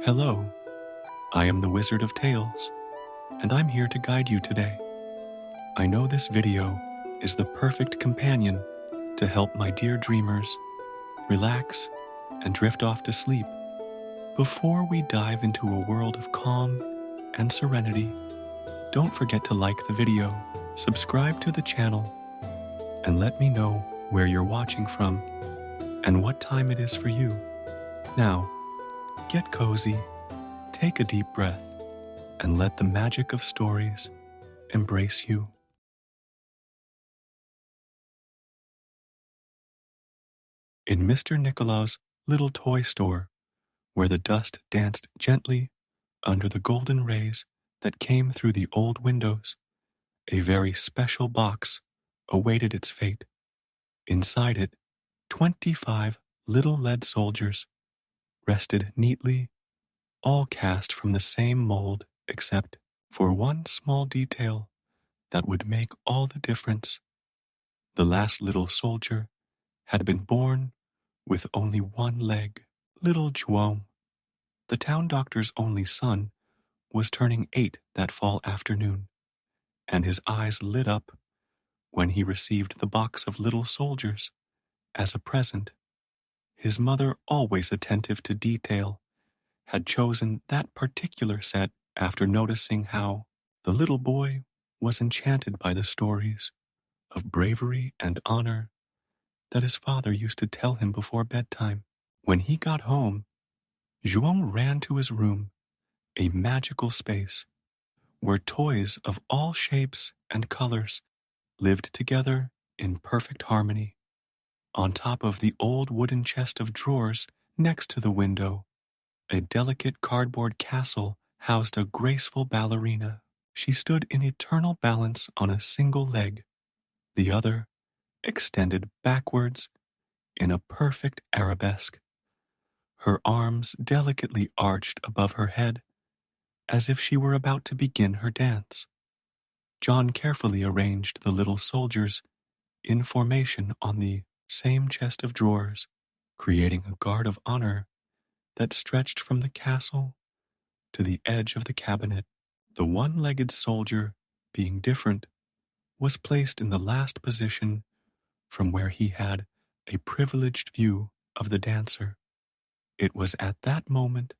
Hello, I am the Wizard of Tales, and I'm here to guide you today. I know this video is the perfect companion to help my dear dreamers relax and drift off to sleep. Before we dive into a world of calm and serenity, don't forget to like the video, subscribe to the channel, and let me know where you're watching from and what time it is for you. Now, get cozy, take a deep breath, and let the magic of stories embrace you. In Mr. Nicolaus' little toy store, where the dust danced gently under the golden rays that came through the old windows, a very special box awaited its fate. Inside it, 25 little lead soldiers rested neatly, all cast from the same mold except for one small detail that would make all the difference. The last little soldier had been born with only one leg. Little Joam, the town doctor's only son, was turning 8 that fall afternoon, and his eyes lit up when he received the box of little soldiers as a present. His mother, always attentive to detail, had chosen that particular set after noticing how the little boy was enchanted by the stories of bravery and honor that his father used to tell him before bedtime. When he got home, Joam ran to his room, a magical space where toys of all shapes and colors lived together in perfect harmony. On top of the old wooden chest of drawers next to the window, a delicate cardboard castle housed a graceful ballerina. She stood in eternal balance on a single leg, the other extended backwards in a perfect arabesque, her arms delicately arched above her head as if she were about to begin her dance. John carefully arranged the little soldiers in formation on the same chest of drawers, creating a guard of honor that stretched from the castle to the edge of the cabinet. The one-legged soldier, being different, was placed in the last position from where he had a privileged view of the dancer. It was at that moment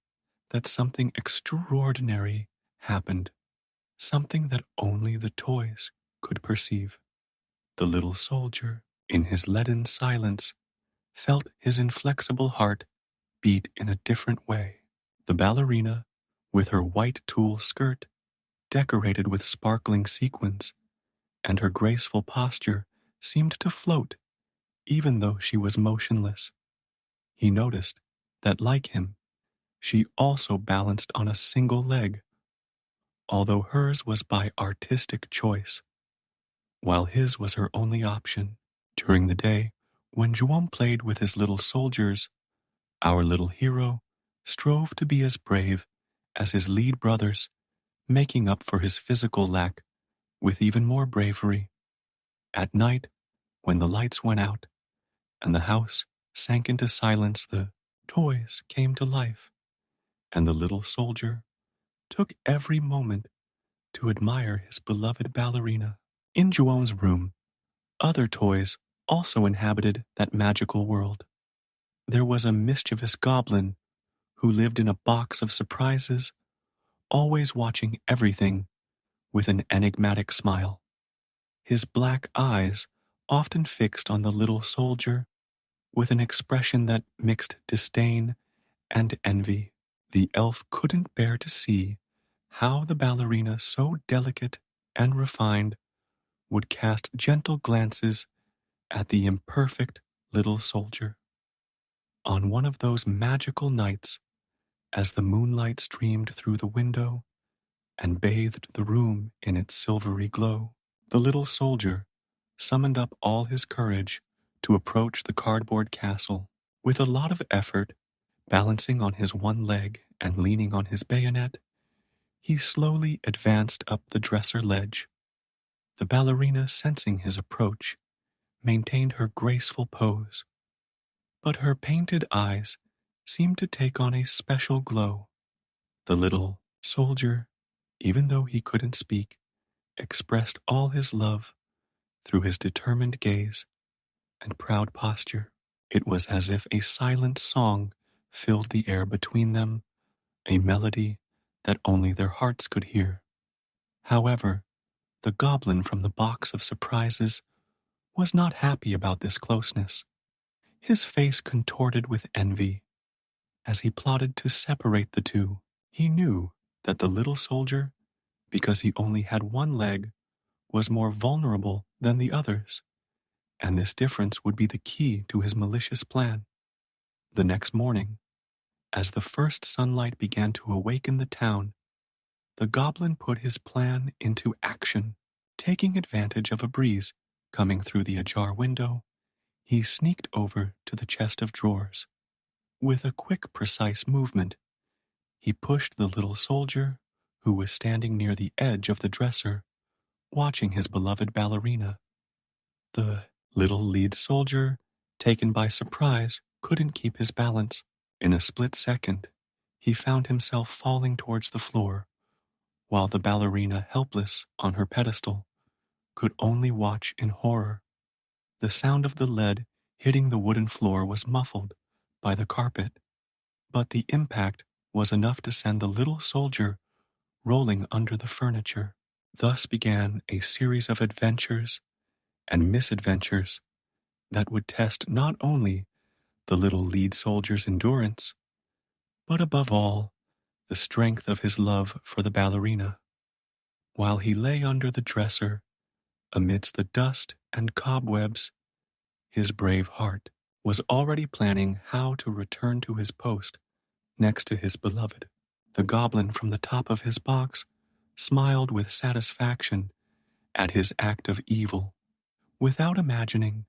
that something extraordinary happened, something that only the toys could perceive. The little soldier, in his leaden silence, felt his inflexible heart beat in a different way. The ballerina, with her white tulle skirt decorated with sparkling sequins, and her graceful posture seemed to float, even though she was motionless. He noticed that, like him, she also balanced on a single leg, although hers was by artistic choice, while his was her only option. During the day, when Joam played with his little soldiers, our little hero strove to be as brave as his lead brothers, making up for his physical lack with even more bravery. At night, when the lights went out and the house sank into silence, the toys came to life, and the little soldier took every moment to admire his beloved ballerina. In Joam's room, other toys also inhabited that magical world. There was a mischievous goblin who lived in a box of surprises, always watching everything with an enigmatic smile. His black eyes often fixed on the little soldier with an expression that mixed disdain and envy. The elf couldn't bear to see how the ballerina, so delicate and refined, would cast gentle glances at the imperfect little soldier. On one of those magical nights, as the moonlight streamed through the window and bathed the room in its silvery glow, the little soldier summoned up all his courage to approach the cardboard castle. With a lot of effort, balancing on his one leg and leaning on his bayonet, he slowly advanced up the dresser ledge. The ballerina, sensing his approach, maintained her graceful pose, but her painted eyes seemed to take on a special glow. The little soldier, even though he couldn't speak, expressed all his love through his determined gaze and proud posture. It was as if a silent song filled the air between them, a melody that only their hearts could hear. However, the goblin from the box of surprises was not happy about this closeness. His face contorted with envy as he plotted to separate the two. He knew that the little soldier, because he only had one leg, was more vulnerable than the others, and this difference would be the key to his malicious plan. The next morning, as the first sunlight began to awaken the town, the goblin put his plan into action. Taking advantage of a breeze coming through the ajar window, he sneaked over to the chest of drawers. With a quick, precise movement, he pushed the little soldier, who was standing near the edge of the dresser, watching his beloved ballerina. The little lead soldier, taken by surprise, couldn't keep his balance. In a split second, he found himself falling towards the floor, while the ballerina, helpless on her pedestal, could only watch in horror. The sound of the lead hitting the wooden floor was muffled by the carpet, but the impact was enough to send the little soldier rolling under the furniture. Thus began a series of adventures and misadventures that would test not only the little lead soldier's endurance, but above all, the strength of his love for the ballerina. While he lay under the dresser, amidst the dust and cobwebs, his brave heart was already planning how to return to his post next to his beloved. The goblin from the top of his box smiled with satisfaction at his act of evil, without imagining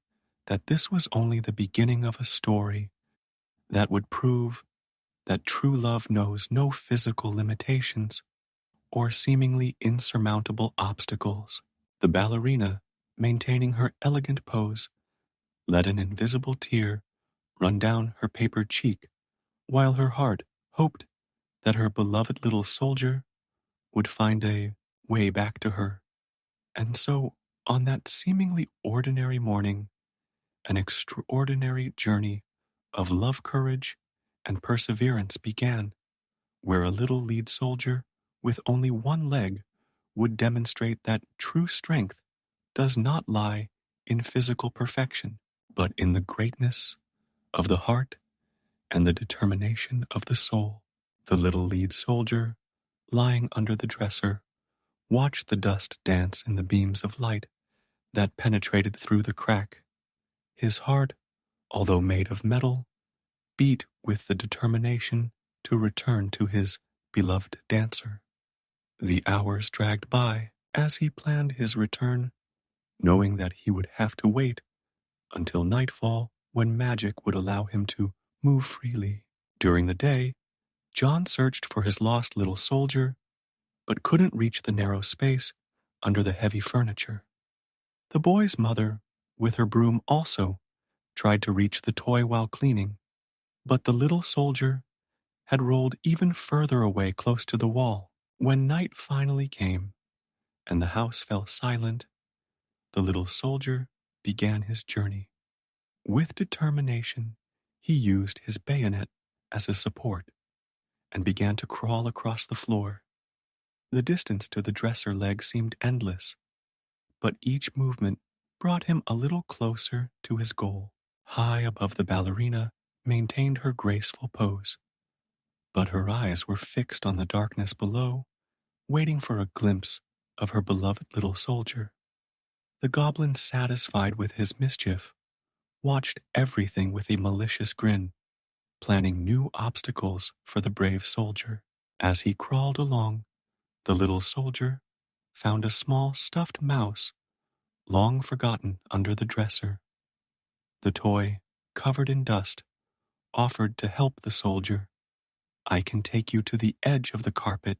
that this was only the beginning of a story that would prove that true love knows no physical limitations or seemingly insurmountable obstacles. The ballerina, maintaining her elegant pose, let an invisible tear run down her paper cheek, while her heart hoped that her beloved little soldier would find a way back to her. And so, on that seemingly ordinary morning, an extraordinary journey of love, courage, and perseverance began, where a little lead soldier with only one leg would demonstrate that true strength does not lie in physical perfection, but in the greatness of the heart and the determination of the soul. The little lead soldier, lying under the dresser, watched the dust dance in the beams of light that penetrated through the crack. His heart, although made of metal, beat with the determination to return to his beloved dancer. The hours dragged by as he planned his return, knowing that he would have to wait until nightfall when magic would allow him to move freely. During the day, John searched for his lost little soldier, but couldn't reach the narrow space under the heavy furniture. The boy's mother, with her broom, also tried to reach the toy while cleaning, but the little soldier had rolled even further away close to the wall. When night finally came and the house fell silent, the little soldier began his journey. With determination, he used his bayonet as a support and began to crawl across the floor. The distance to the dresser leg seemed endless, but each movement brought him a little closer to his goal. High above the ballerina maintained her graceful pose, but her eyes were fixed on the darkness below, waiting for a glimpse of her beloved little soldier. The goblin, satisfied with his mischief, watched everything with a malicious grin, planning new obstacles for the brave soldier. As he crawled along, the little soldier found a small stuffed mouse, long forgotten, under the dresser. The toy, covered in dust, offered to help the soldier. "I can take you to the edge of the carpet,"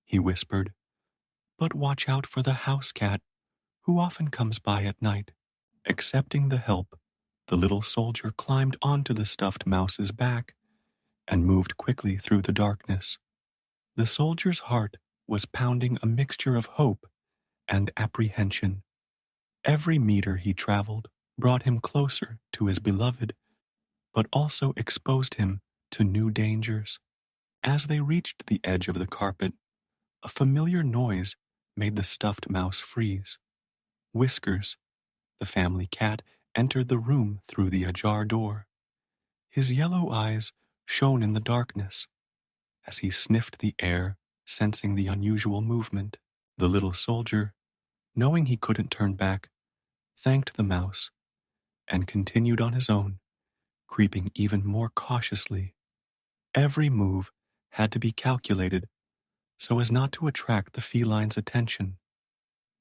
he whispered, "but watch out for the house cat, who often comes by at night." Accepting the help, the little soldier climbed onto the stuffed mouse's back and moved quickly through the darkness. The soldier's heart was pounding a mixture of hope and apprehension. Every meter he traveled brought him closer to his beloved, but also exposed him to new dangers. As they reached the edge of the carpet, a familiar noise made the stuffed mouse freeze. Whiskers, the family cat, entered the room through the ajar door. His yellow eyes shone in the darkness as he sniffed the air, sensing the unusual movement. The little soldier, knowing he couldn't turn back, thanked the mouse and continued on his own, creeping even more cautiously. Every move had to be calculated so as not to attract the feline's attention.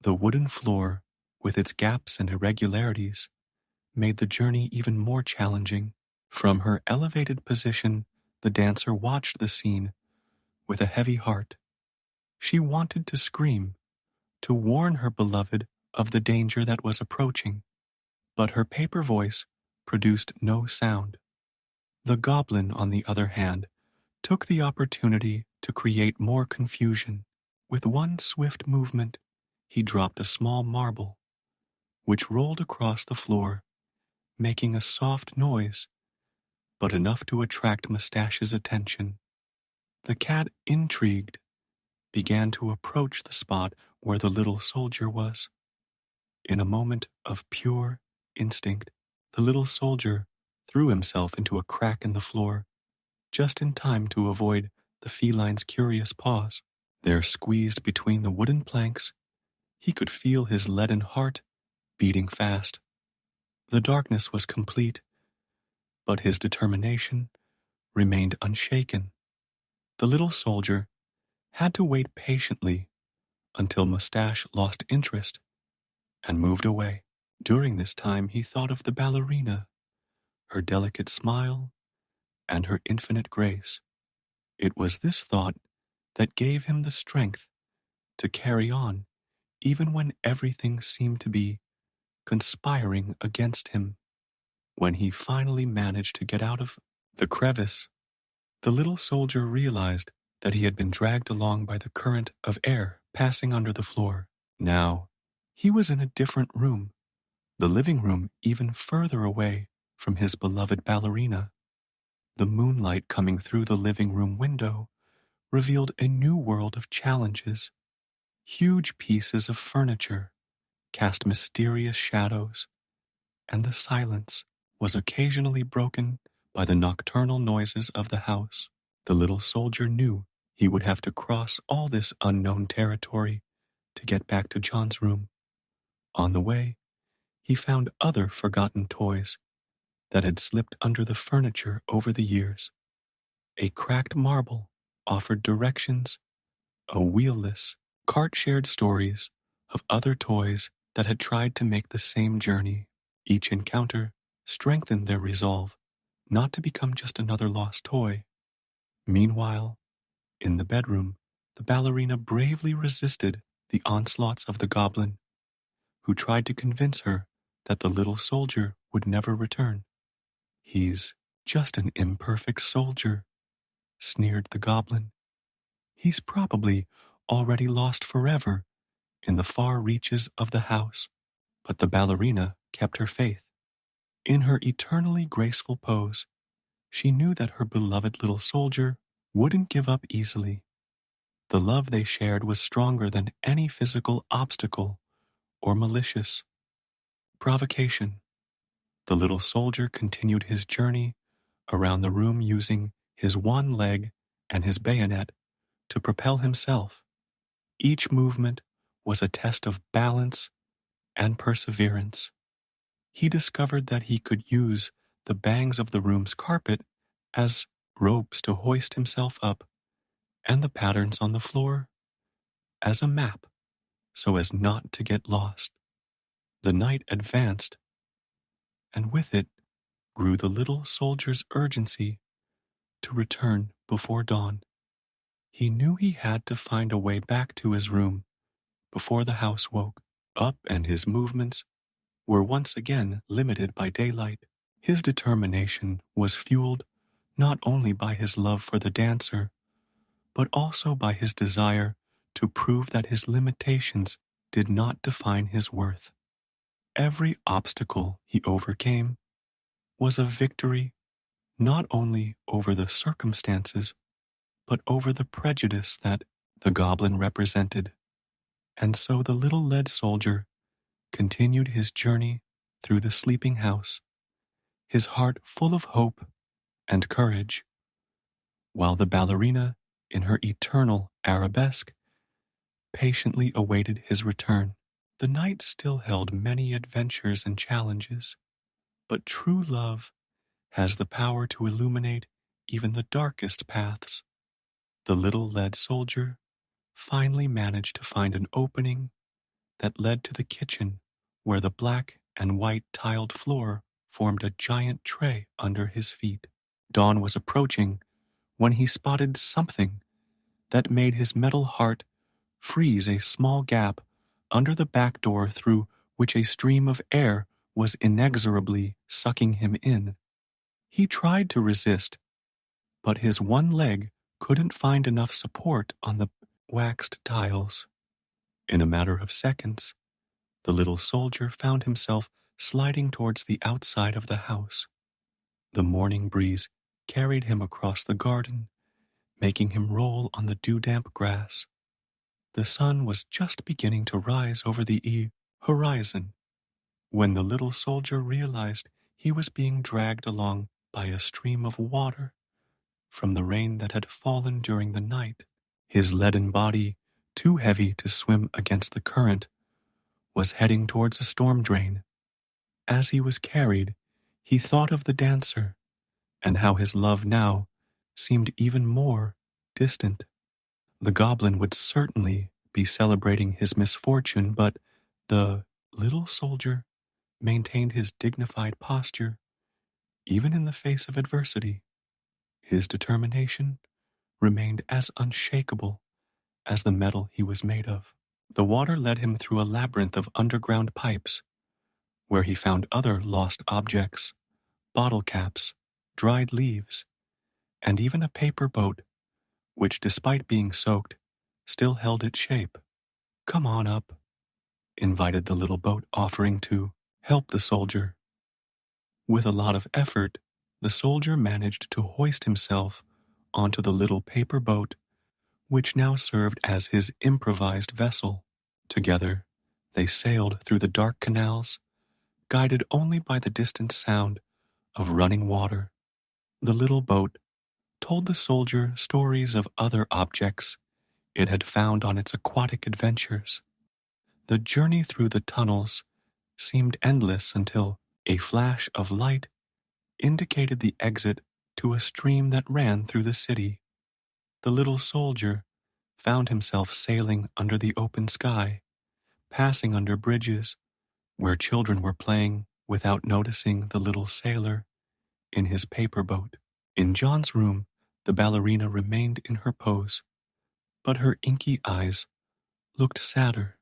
The wooden floor, with its gaps and irregularities, made the journey even more challenging. From her elevated position, the dancer watched the scene with a heavy heart. She wanted to scream, to warn her beloved of the danger that was approaching, but her paper voice produced no sound. The goblin, on the other hand, took the opportunity to create more confusion. With one swift movement, he dropped a small marble, which rolled across the floor, making a soft noise, but enough to attract Mustache's attention. The cat, intrigued, began to approach the spot where the little soldier was. In a moment of pure instinct, the little soldier threw himself into a crack in the floor, just in time to avoid the feline's curious paws. There, squeezed between the wooden planks, he could feel his leaden heart beating fast. The darkness was complete, but his determination remained unshaken. The little soldier had to wait patiently until Mustache lost interest and moved away. During this time, he thought of the ballerina, her delicate smile, and her infinite grace. It was this thought that gave him the strength to carry on, even when everything seemed to be conspiring against him. When he finally managed to get out of the crevice, the little soldier realized that he had been dragged along by the current of air passing under the floor. Now, he was in a different room, the living room even further away from his beloved ballerina. The moonlight coming through the living room window revealed a new world of challenges. Huge pieces of furniture cast mysterious shadows, and the silence was occasionally broken by the nocturnal noises of the house. The little soldier knew he would have to cross all this unknown territory to get back to John's room. On the way, he found other forgotten toys that had slipped under the furniture over the years. A cracked marble offered directions, a wheelless cart shared stories of other toys that had tried to make the same journey. Each encounter strengthened their resolve not to become just another lost toy. Meanwhile, in the bedroom, the ballerina bravely resisted the onslaughts of the goblin, who tried to convince her that the little soldier would never return. "He's just an imperfect soldier," sneered the goblin. "He's probably already lost forever in the far reaches of the house." But the ballerina kept her faith. In her eternally graceful pose, she knew that her beloved little soldier wouldn't give up easily. The love they shared was stronger than any physical obstacle or malicious provocation. The little soldier continued his journey around the room using his one leg and his bayonet to propel himself. Each movement was a test of balance and perseverance. He discovered that he could use the bangs of the room's carpet as ropes to hoist himself up, and the patterns on the floor as a map so as not to get lost. The night advanced, and with it grew the little soldier's urgency to return before dawn. He knew he had to find a way back to his room before the house woke up, and his movements were once again limited by daylight. His determination was fueled not only by his love for the dancer, but also by his desire to prove that his limitations did not define his worth. Every obstacle he overcame was a victory not only over the circumstances, but over the prejudice that the goblin represented. And so the little lead soldier continued his journey through the sleeping house, his heart full of hope and courage, while the ballerina, in her eternal arabesque, patiently awaited his return. The night still held many adventures and challenges, but true love has the power to illuminate even the darkest paths. The little lead soldier finally managed to find an opening that led to the kitchen, where the black and white tiled floor formed a giant tray under his feet. Dawn was approaching when he spotted something that made his metal heart freeze a small gap under the back door through which a stream of air was inexorably sucking him in. He tried to resist, but his one leg couldn't find enough support on the waxed tiles. In a matter of seconds, the little soldier found himself sliding towards the outside of the house. The morning breeze carried him across the garden, making him roll on the dew-damp grass. The sun was just beginning to rise over the horizon when the little soldier realized he was being dragged along by a stream of water from the rain that had fallen during the night. His leaden body, too heavy to swim against the current, was heading towards a storm drain. As he was carried, he thought of the dancer and how his love now seemed even more distant. The goblin would certainly be celebrating his misfortune, but the little soldier maintained his dignified posture even in the face of adversity. His determination remained as unshakable as the metal he was made of. The water led him through a labyrinth of underground pipes, where he found other lost objects, bottle caps, dried leaves, and even a paper boat, which, despite being soaked, still held its shape. "Come on up," invited the little boat, offering to help the soldier. With a lot of effort, the soldier managed to hoist himself onto the little paper boat, which now served as his improvised vessel. Together, they sailed through the dark canals, guided only by the distant sound of running water. The little boat told the soldier stories of other objects it had found on its aquatic adventures. The journey through the tunnels seemed endless until a flash of light indicated the exit to a stream that ran through the city. The little soldier found himself sailing under the open sky, passing under bridges where children were playing without noticing the little sailor in his paper boat. In John's room, the ballerina remained in her pose, but her inky eyes looked sadder.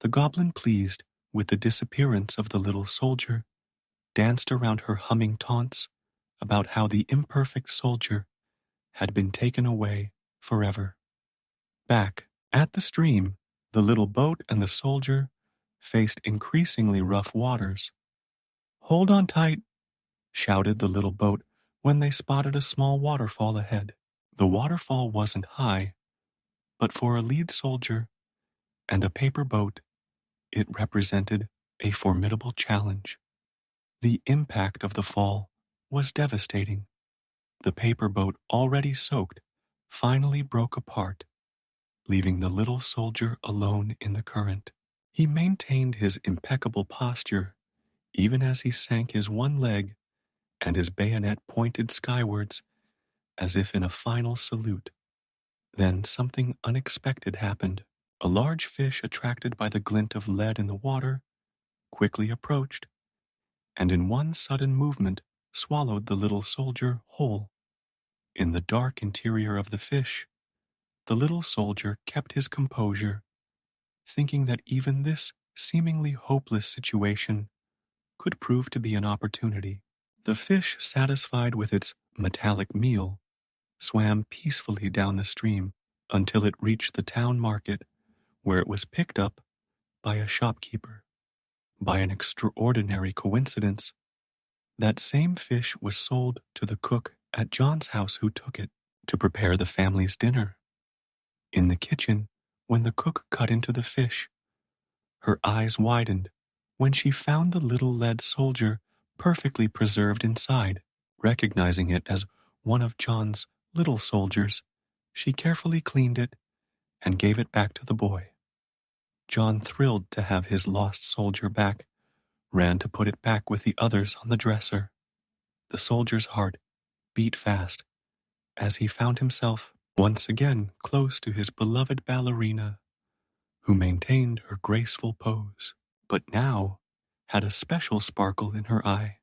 The goblin, pleased with the disappearance of the little soldier, danced around her, humming taunts about how the imperfect soldier had been taken away forever. Back at the stream, the little boat and the soldier faced increasingly rough waters. "Hold on tight," shouted the little boat when they spotted a small waterfall ahead. The waterfall wasn't high, but for a lead soldier and a paper boat, it represented a formidable challenge. The impact of the fall was devastating. The paper boat, already soaked, finally broke apart, leaving the little soldier alone in the current. He maintained his impeccable posture, even as he sank his one leg and his bayonet pointed skywards as if in a final salute. Then something unexpected happened. A large fish, attracted by the glint of lead in the water, quickly approached, and in one sudden movement swallowed the little soldier whole. In the dark interior of the fish, the little soldier kept his composure, thinking that even this seemingly hopeless situation could prove to be an opportunity. The fish, satisfied with its metallic meal, swam peacefully down the stream until it reached the town market, where it was picked up by a shopkeeper. By an extraordinary coincidence, that same fish was sold to the cook at John's house, who took it to prepare the family's dinner. In the kitchen, when the cook cut into the fish, her eyes widened when she found the little lead soldier perfectly preserved inside. Recognizing it as one of John's little soldiers, she carefully cleaned it and gave it back to the boy. John, thrilled to have his lost soldier back, ran to put it back with the others on the dresser. The soldier's heart beat fast as he found himself once again close to his beloved ballerina, who maintained her graceful pose, but now had a special sparkle in her eye.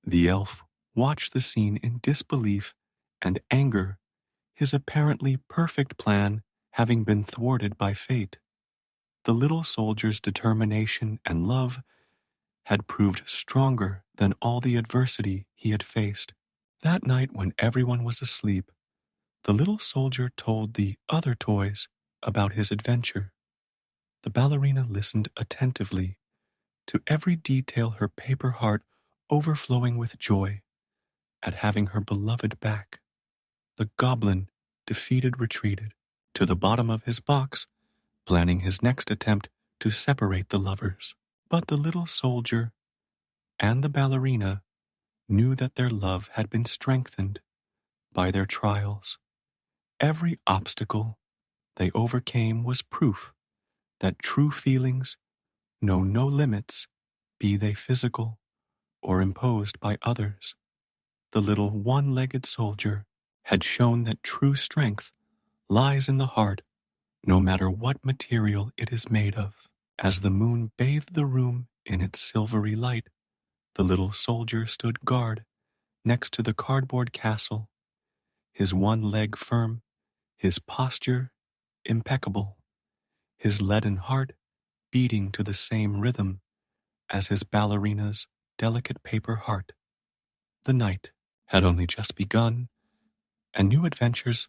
The elf watched the scene in disbelief and anger, his apparently perfect plan having been thwarted by fate. The little soldier's determination and love had proved stronger than all the adversity he had faced. That night, when everyone was asleep, the little soldier told the other toys about his adventure. The ballerina listened attentively to every detail, her paper heart overflowing with joy at having her beloved back. The goblin, defeated, retreated to the bottom of his box, planning his next attempt to separate the lovers. But the little soldier and the ballerina knew that their love had been strengthened by their trials. Every obstacle they overcame was proof that true feelings know no limits, be they physical or imposed by others. The little one-legged soldier had shown that true strength lies in the heart, no matter what material it is made of. As the moon bathed the room in its silvery light, the little soldier stood guard next to the cardboard castle, his one leg firm, his posture impeccable, his leaden heart beating to the same rhythm as his ballerina's delicate paper heart. The night had only just begun, and new adventures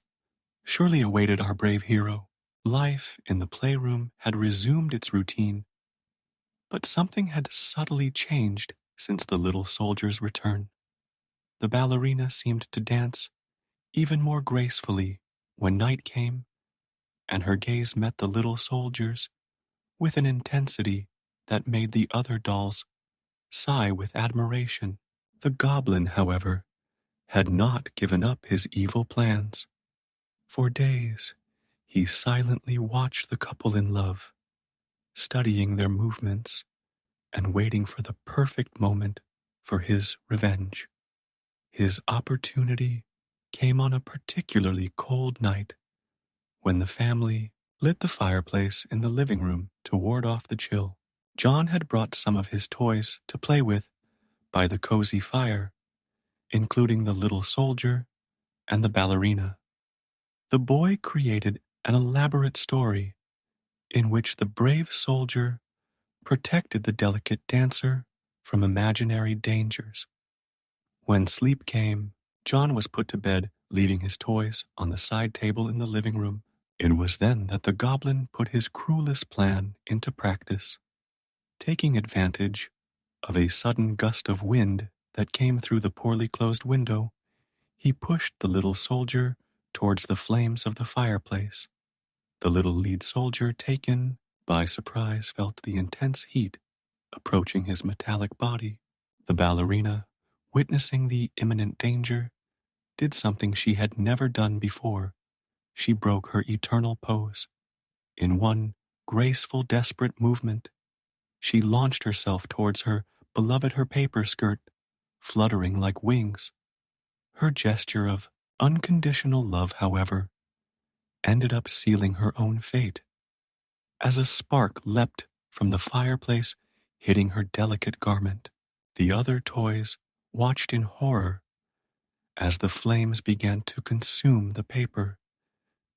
surely awaited our brave hero. Life in the playroom had resumed its routine, but something had subtly changed since the little soldier's return. The ballerina seemed to dance even more gracefully when night came, and her gaze met the little soldier's with an intensity that made the other dolls sigh with admiration. The goblin, however, had not given up his evil plans. For days, he silently watched the couple in love, studying their movements and waiting for the perfect moment for his revenge. His opportunity came on a particularly cold night when the family lit the fireplace in the living room to ward off the chill. John had brought some of his toys to play with by the cozy fire, including the little soldier and the ballerina. The boy created an elaborate story in which the brave soldier protected the delicate dancer from imaginary dangers. When sleep came, John was put to bed, leaving his toys on the side table in the living room. It was then that the goblin put his cruelest plan into practice. Taking advantage of a sudden gust of wind that came through the poorly closed window, he pushed the little soldier towards the flames of the fireplace. The little lead soldier, taken by surprise, felt the intense heat approaching his metallic body. The ballerina, witnessing the imminent danger, did something she had never done before. She broke her eternal pose. In one graceful, desperate movement, she launched herself towards her beloved, her paper skirt fluttering like wings. Her gesture of unconditional love, however, ended up sealing her own fate. As a spark leapt from the fireplace, hitting her delicate garment, the other toys watched in horror as the flames began to consume the paper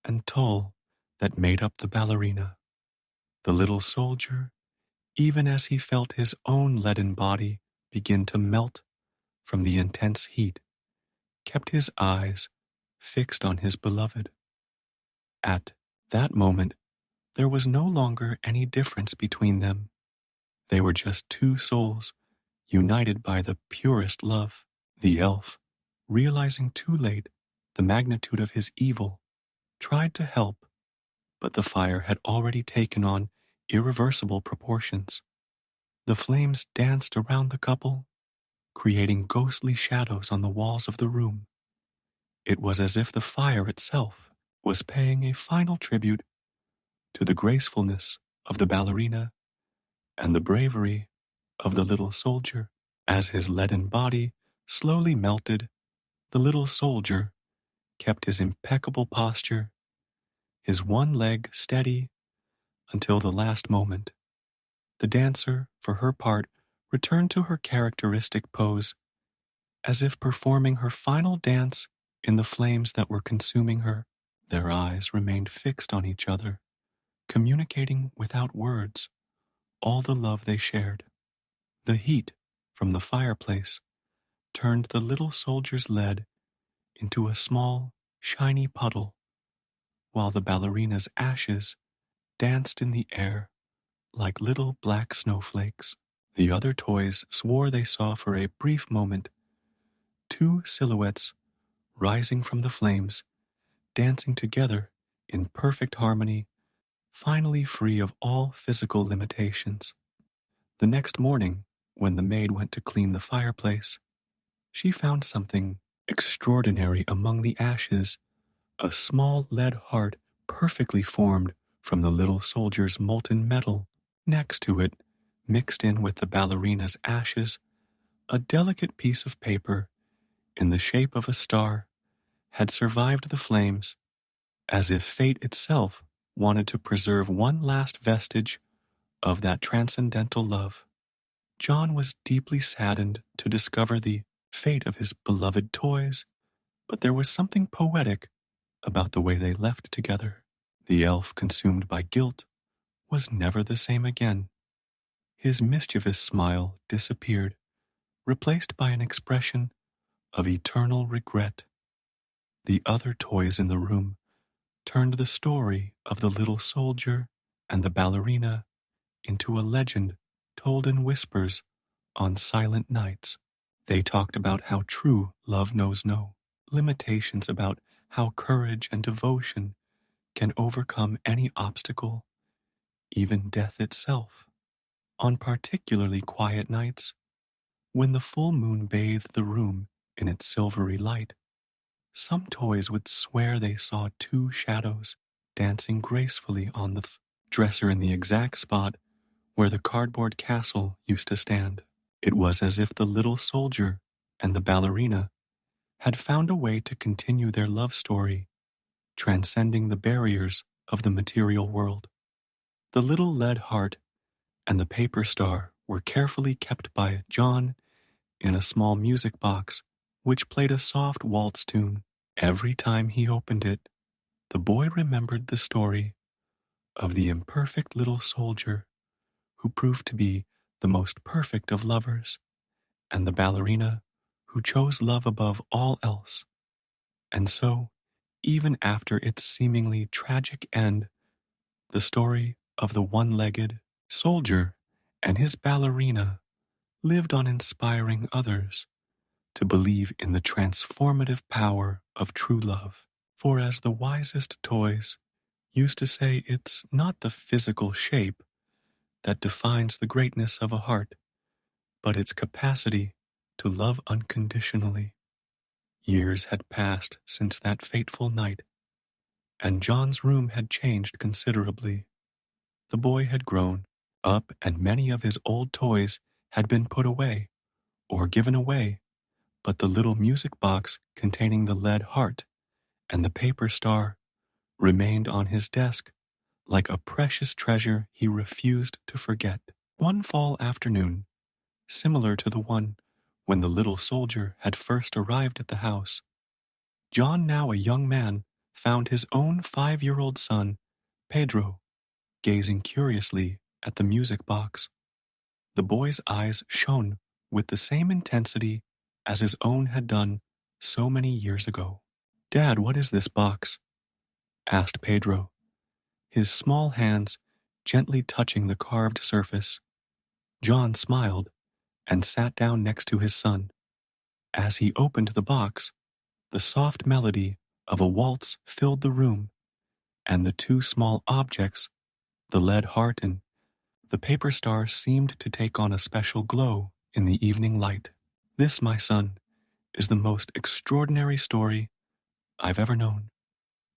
and tulle that made up the ballerina. The little soldier, even as he felt his own leaden body begin to melt from the intense heat, kept his eyes fixed on his beloved. At that moment, there was no longer any difference between them. They were just two souls, united by the purest love. The elf, realizing too late the magnitude of his evil, tried to help, but the fire had already taken on irreversible proportions. The flames danced around the couple, creating ghostly shadows on the walls of the room. It was as if the fire itself was paying a final tribute to the gracefulness of the ballerina and the bravery of the little soldier. As his leaden body slowly melted, the little soldier kept his impeccable posture, his one leg steady until the last moment. The dancer, for her part, returned to her characteristic pose, as if performing her final dance in the flames that were consuming her. Their eyes remained fixed on each other, communicating without words all the love they shared. The heat from the fireplace turned the little soldier's lead into a small, shiny puddle, while the ballerina's ashes danced in the air like little black snowflakes. The other toys swore they saw for a brief moment two silhouettes rising from the flames, dancing together in perfect harmony, finally free of all physical limitations. The next morning, when the maid went to clean the fireplace, she found something extraordinary among the ashes, a small lead heart perfectly formed from the little soldier's molten metal. Next to it, mixed in with the ballerina's ashes, a delicate piece of paper in the shape of a star had survived the flames, as if fate itself wanted to preserve one last vestige of that transcendental love. John was deeply saddened to discover the fate of his beloved toys, but there was something poetic about the way they left together. The elf, consumed by guilt, was never the same again. His mischievous smile disappeared, replaced by an expression of eternal regret. The other toys in the room turned the story of the little soldier and the ballerina into a legend told in whispers on silent nights. They talked about how true love knows no limitations, about how courage and devotion can overcome any obstacle, even death itself. On particularly quiet nights, when the full moon bathed the room in its silvery light, some toys would swear they saw two shadows dancing gracefully on the dresser in the exact spot where the cardboard castle used to stand. It was as if the little soldier and the ballerina had found a way to continue their love story, transcending the barriers of the material world. The little lead heart and the paper star were carefully kept by John in a small music box which played a soft waltz tune. Every time he opened it, the boy remembered the story of the imperfect little soldier who proved to be the most perfect of lovers, and the ballerina who chose love above all else. And so, even after its seemingly tragic end, the story of the one-legged soldier and his ballerina lived on, inspiring others to believe in the transformative power of true love. For as the wisest toys used to say, it's not the physical shape that defines the greatness of a heart, but its capacity to love unconditionally. Years had passed since that fateful night, and John's room had changed considerably. The boy had grown up, and many of his old toys had been put away or given away, but the little music box containing the lead heart and the paper star remained on his desk like a precious treasure he refused to forget. One fall afternoon, similar to the one when the little soldier had first arrived at the house, John, now a young man, found his own 5-year-old son, Pedro, gazing curiously at the music box. The boy's eyes shone with the same intensity as his own had done so many years ago. "Dad, what is this box?" asked Pedro, his small hands gently touching the carved surface. John smiled and sat down next to his son. As he opened the box, the soft melody of a waltz filled the room, and the two small objects, the lead heart and the paper star, seemed to take on a special glow in the evening light. "This, my son, is the most extraordinary story I've ever known."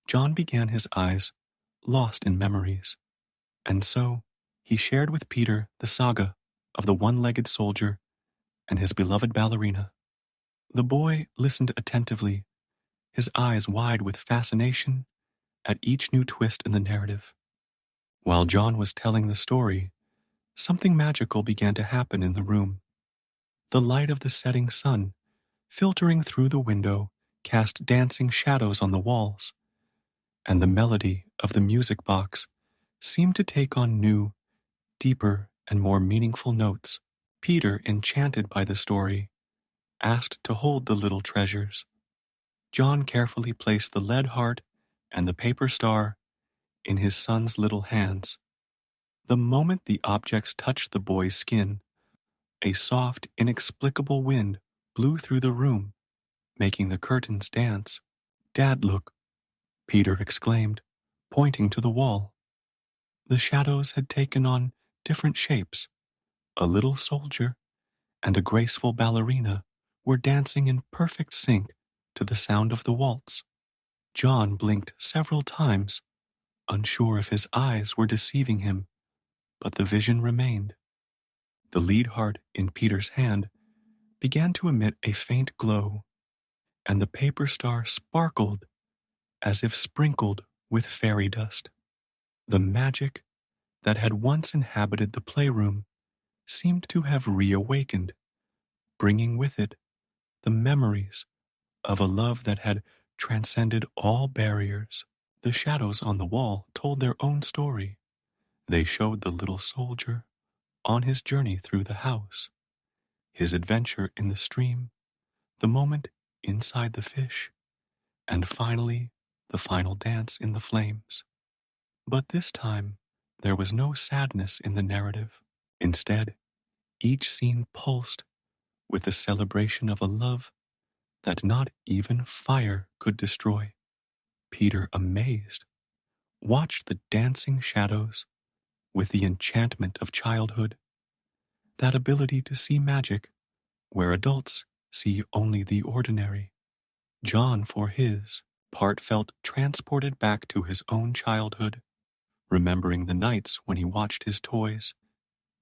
John began, his eyes lost in memories, and so he shared with Peter the saga of the one-legged soldier and his beloved ballerina. The boy listened attentively, his eyes wide with fascination at each new twist in the narrative. While John was telling the story, something magical began to happen in the room. The light of the setting sun, filtering through the window, cast dancing shadows on the walls, and the melody of the music box seemed to take on new, deeper, and more meaningful notes. Peter, enchanted by the story, asked to hold the little treasures. John carefully placed the lead heart and the paper star in his son's little hands. The moment the objects touched the boy's skin, a soft, inexplicable wind blew through the room, making the curtains dance. "Dad, look," Peter exclaimed, pointing to the wall. The shadows had taken on different shapes. A little soldier and a graceful ballerina were dancing in perfect sync to the sound of the waltz. John blinked several times, unsure if his eyes were deceiving him, but the vision remained. The lead heart in Peter's hand began to emit a faint glow, and the paper star sparkled as if sprinkled with fairy dust. The magic that had once inhabited the playroom seemed to have reawakened, bringing with it the memories of a love that had transcended all barriers. The shadows on the wall told their own story. They showed the little soldier on his journey through the house, his adventure in the stream, the moment inside the fish, and finally the final dance in the flames. But this time, there was no sadness in the narrative. Instead, each scene pulsed with the celebration of a love that not even fire could destroy. Peter, amazed, watched the dancing shadows with the enchantment of childhood, that ability to see magic where adults see only the ordinary. John, for his part, felt transported back to his own childhood, remembering the nights when he watched his toys,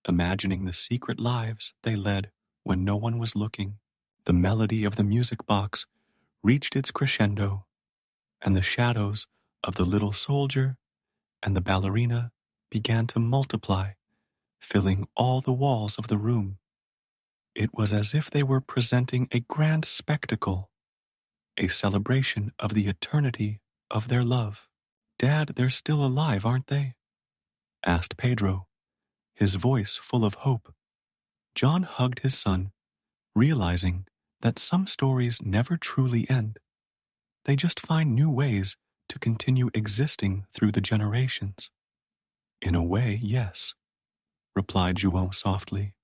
imagining the secret lives they led when no one was looking. The melody of the music box reached its crescendo, and the shadows of the little soldier and the ballerina began to multiply, filling all the walls of the room. It was as if they were presenting a grand spectacle, a celebration of the eternity of their love. "Dad, they're still alive, aren't they?" asked Pedro, his voice full of hope. John hugged his son, realizing that some stories never truly end. They just find new ways to continue existing through the generations. "In a way, yes," replied João softly.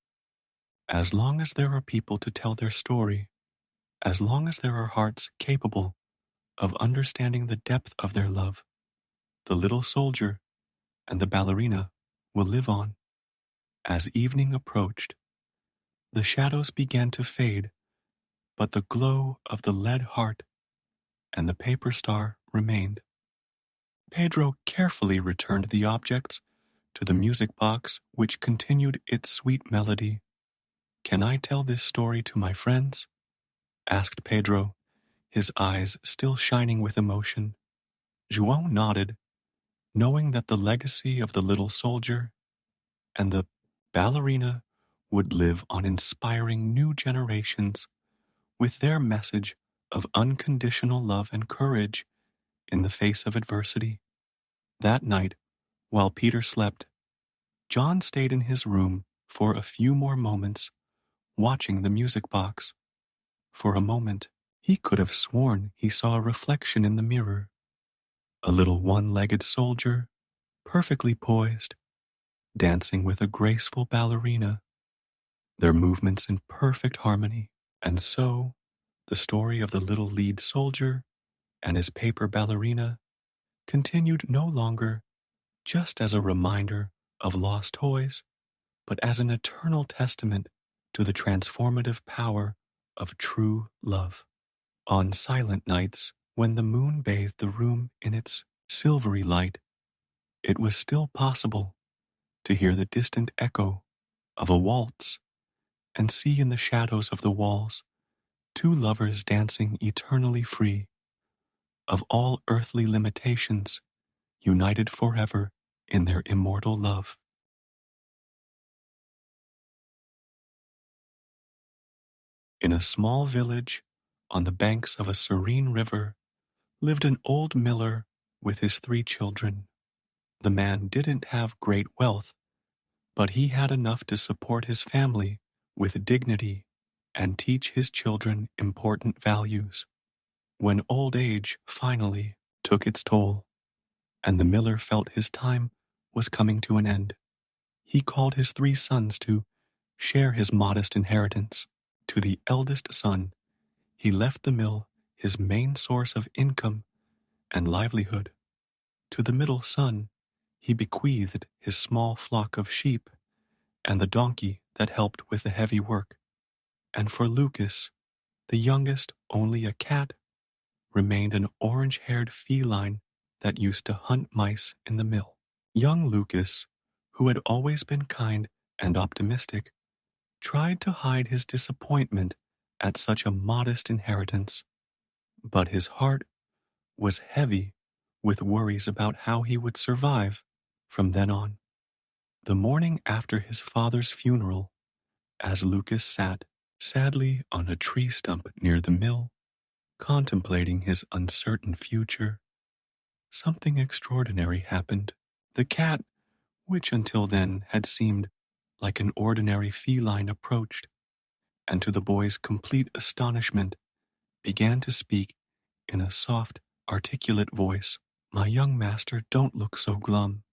"As long as there are people to tell their story, as long as there are hearts capable of understanding the depth of their love, the little soldier and the ballerina will live on." As evening approached, the shadows began to fade, but the glow of the lead heart and the paper star remained. Pedro carefully returned the objects to the music box, which continued its sweet melody. "Can I tell this story to my friends?" asked Pedro, his eyes still shining with emotion. João nodded, knowing that the legacy of the little soldier and the ballerina would live on, inspiring new generations with their message of unconditional love and courage in the face of adversity. That night, while Peter slept, John stayed in his room for a few more moments, watching the music box. For a moment, He could have sworn he saw a reflection in the mirror, a little one-legged soldier, perfectly poised, dancing with a graceful ballerina, their movements in perfect harmony. And so, the story of the little lead soldier and his paper ballerina continued no longer just as a reminder of lost toys, but as an eternal testament to the transformative power of true love. On silent nights, when the moon bathed the room in its silvery light, it was still possible to hear the distant echo of a waltz and see in the shadows of the walls two lovers dancing eternally free of all earthly limitations, united forever in their immortal love. In a small village on the banks of a serene river lived an old miller with his 3 children. The man didn't have great wealth, but he had enough to support his family with dignity and teach his children important values. When old age finally took its toll, and the miller felt his time was coming to an end, he called his 3 sons to share his modest inheritance. To the eldest son, he left the mill, his main source of income and livelihood. To the middle son, he bequeathed his small flock of sheep and the donkey that helped with the heavy work. And for Lucas, the youngest, only a cat, remained an orange-haired feline that used to hunt mice in the mill. Young Lucas, who had always been kind and optimistic, tried to hide his disappointment at such a modest inheritance, but his heart was heavy with worries about how he would survive from then on. The morning after his father's funeral, as Lucas sat sadly on a tree stump near the mill, contemplating his uncertain future, something extraordinary happened. The cat, which until then had seemed like an ordinary feline, approached, and to the boy's complete astonishment, began to speak in a soft, articulate voice. "My young master, don't look so glum.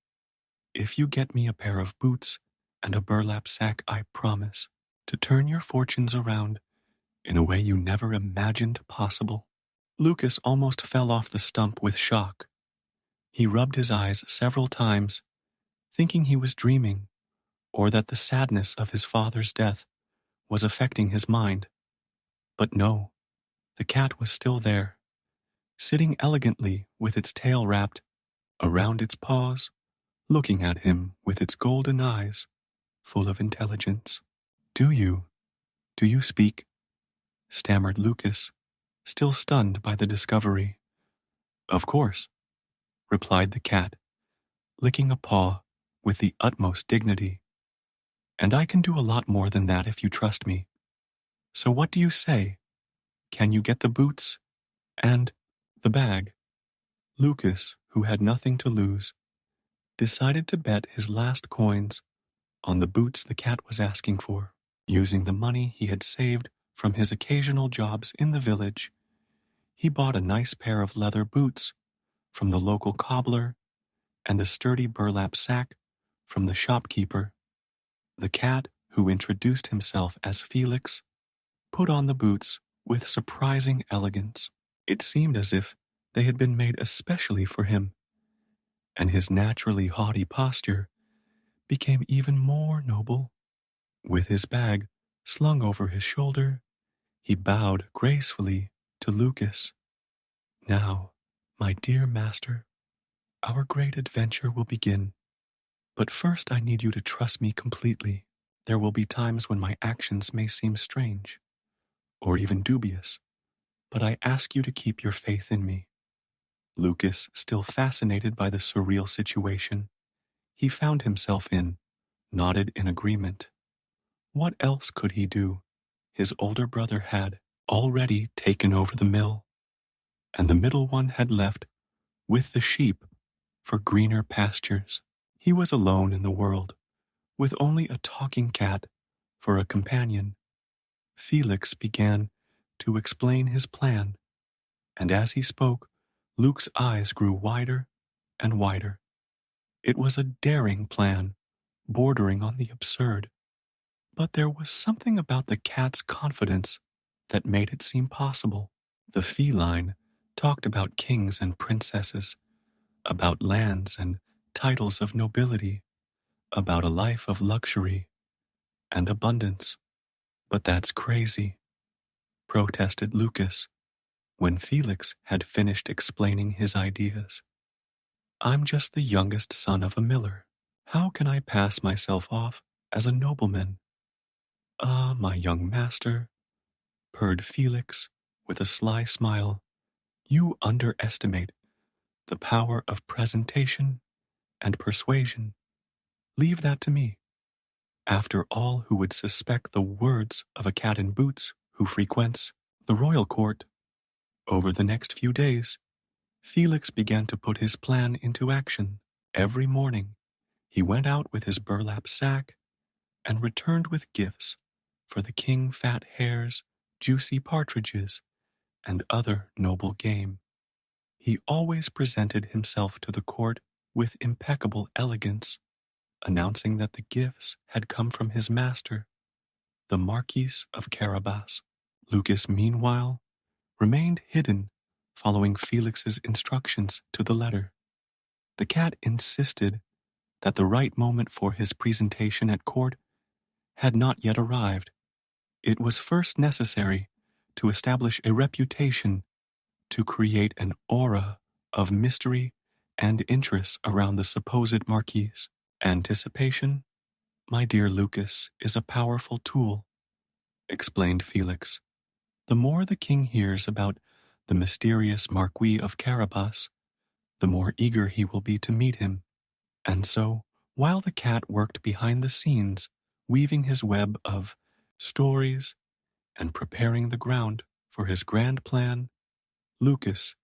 If you get me a pair of boots and a burlap sack, I promise to turn your fortunes around in a way you never imagined possible." Lucas almost fell off the stump with shock. He rubbed his eyes several times, thinking he was dreaming, or that the sadness of his father's death was affecting his mind. But no, the cat was still there, sitting elegantly with its tail wrapped around its paws, looking at him with its golden eyes, full of intelligence. Do you speak?" stammered Lucas, still stunned by the discovery. "Of course," replied the cat, licking a paw with the utmost dignity. "And I can do a lot more than that if you trust me. So what do you say? Can you get the boots and the bag?" Lucas, who had nothing to lose, decided to bet his last coins on the boots the cat was asking for. Using the money he had saved from his occasional jobs in the village, he bought a nice pair of leather boots from the local cobbler and a sturdy burlap sack from the shopkeeper. The cat, who introduced himself as Felix, put on the boots with surprising elegance. It seemed as if they had been made especially for him, and his naturally haughty posture became even more noble. With his bag slung over his shoulder, he bowed gracefully to Lucas. "Now, my dear master, our great adventure will begin. But first I need you to trust me completely. There will be times when my actions may seem strange, or even dubious, but I ask you to keep your faith in me." Lucas, still fascinated by the surreal situation he found himself in, nodded in agreement. What else could he do? His older brother had already taken over the mill, and the middle one had left with the sheep for greener pastures. He was alone in the world, with only a talking cat for a companion. Felix began to explain his plan, and as he spoke, Luke's eyes grew wider and wider. It was a daring plan, bordering on the absurd, but there was something about the cat's confidence that made it seem possible. The feline talked about kings and princesses, about lands and titles of nobility, about a life of luxury and abundance. But that's crazy, protested Lucas, when Felix had finished explaining his ideas. I'm just the youngest son of a miller. How can I pass myself off as a nobleman? Ah, my young master, purred Felix with a sly smile, you underestimate the power of presentation and persuasion. Leave that to me. After all, who would suspect the words of a cat in boots who frequents the royal court? Over the next few days, Felix began to put his plan into action. Every morning, he went out with his burlap sack and returned with gifts for the king fat hares, juicy partridges, and other noble game. He always presented himself to the court with impeccable elegance, announcing that the gifts had come from his master, the Marquis of Carabas. Lucas, meanwhile, remained hidden, following Felix's instructions to the letter. The cat insisted that the right moment for his presentation at court had not yet arrived. It was first necessary to establish a reputation, to create an aura of mystery and interest around the supposed Marquis. Anticipation, my dear Lucas, is a powerful tool, explained Felix. The more the king hears about the mysterious Marquis of Carabas, the more eager he will be to meet him. And so, while the cat worked behind the scenes, weaving his web of stories and preparing the ground for his grand plan, Lucas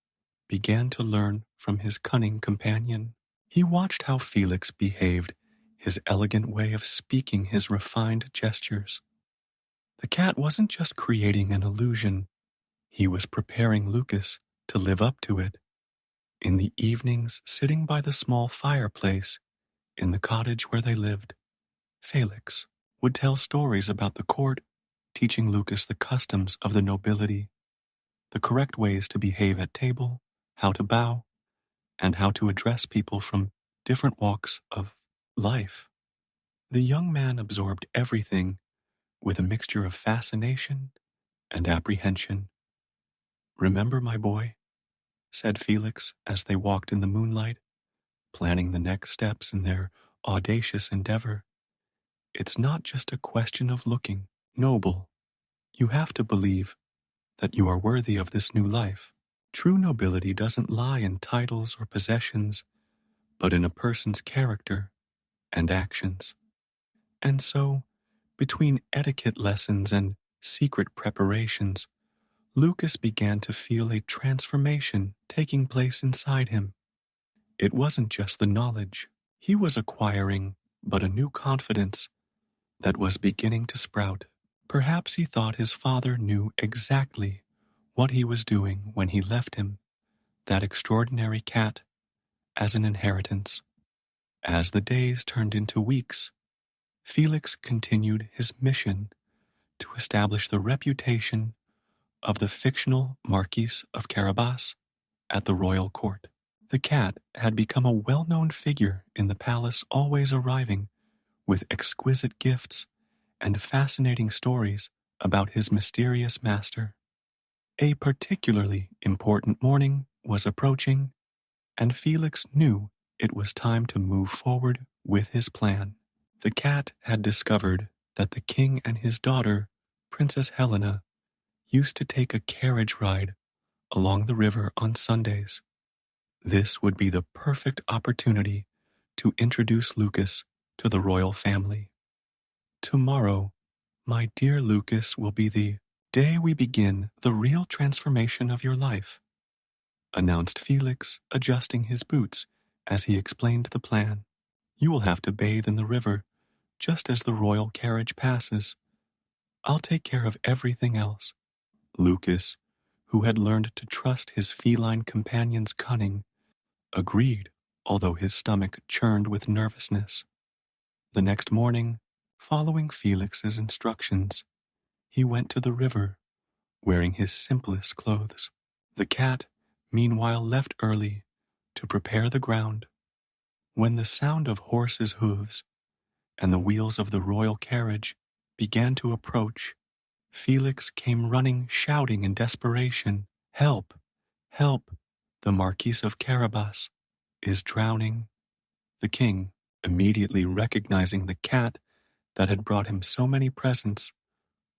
began to learn from his cunning companion. He watched how Felix behaved, his elegant way of speaking, his refined gestures. The cat wasn't just creating an illusion, he was preparing Lucas to live up to it. In the evenings, sitting by the small fireplace in the cottage where they lived, Felix would tell stories about the court, teaching Lucas the customs of the nobility, the correct ways to behave at table, how to bow, and how to address people from different walks of life. The young man absorbed everything with a mixture of fascination and apprehension. Remember, my boy, said Felix as they walked in the moonlight, planning the next steps in their audacious endeavor. It's not just a question of looking noble. You have to believe that you are worthy of this new life. True nobility doesn't lie in titles or possessions, but in a person's character and actions. And so, between etiquette lessons and secret preparations, Lucas began to feel a transformation taking place inside him. It wasn't just the knowledge he was acquiring, but a new confidence that was beginning to sprout. Perhaps he thought his father knew exactly what he was doing when he left him that extraordinary cat as an inheritance. As the days turned into weeks, Felix continued his mission to establish the reputation of the fictional Marquis of Carabas at the royal court. The cat had become a well-known figure in the palace, always arriving with exquisite gifts and fascinating stories about his mysterious master. A particularly important morning was approaching, and Felix knew it was time to move forward with his plan. The cat had discovered that the king and his daughter, Princess Helena, used to take a carriage ride along the river on Sundays. This would be the perfect opportunity to introduce Lucas to the royal family. Tomorrow, my dear Lucas, will be the day we begin the real transformation of your life, announced Felix, adjusting his boots as he explained the plan. You will have to bathe in the river just as the royal carriage passes. I'll take care of everything else. Lucas, who had learned to trust his feline companion's cunning, agreed, although his stomach churned with nervousness. The next morning, following Felix's instructions, he went to the river, wearing his simplest clothes. The cat, meanwhile, left early to prepare the ground. When the sound of horses' hooves and the wheels of the royal carriage began to approach, Felix came running, shouting in desperation, "Help! Help! The Marquis of Carabas is drowning." The king, immediately recognizing the cat that had brought him so many presents,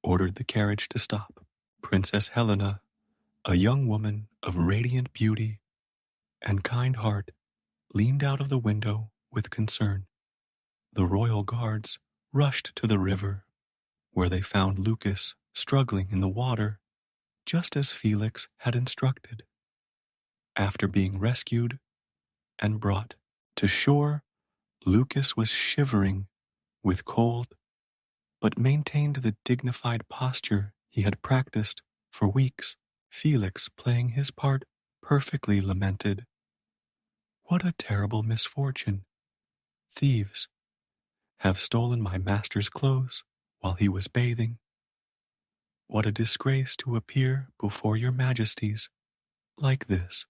ordered the carriage to stop. Princess Helena, a young woman of radiant beauty and kind heart, leaned out of the window with concern. The royal guards rushed to the river, where they found Lucas struggling in the water, just as Felix had instructed. After being rescued and brought to shore, Lucas was shivering with cold, but maintained the dignified posture he had practiced for weeks. Felix, playing his part, perfectly lamented, "What a terrible misfortune! Thieves have stolen my master's clothes while he was bathing. What a disgrace to appear before your majesties like this."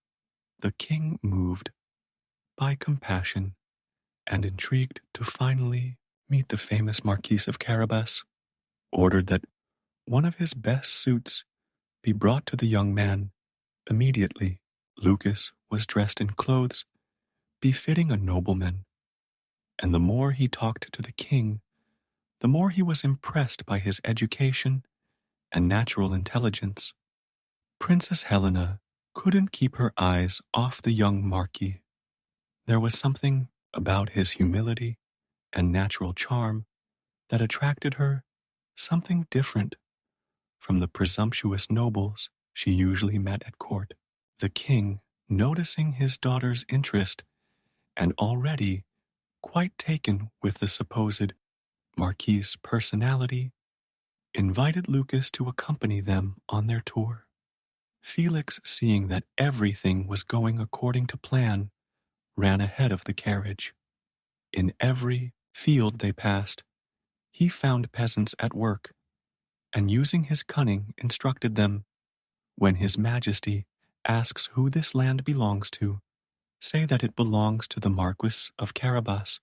The king, moved by compassion and intrigued to finally meet the famous Marquis of Carabas, ordered that one of his best suits be brought to the young man immediately. Lucas was dressed in clothes befitting a nobleman, and the more he talked to the king, the more he was impressed by his education and natural intelligence. Princess Helena couldn't keep her eyes off the young Marquis. There was something about his humility and natural charm that attracted her, something different from the presumptuous nobles she usually met at court. The king, noticing his daughter's interest and already quite taken with the supposed Marquis's personality, invited Lucas to accompany them on their tour. Felix, seeing that everything was going according to plan, ran ahead of the carriage. In every field they passed, he found peasants at work, and using his cunning instructed them, "When His Majesty asks who this land belongs to, say that it belongs to the Marquis of Carabas,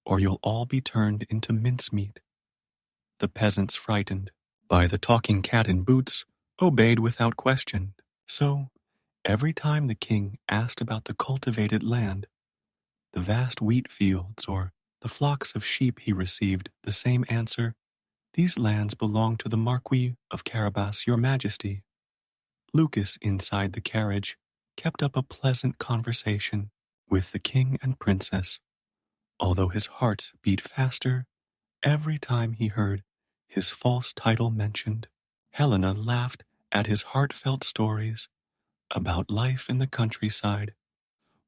or you'll all be turned into mincemeat." The peasants, frightened by the talking cat in boots, obeyed without question. So, every time the king asked about the cultivated land, the vast wheat fields, or the flocks of sheep, he received the same answer: "These lands belong to the Marquis of Carabas, your majesty." Lucas, inside the carriage, kept up a pleasant conversation with the king and princess, although his heart beat faster every time he heard his false title mentioned. Helena laughed at his heartfelt stories about life in the countryside,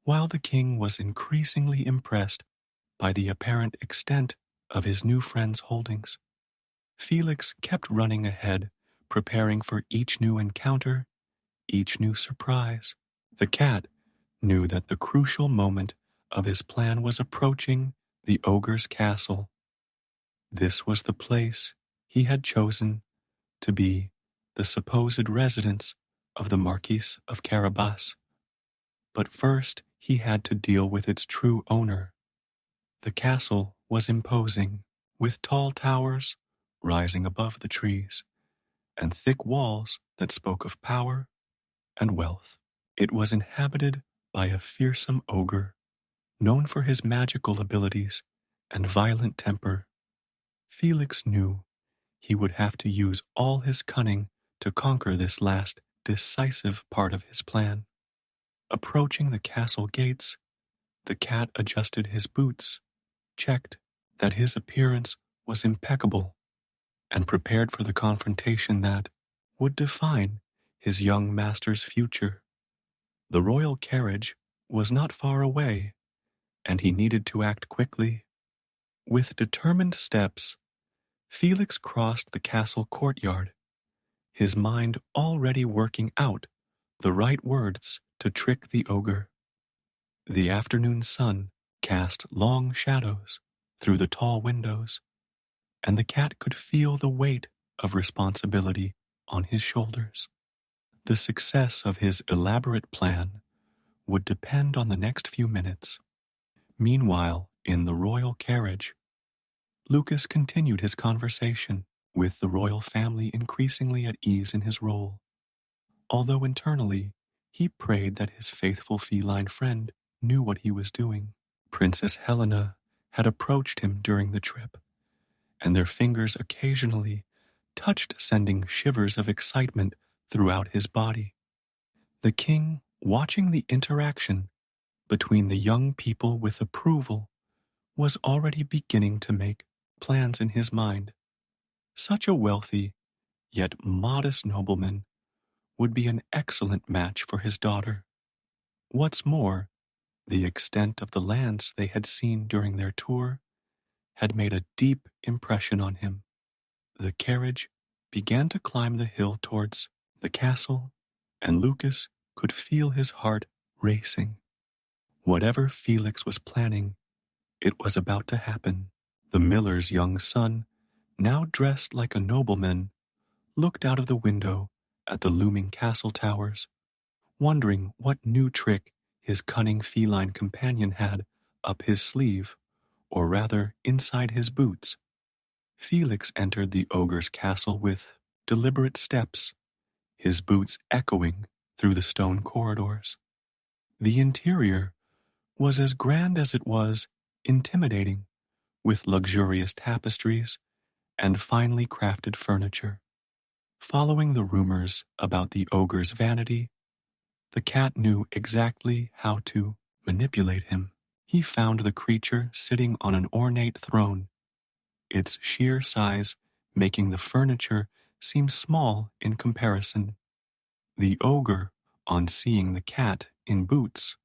while the king was increasingly impressed by the apparent extent of his new friend's holdings. Felix kept running ahead, preparing for each new encounter, each new surprise. The cat knew that the crucial moment of his plan was approaching: the ogre's castle. This was the place he had chosen to be the supposed residence of the Marquis of Carabas. But first he had to deal with its true owner. The castle was imposing, with tall towers rising above the trees, and thick walls that spoke of power and wealth. It was inhabited by a fearsome ogre, known for his magical abilities and violent temper. Felix knew he would have to use all his cunning to conquer this last decisive part of his plan. Approaching the castle gates, the cat adjusted his boots, checked that his appearance was impeccable, and prepared for the confrontation that would define his young master's future. The royal carriage was not far away, and he needed to act quickly. With determined steps, Felix crossed the castle courtyard, his mind already working out the right words to trick the ogre. The afternoon sun cast long shadows through the tall windows, and the cat could feel the weight of responsibility on his shoulders. The success of his elaborate plan would depend on the next few minutes. Meanwhile, in the royal carriage, Lucas continued his conversation with the royal family, increasingly at ease in his role, although internally he prayed that his faithful feline friend knew what he was doing. Princess Helena had approached him during the trip, and their fingers occasionally touched, sending shivers of excitement throughout his body. The king, watching the interaction between the young people with approval, was already beginning to make plans in his mind. Such a wealthy, yet modest nobleman would be an excellent match for his daughter. What's more, the extent of the lands they had seen during their tour had made a deep impression on him. The carriage began to climb the hill towards the castle, and Lucas could feel his heart racing. Whatever Felix was planning, it was about to happen. The miller's young son, now dressed like a nobleman, looked out of the window at the looming castle towers, wondering what new trick his cunning feline companion had up his sleeve, or rather inside his boots. Felix entered the ogre's castle with deliberate steps, his boots echoing through the stone corridors. The interior was as grand as it was intimidating, with luxurious tapestries and finely crafted furniture. Following the rumors about the ogre's vanity, the cat knew exactly how to manipulate him. He found the creature sitting on an ornate throne, its sheer size making the furniture seem small in comparison. The ogre, on seeing the cat in boots,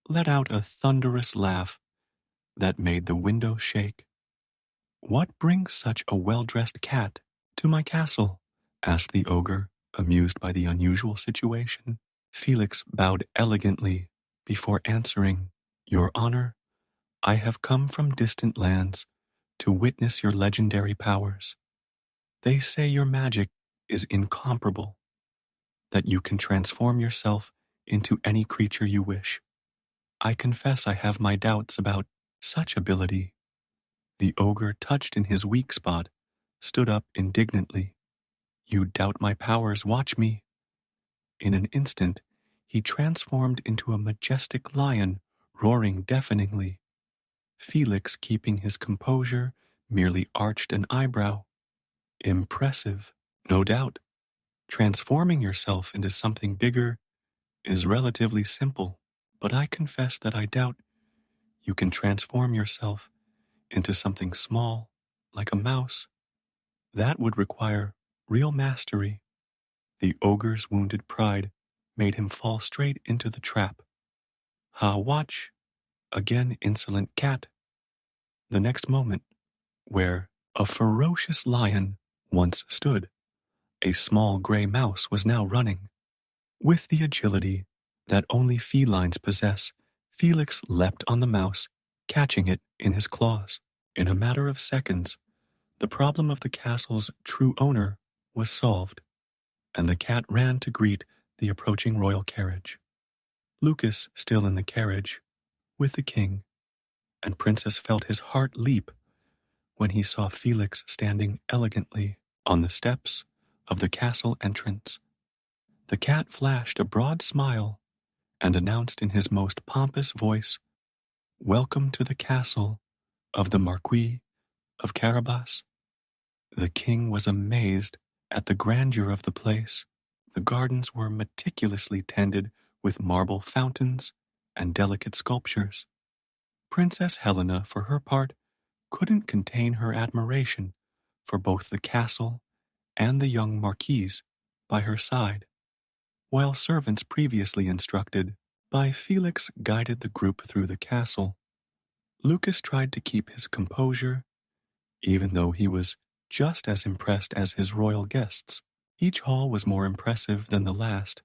let out a thunderous laugh that made the window shake. "What brings such a well-dressed cat to my castle?" asked the ogre, amused by the unusual situation. Felix bowed elegantly before answering, "Your Honor, I have come from distant lands to witness your legendary powers. They say your magic is incomparable, that you can transform yourself into any creature you wish. I confess I have my doubts about such ability." The ogre, touched in his weak spot, stood up indignantly. "You doubt my powers, watch me." In an instant, he transformed into a majestic lion, roaring deafeningly. Felix, keeping his composure, merely arched an eyebrow. "Impressive, no doubt. Transforming yourself into something bigger is relatively simple, but I confess that I doubt you can transform yourself into something small, like a mouse. That would require real mastery." The ogre's wounded pride made him fall straight into the trap. "Ha, watch! Again, insolent cat." The next moment, where a ferocious lion once stood, a small gray mouse was now running. With the agility that only felines possess, Felix leapt on the mouse, catching it in his claws. In a matter of seconds, the problem of the castle's true owner was solved, and the cat ran to greet the approaching royal carriage. Lucas, still in the carriage, with the king, and Princess, felt his heart leap when he saw Felix standing elegantly on the steps of the castle entrance. The cat flashed a broad smile and announced in his most pompous voice, "Welcome to the castle of the Marquis of Carabas." The king was amazed at the grandeur of the place. The gardens were meticulously tended with marble fountains and delicate sculptures. Princess Helena, for her part, couldn't contain her admiration for both the castle and the young marquise by her side, while servants previously instructed by Felix guided the group through the castle. Lucas tried to keep his composure, even though he was just as impressed as his royal guests. Each hall was more impressive than the last,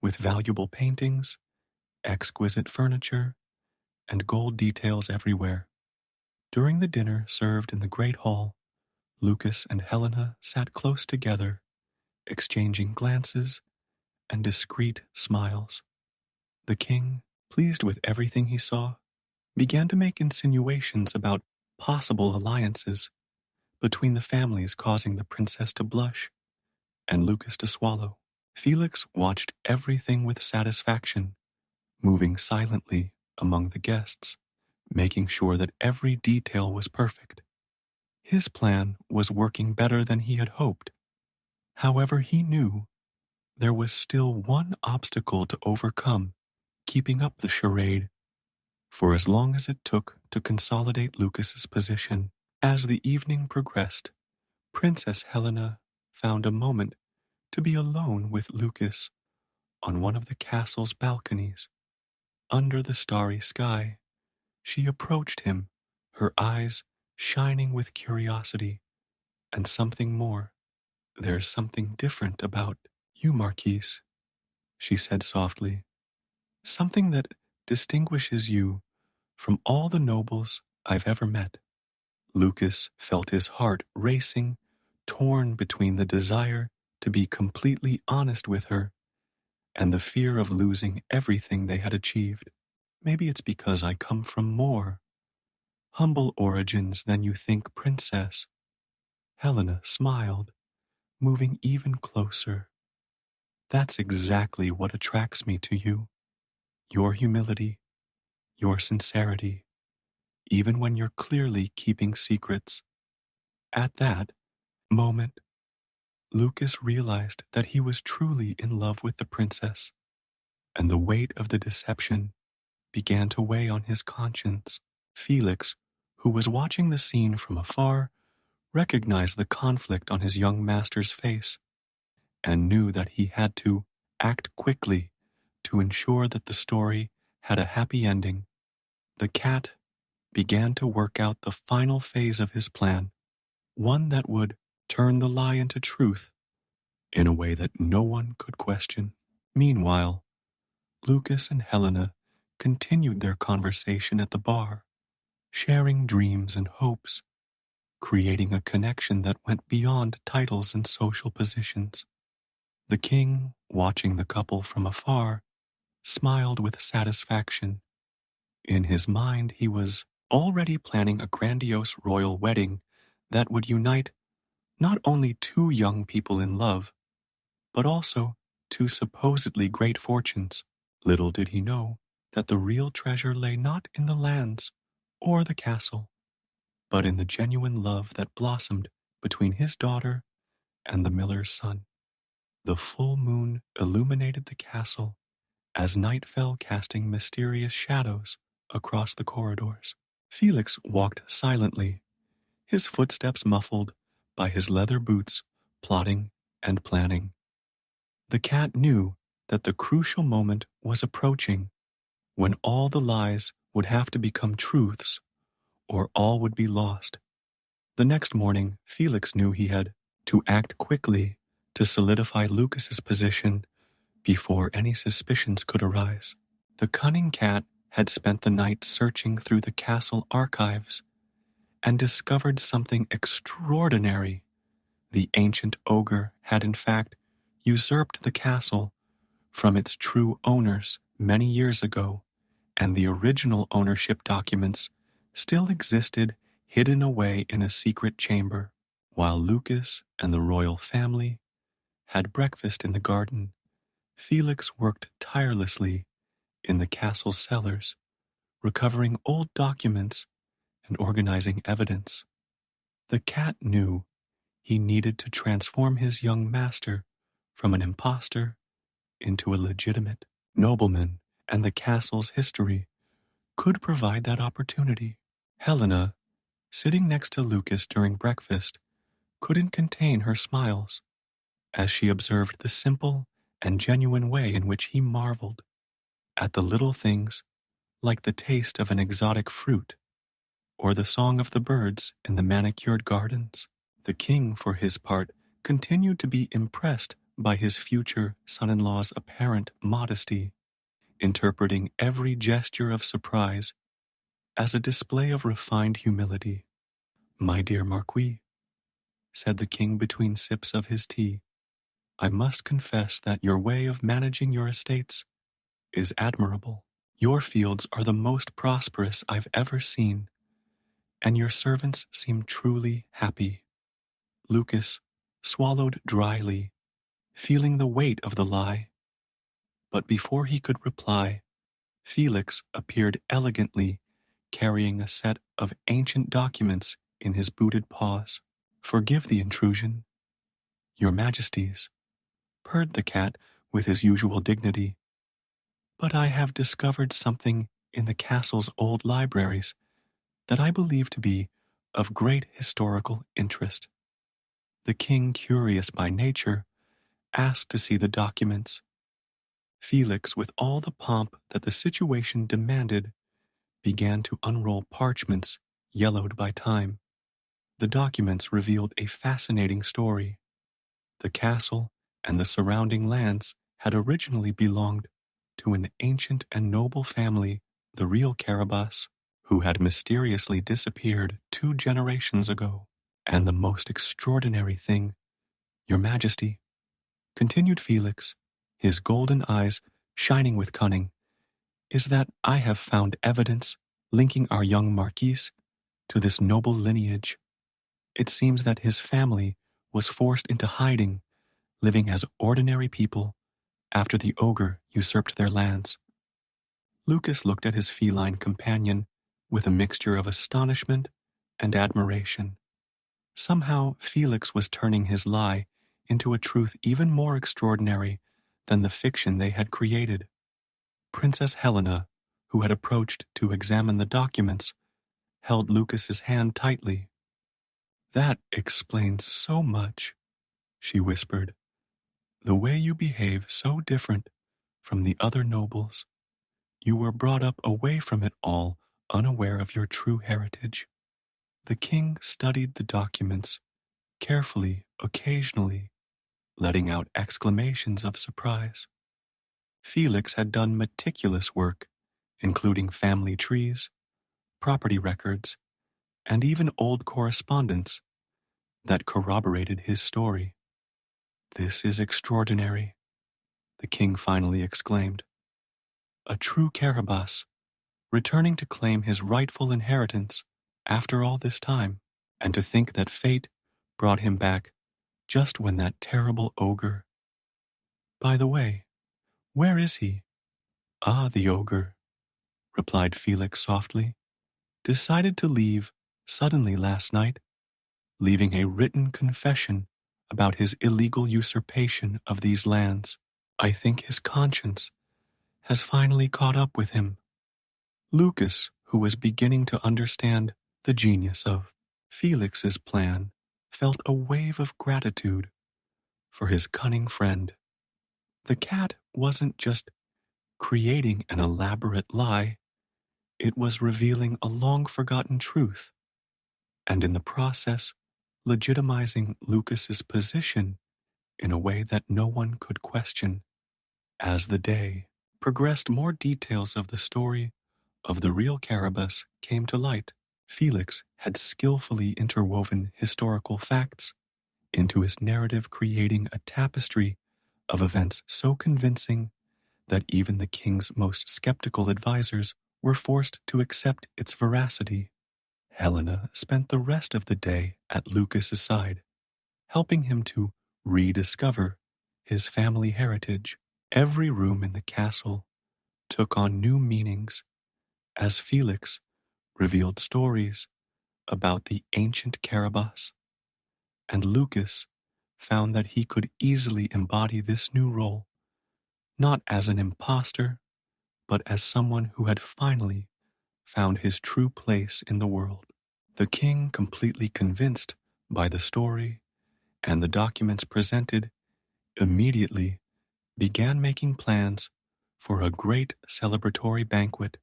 with valuable paintings, exquisite furniture, and gold details everywhere. During the dinner served in the great hall, Lucas and Helena sat close together, exchanging glances and discreet smiles. The king, pleased with everything he saw, began to make insinuations about possible alliances between the families, causing the princess to blush and Lucas to swallow. Felix watched everything with satisfaction, moving silently among the guests, making sure that every detail was perfect. His plan was working better than he had hoped. However, he knew there was still one obstacle to overcome, keeping up the charade for as long as it took to consolidate Lucas's position. As the evening progressed, Princess Helena found a moment to be alone with Lucas on one of the castle's balconies. Under the starry sky, she approached him, her eyes shining with curiosity and something more. "There's something different about you, Marquise," she said softly. "Something that distinguishes you from all the nobles I've ever met." Lucas felt his heart racing, torn between the desire to be completely honest with her and the fear of losing everything they had achieved. "Maybe it's because I come from more humble origins than you think, Princess." Helena smiled, moving even closer. "That's exactly what attracts me to you. Your humility, your sincerity, even when you're clearly keeping secrets." At that moment, Lucas realized that he was truly in love with the princess, and the weight of the deception began to weigh on his conscience. Felix, who was watching the scene from afar, recognized the conflict on his young master's face and knew that he had to act quickly to ensure that the story had a happy ending. The cat began to work out the final phase of his plan, one that would turn the lie into truth in a way that no one could question. Meanwhile, Lucas and Helena continued their conversation at the bar, sharing dreams and hopes, creating a connection that went beyond titles and social positions. The king, watching the couple from afar, smiled with satisfaction. In his mind, he was already planning a grandiose royal wedding that would unite not only two young people in love, but also two supposedly great fortunes. Little did he know that the real treasure lay not in the lands or the castle, but in the genuine love that blossomed between his daughter and the miller's son. The full moon illuminated the castle as night fell, casting mysterious shadows across the corridors. Felix walked silently, his footsteps muffled by his leather boots, plotting and planning. The cat knew that the crucial moment was approaching, when all the lies would have to become truths or all would be lost. The next morning, Felix knew he had to act quickly to solidify Lucas's position before any suspicions could arise. The cunning cat had spent the night searching through the castle archives and discovered something extraordinary. The ancient ogre had in fact usurped the castle from its true owners many years ago, and the original ownership documents still existed hidden away in a secret chamber. While Lucas and the royal family had breakfast in the garden, Felix worked tirelessly in the castle cellars, recovering old documents and organizing evidence. The cat knew he needed to transform his young master from an impostor into a legitimate nobleman, and the castle's history could provide that opportunity. Helena, sitting next to Lucas during breakfast, couldn't contain her smiles as she observed the simple and genuine way in which he marveled at the little things, like the taste of an exotic fruit or the song of the birds in the manicured gardens. The king, for his part, continued to be impressed by his future son-in-law's apparent modesty, interpreting every gesture of surprise as a display of refined humility. "My dear Marquis," said the king between sips of his tea, "I must confess that your way of managing your estates is admirable. Your fields are the most prosperous I've ever seen, and your servants seem truly happy." Lucas swallowed dryly, feeling the weight of the lie. But before he could reply, Felix appeared elegantly, carrying a set of ancient documents in his booted paws. "Forgive the intrusion, your majesties," purred the cat with his usual dignity, "but I have discovered something in the castle's old libraries that I believe to be of great historical interest." The king, curious by nature, asked to see the documents. Felix, with all the pomp that the situation demanded, began to unroll parchments yellowed by time. The documents revealed a fascinating story. The castle and the surrounding lands had originally belonged to an ancient and noble family, the real Carabas, who had mysteriously disappeared 2 generations ago. "And the most extraordinary thing, your majesty," continued Felix, his golden eyes shining with cunning, "is that I have found evidence linking our young Marquis to this noble lineage. It seems that his family was forced into hiding, living as ordinary people after the ogre usurped their lands." Lucas looked at his feline companion with a mixture of astonishment and admiration. Somehow Felix was turning his lie into a truth even more extraordinary than the fiction they had created. Princess Helena, who had approached to examine the documents, held Lucas's hand tightly. "That explains so much," she whispered. "The way you behave so different from the other nobles. You were brought up away from it all, unaware of your true heritage." The king studied the documents carefully, occasionally letting out exclamations of surprise. Felix had done meticulous work, including family trees, property records, and even old correspondence that corroborated his story. "This is extraordinary," the king finally exclaimed. "A true Carabas, returning to claim his rightful inheritance after all this time, and to think that fate brought him back just when that terrible ogre. By the way, where is he?" "Ah, the ogre," replied Felix softly, "decided to leave suddenly last night, leaving a written confession about his illegal usurpation of these lands. I think his conscience has finally caught up with him." Lucas, who was beginning to understand the genius of Felix's plan, felt a wave of gratitude for his cunning friend. The cat wasn't just creating an elaborate lie, it was revealing a long-forgotten truth, and in the process, legitimizing Lucas's position in a way that no one could question. As the day progressed, more details of the story of the real Carabas came to light. Felix had skillfully interwoven historical facts into his narrative, creating a tapestry of events so convincing that even the king's most skeptical advisors were forced to accept its veracity. Helena spent the rest of the day at Lucas's side, helping him to rediscover his family heritage. Every room in the castle took on new meanings as Felix revealed stories about the ancient Carabas, and Lucas found that he could easily embody this new role, not as an imposter, but as someone who had finally found his true place in the world. The king, completely convinced by the story and the documents presented, immediately began making plans for a great celebratory banquet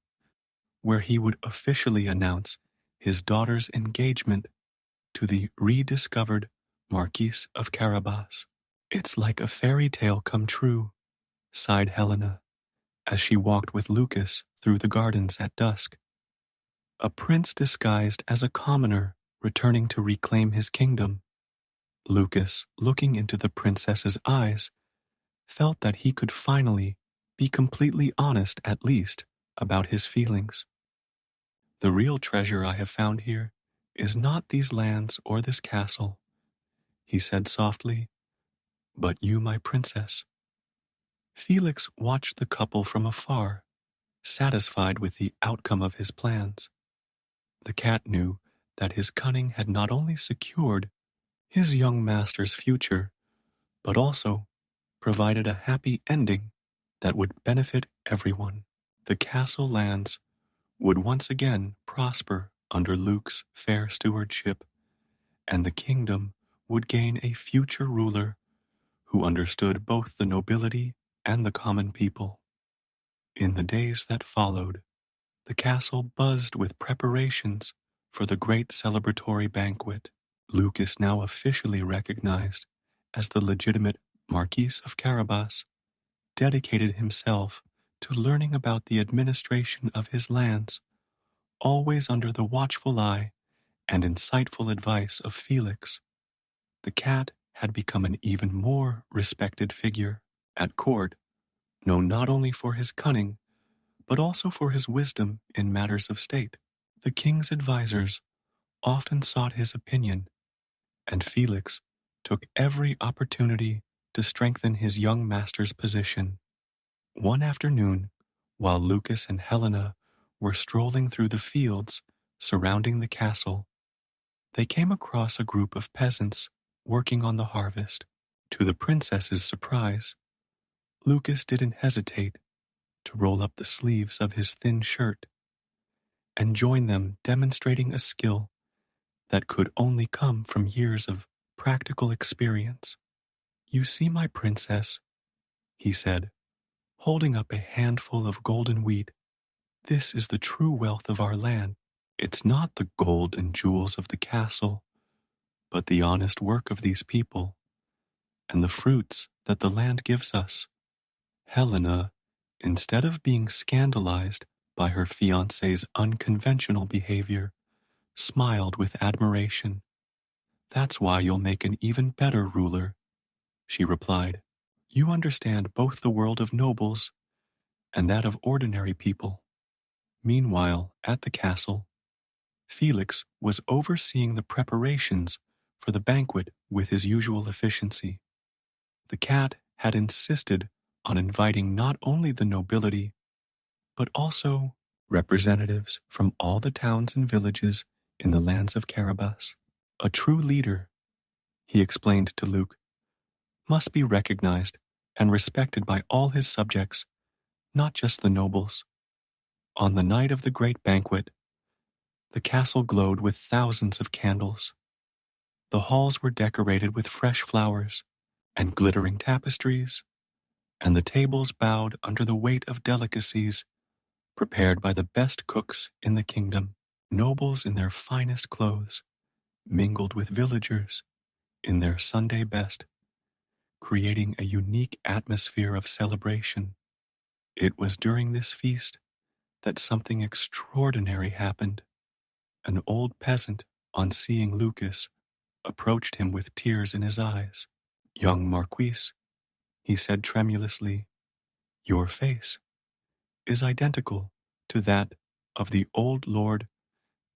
where he would officially announce his daughter's engagement to the rediscovered Marquis of Carabas. It's like a fairy tale come true, sighed Helena, as she walked with Lucas through the gardens at dusk. A prince disguised as a commoner returning to reclaim his kingdom. Lucas, looking into the princess's eyes, felt that he could finally be completely honest at least about his feelings. The real treasure I have found here is not these lands or this castle, he said softly, but you, my princess. Felix watched the couple from afar, satisfied with the outcome of his plans. The cat knew that his cunning had not only secured his young master's future, but also provided a happy ending that would benefit everyone. The castle lands would once again prosper under Luke's fair stewardship, and the kingdom would gain a future ruler who understood both the nobility and the common people. In the days that followed, the castle buzzed with preparations for the great celebratory banquet. Luke is now officially recognized as the legitimate Marquis of Carabas, dedicated himself to learning about the administration of his lands, always under the watchful eye and insightful advice of Felix. The cat had become an even more respected figure at court, known not only for his cunning, but also for his wisdom in matters of state. The king's advisers often sought his opinion, and Felix took every opportunity to strengthen his young master's position. One afternoon, while Lucas and Helena were strolling through the fields surrounding the castle, they came across a group of peasants working on the harvest. To the princess's surprise, Lucas didn't hesitate to roll up the sleeves of his thin shirt and join them, demonstrating a skill that could only come from years of practical experience. You see, my princess, he said, holding up a handful of golden wheat. This is the true wealth of our land. It's not the gold and jewels of the castle, but the honest work of these people and the fruits that the land gives us. Helena, instead of being scandalized by her fiancé's unconventional behavior, smiled with admiration. That's why you'll make an even better ruler, she replied. You understand both the world of nobles and that of ordinary people. Meanwhile, at the castle, Felix was overseeing the preparations for the banquet with his usual efficiency. The cat had insisted on inviting not only the nobility, but also representatives from all the towns and villages in the lands of Carabas. A true leader, he explained to Luke, must be recognized and respected by all his subjects, not just the nobles. On the night of the great banquet, the castle glowed with thousands of candles. The halls were decorated with fresh flowers and glittering tapestries, and the tables bowed under the weight of delicacies prepared by the best cooks in the kingdom. Nobles in their finest clothes mingled with villagers in their Sunday best, creating a unique atmosphere of celebration. It was during this feast that something extraordinary happened. An old peasant, on seeing Lucas, approached him with tears in his eyes. Young Marquis, he said tremulously, your face is identical to that of the old Lord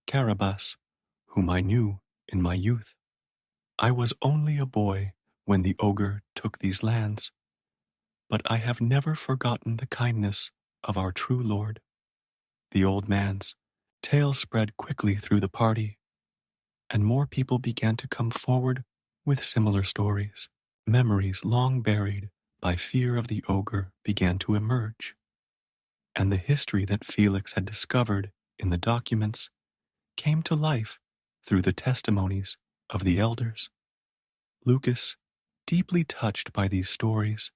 Carabas, whom I knew in my youth. I was only a boy when the ogre took these lands, but I have never forgotten the kindness of our true Lord. The old man's tale spread quickly through the party, and more people began to come forward with similar stories. Memories long buried by fear of the ogre began to emerge, and the history that Felix had discovered in the documents came to life through the testimonies of the elders. Lucas, deeply touched by these stories,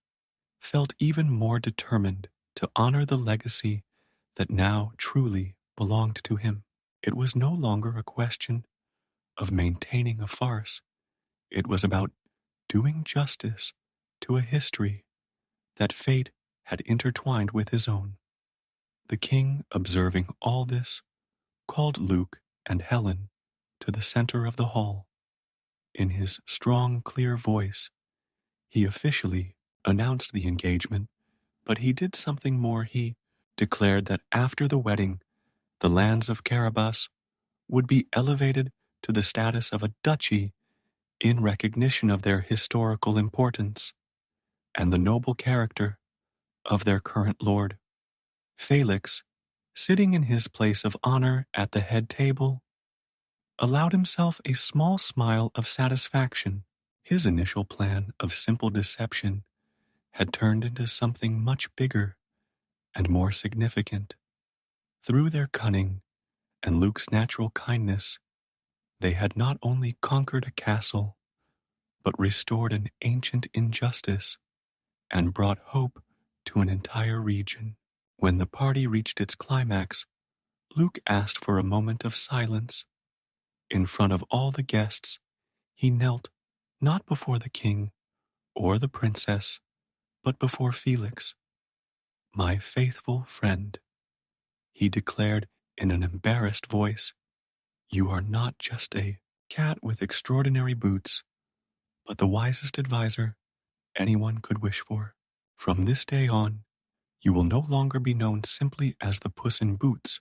felt even more determined to honor the legacy that now truly belonged to him. It was no longer a question of maintaining a farce. It was about doing justice to a history that fate had intertwined with his own. The king, observing all this, called Luke and Helen to the center of the hall. In his strong, clear voice, he officially announced the engagement, but he did something more. He declared that after the wedding, the lands of Carabas would be elevated to the status of a duchy in recognition of their historical importance and the noble character of their current lord. Felix, sitting in his place of honor at the head table, allowed himself a small smile of satisfaction. His initial plan of simple deception had turned into something much bigger and more significant. Through their cunning and Luke's natural kindness, they had not only conquered a castle, but restored an ancient injustice and brought hope to an entire region. When the party reached its climax, Luke asked for a moment of silence. In front of all the guests, he knelt not before the king or the princess, but before Felix. "My faithful friend," he declared in an embarrassed voice, "you are not just a cat with extraordinary boots, but the wisest advisor anyone could wish for. From this day on, you will no longer be known simply as the Puss in Boots,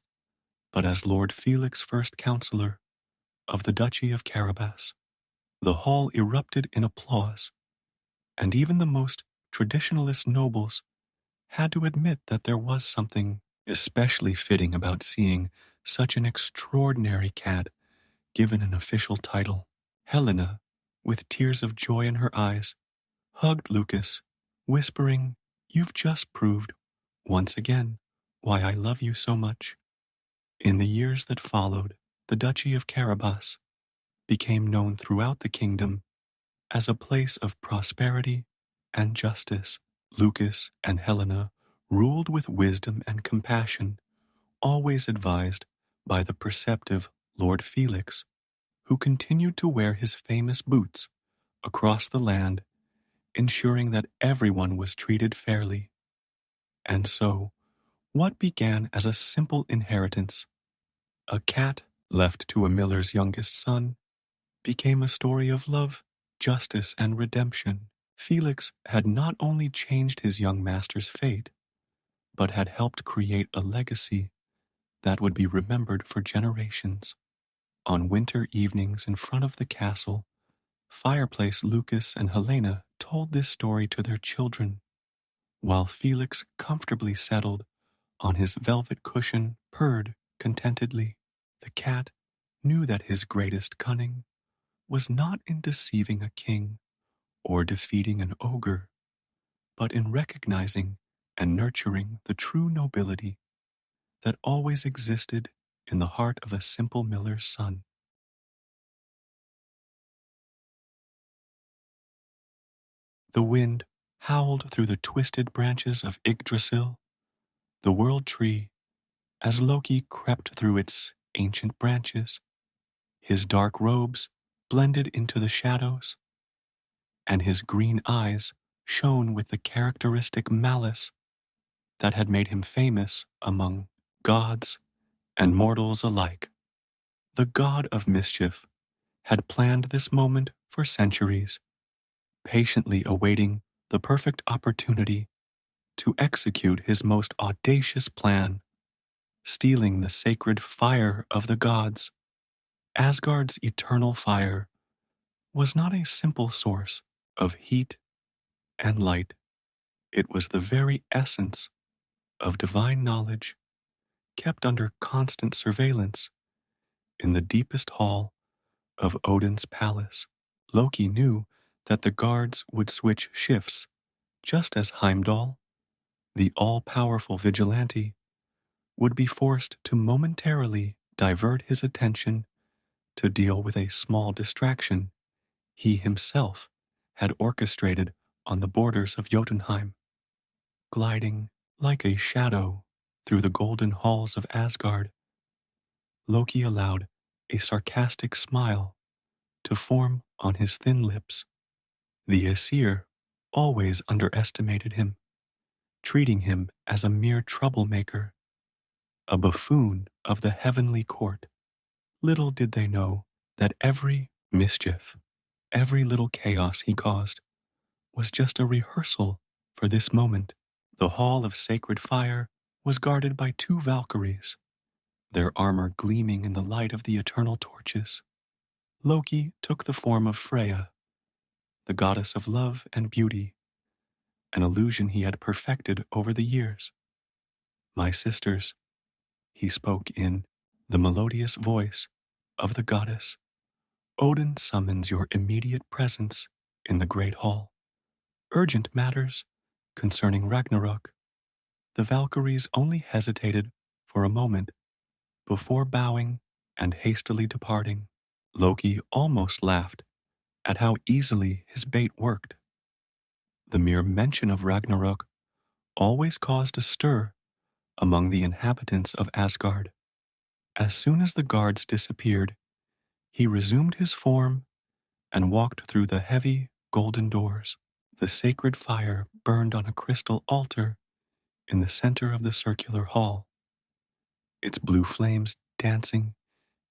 but as Lord Felix, first counselor of the Duchy of Carabas." The hall erupted in applause, and even the most traditionalist nobles had to admit that there was something especially fitting about seeing such an extraordinary cat given an official title. Helena, with tears of joy in her eyes, hugged Lucas, whispering, "You've just proved, once again, why I love you so much." In the years that followed, the Duchy of Carabas became known throughout the kingdom as a place of prosperity and justice. Lucas and Helena ruled with wisdom and compassion, always advised by the perceptive Lord Felix, who continued to wear his famous boots across the land, ensuring that everyone was treated fairly. And so, what began as a simple inheritance, a cat left to a miller's youngest son, became a story of love, justice, and redemption. Felix had not only changed his young master's fate, but had helped create a legacy that would be remembered for generations. On winter evenings in front of the castle fireplace, Lucas and Helena told this story to their children, while Felix, comfortably settled on his velvet cushion, purred contentedly. The cat knew that his greatest cunning was not in deceiving a king or defeating an ogre, but in recognizing and nurturing the true nobility that always existed in the heart of a simple miller's son. The wind howled through the twisted branches of Yggdrasil, the world tree, as Loki crept through its ancient branches. His dark robes blended into the shadows, and his green eyes shone with the characteristic malice that had made him famous among gods and mortals alike. The god of mischief had planned this moment for centuries, patiently awaiting the perfect opportunity to execute his most audacious plan, stealing the sacred fire of the gods. Asgard's eternal fire was not a simple source of heat and light. It was the very essence of divine knowledge, kept under constant surveillance in the deepest hall of Odin's palace. Loki knew that the guards would switch shifts, just as Heimdall, the all-powerful vigilante, would be forced to momentarily divert his attention to deal with a small distraction he himself had orchestrated on the borders of Jotunheim. Gliding like a shadow through the golden halls of Asgard, Loki allowed a sarcastic smile to form on his thin lips. The Aesir always underestimated him, treating him as a mere troublemaker, a buffoon of the heavenly court. Little did they know that every mischief, every little chaos he caused, was just a rehearsal for this moment. The hall of sacred fire was guarded by 2 Valkyries, their armor gleaming in the light of the eternal torches. Loki took the form of Freya, the goddess of love and beauty, an illusion he had perfected over the years. My sisters, he spoke in the melodious voice of the goddess. Odin summons your immediate presence in the great hall. Urgent matters concerning Ragnarok. The Valkyries only hesitated for a moment before bowing and hastily departing. Loki almost laughed at how easily his bait worked. The mere mention of Ragnarok always caused a stir among the inhabitants of Asgard. As soon as the guards disappeared, he resumed his form and walked through the heavy golden doors. The sacred fire burned on a crystal altar in the center of the circular hall, its blue flames dancing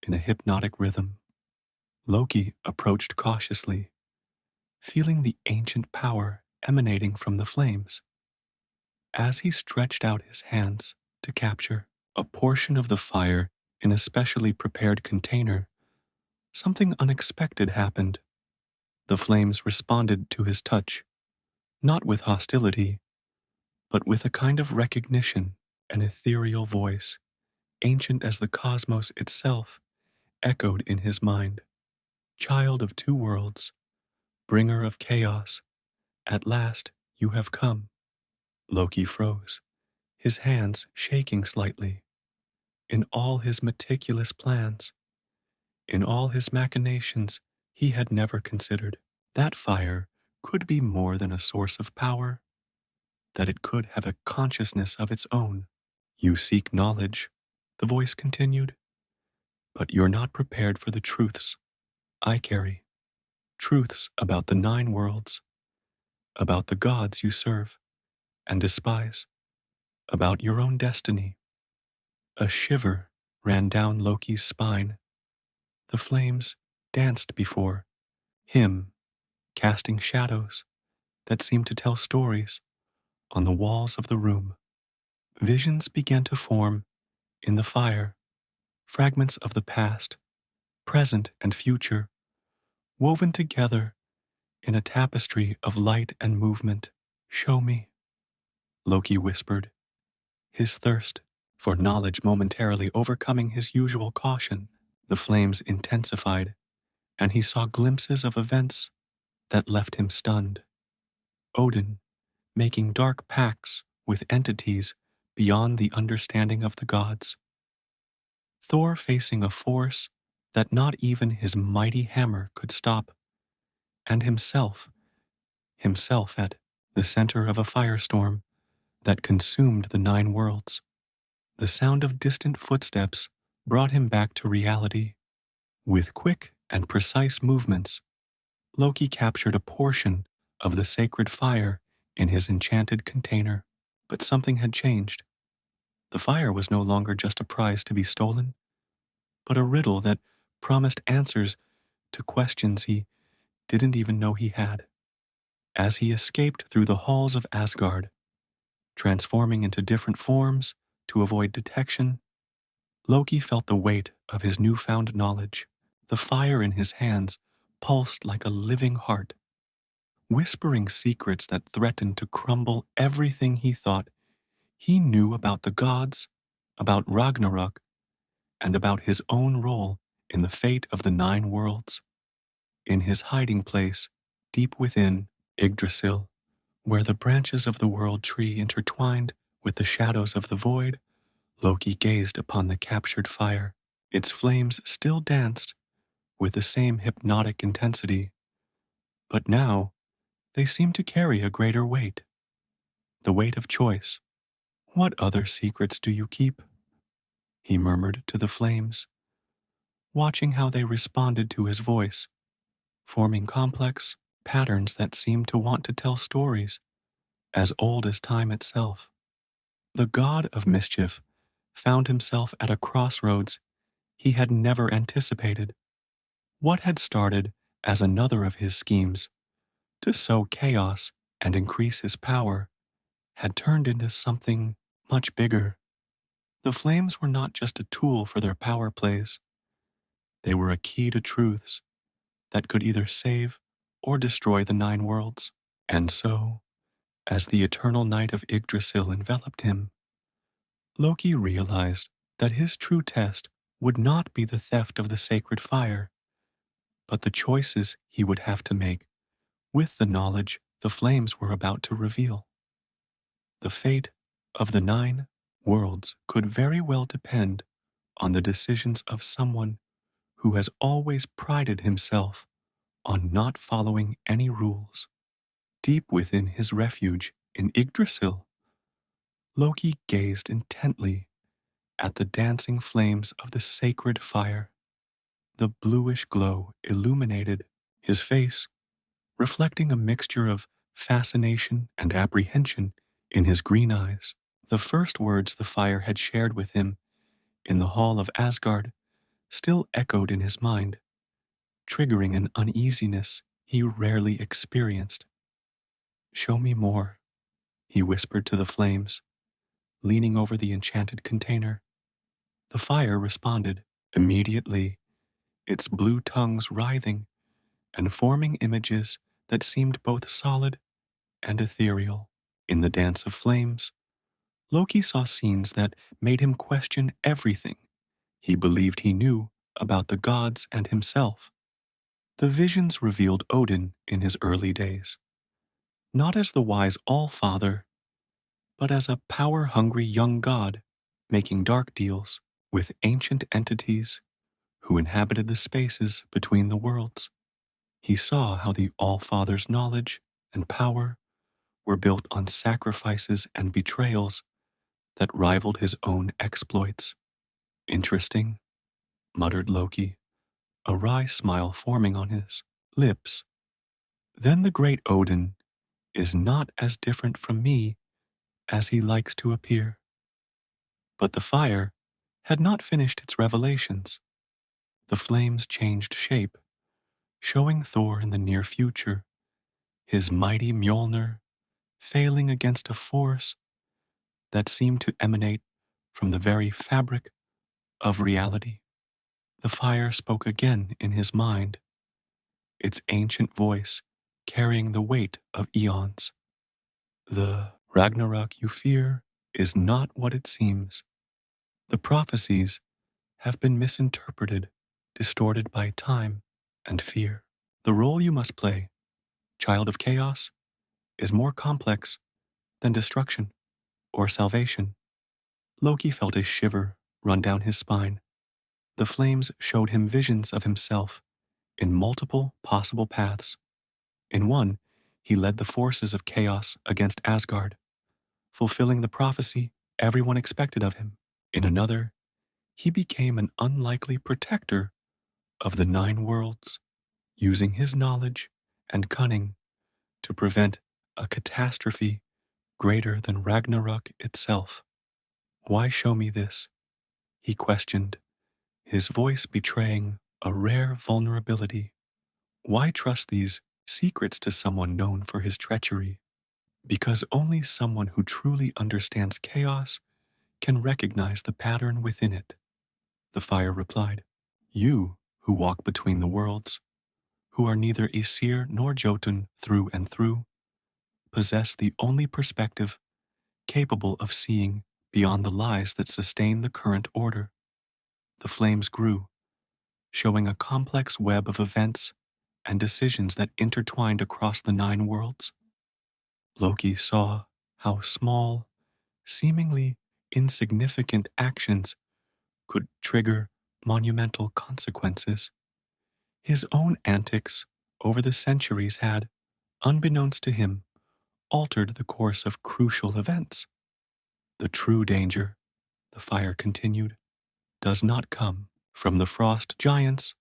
in a hypnotic rhythm. Loki approached cautiously, feeling the ancient power emanating from the flames. As he stretched out his hands to capture a portion of the fire in a specially prepared container, something unexpected happened. The flames responded to his touch, not with hostility, but with a kind of recognition. An ethereal voice, ancient as the cosmos itself, echoed in his mind. Child of 2 worlds, bringer of chaos, at last you have come. Loki froze, his hands shaking slightly. In all his meticulous plans, in all his machinations, he had never considered that fire could be more than a source of power, that it could have a consciousness of its own. You seek knowledge, the voice continued, but you're not prepared for the truths I carry. Truths about the 9 worlds, about the gods you serve and despise, about your own destiny. A shiver ran down Loki's spine. The flames danced before him, casting shadows that seemed to tell stories on the walls of the room. Visions began to form in the fire, fragments of the past, present, and future, woven together in a tapestry of light and movement. Show me, Loki whispered, his thirst for knowledge momentarily overcoming his usual caution. The flames intensified, and he saw glimpses of events that left him stunned. Odin making dark pacts with entities beyond the understanding of the gods. Thor facing a force that not even his mighty hammer could stop, and himself at the center of a firestorm that consumed the 9 worlds. The sound of distant footsteps brought him back to reality. With quick and precise movements, Loki captured a portion of the sacred fire in his enchanted container. But something had changed. The fire was no longer just a prize to be stolen, but a riddle that promised answers to questions he didn't even know he had. As he escaped through the halls of Asgard, transforming into different forms to avoid detection, Loki felt the weight of his newfound knowledge. The fire in his hands pulsed like a living heart, whispering secrets that threatened to crumble everything he thought he knew about the gods, about Ragnarok, and about his own role in the fate of the 9 worlds. In his hiding place, deep within Yggdrasil, where the branches of the world tree intertwined with the shadows of the void, Loki gazed upon the captured fire. Its flames still danced with the same hypnotic intensity, but now they seemed to carry a greater weight, the weight of choice. What other secrets do you keep? He murmured to the flames, watching how they responded to his voice. forming complex patterns that seemed to want to tell stories as old as time itself. The god of mischief found himself at a crossroads he had never anticipated. What had started as another of his schemes to sow chaos and increase his power had turned into something much bigger. The flames were not just a tool for their power plays, they were a key to truths that could either save or destroy the nine worlds. And so, as the eternal night of Yggdrasil enveloped him, Loki realized that his true test would not be the theft of the sacred fire, but the choices he would have to make with the knowledge the flames were about to reveal. The fate of the nine worlds could very well depend on the decisions of someone who has always prided himself on not following any rules. Deep within his refuge in Yggdrasil, Loki gazed intently at the dancing flames of the sacred fire. The bluish glow illuminated his face, reflecting a mixture of fascination and apprehension in his green eyes. The first words the fire had shared with him in the hall of Asgard still echoed in his mind, triggering an uneasiness he rarely experienced. "Show me more," he whispered to the flames, leaning over the enchanted container. The fire responded immediately, its blue tongues writhing and forming images that seemed both solid and ethereal. In the dance of flames, Loki saw scenes that made him question everything he believed he knew about the gods and himself. The visions revealed Odin in his early days, not as the wise All-Father, but as a power-hungry young god making dark deals with ancient entities who inhabited the spaces between the worlds. He saw how the All-Father's knowledge and power were built on sacrifices and betrayals that rivaled his own exploits. "Interesting," muttered Loki, a wry smile forming on his lips. "Then the great Odin is not as different from me as he likes to appear." But the fire had not finished its revelations. The flames changed shape, showing Thor in the near future, his mighty Mjolnir failing against a force that seemed to emanate from the very fabric of reality. The fire spoke again in his mind, its ancient voice carrying the weight of eons. "The Ragnarok you fear is not what it seems. The prophecies have been misinterpreted, distorted by time and fear. The role you must play, child of chaos, is more complex than destruction or salvation." Loki felt a shiver run down his spine. The flames showed him visions of himself in multiple possible paths. In one, he led the forces of chaos against Asgard, fulfilling the prophecy everyone expected of him. In another, he became an unlikely protector of the nine worlds, using his knowledge and cunning to prevent a catastrophe greater than Ragnarok itself. "Why show me this?" he questioned, his voice betraying a rare vulnerability. "Why trust these secrets to someone known for his treachery?" "Because only someone who truly understands chaos can recognize the pattern within it," the fire replied. "You, who walk between the worlds, who are neither Aesir nor Jotun through and through, possess the only perspective capable of seeing beyond the lies that sustain the current order." The flames grew, showing a complex web of events and decisions that intertwined across the nine worlds. Loki saw how small, seemingly insignificant actions could trigger monumental consequences. His own antics over the centuries had, unbeknownst to him, altered the course of crucial events. "The true danger," the fire continued, "does not come from the frost giants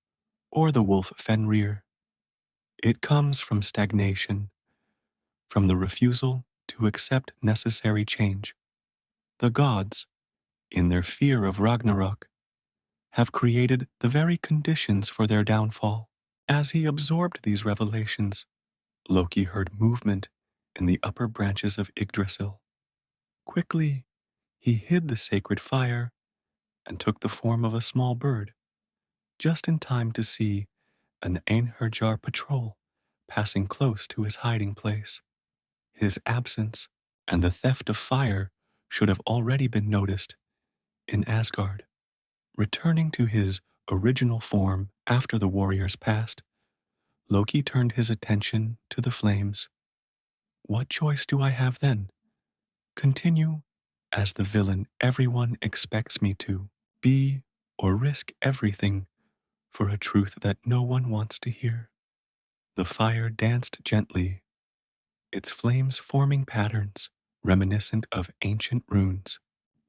or the wolf Fenrir. It comes from stagnation, from the refusal to accept necessary change. The gods, in their fear of Ragnarok, have created the very conditions for their downfall. As he absorbed these revelations, Loki heard movement in the upper branches of Yggdrasil. Quickly, he hid the sacred fire and took the form of a small bird, just in time to see an Einherjar patrol passing close to his hiding place. His absence and the theft of fire should have already been noticed in Asgard. Returning to his original form after the warriors passed, Loki turned his attention to the flames. What choice do I have then? Continue as the villain everyone expects me to be, or risk everything for a truth that no one wants to hear? The fire danced gently, its flames forming patterns reminiscent of ancient runes.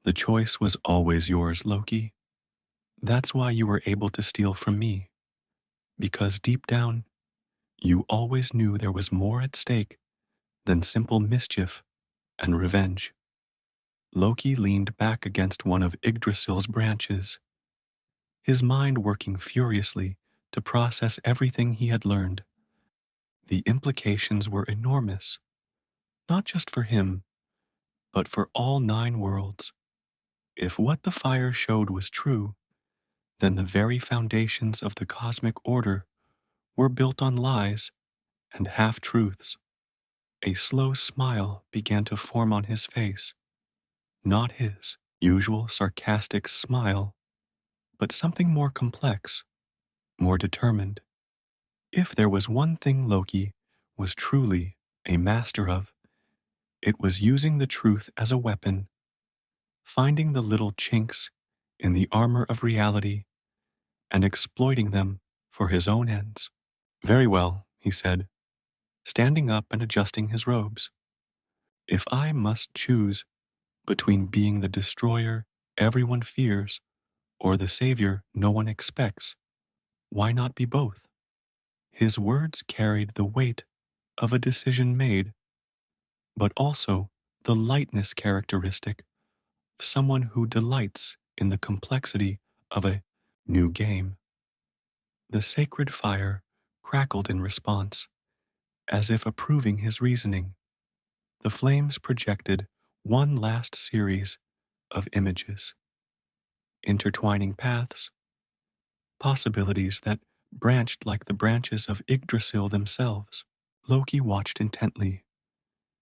The choice was always yours, Loki. That's why you were able to steal from me, because deep down, you always knew there was more at stake than simple mischief and revenge. Loki leaned back against one of Yggdrasil's branches, his mind working furiously to process everything he had learned. The implications were enormous, not just for him, but for all 9 worlds. If what the fire showed was true, then the very foundations of the cosmic order were built on lies and half-truths. A slow smile began to form on his face, not his usual sarcastic smile, but something more complex, more determined. If there was one thing Loki was truly a master of, it was using the truth as a weapon, finding the little chinks in the armor of reality and exploiting them for his own ends. Very well, he said, standing up and adjusting his robes. If I must choose between being the destroyer everyone fears or the savior no one expects, why not be both? His words carried the weight of a decision made, but also the lightness characteristic of someone who delights in the complexity of a new game. The sacred fire crackled in response, as if approving his reasoning. The flames projected one last series of images, intertwining paths, possibilities that branched like the branches of Yggdrasil themselves. Loki watched intently,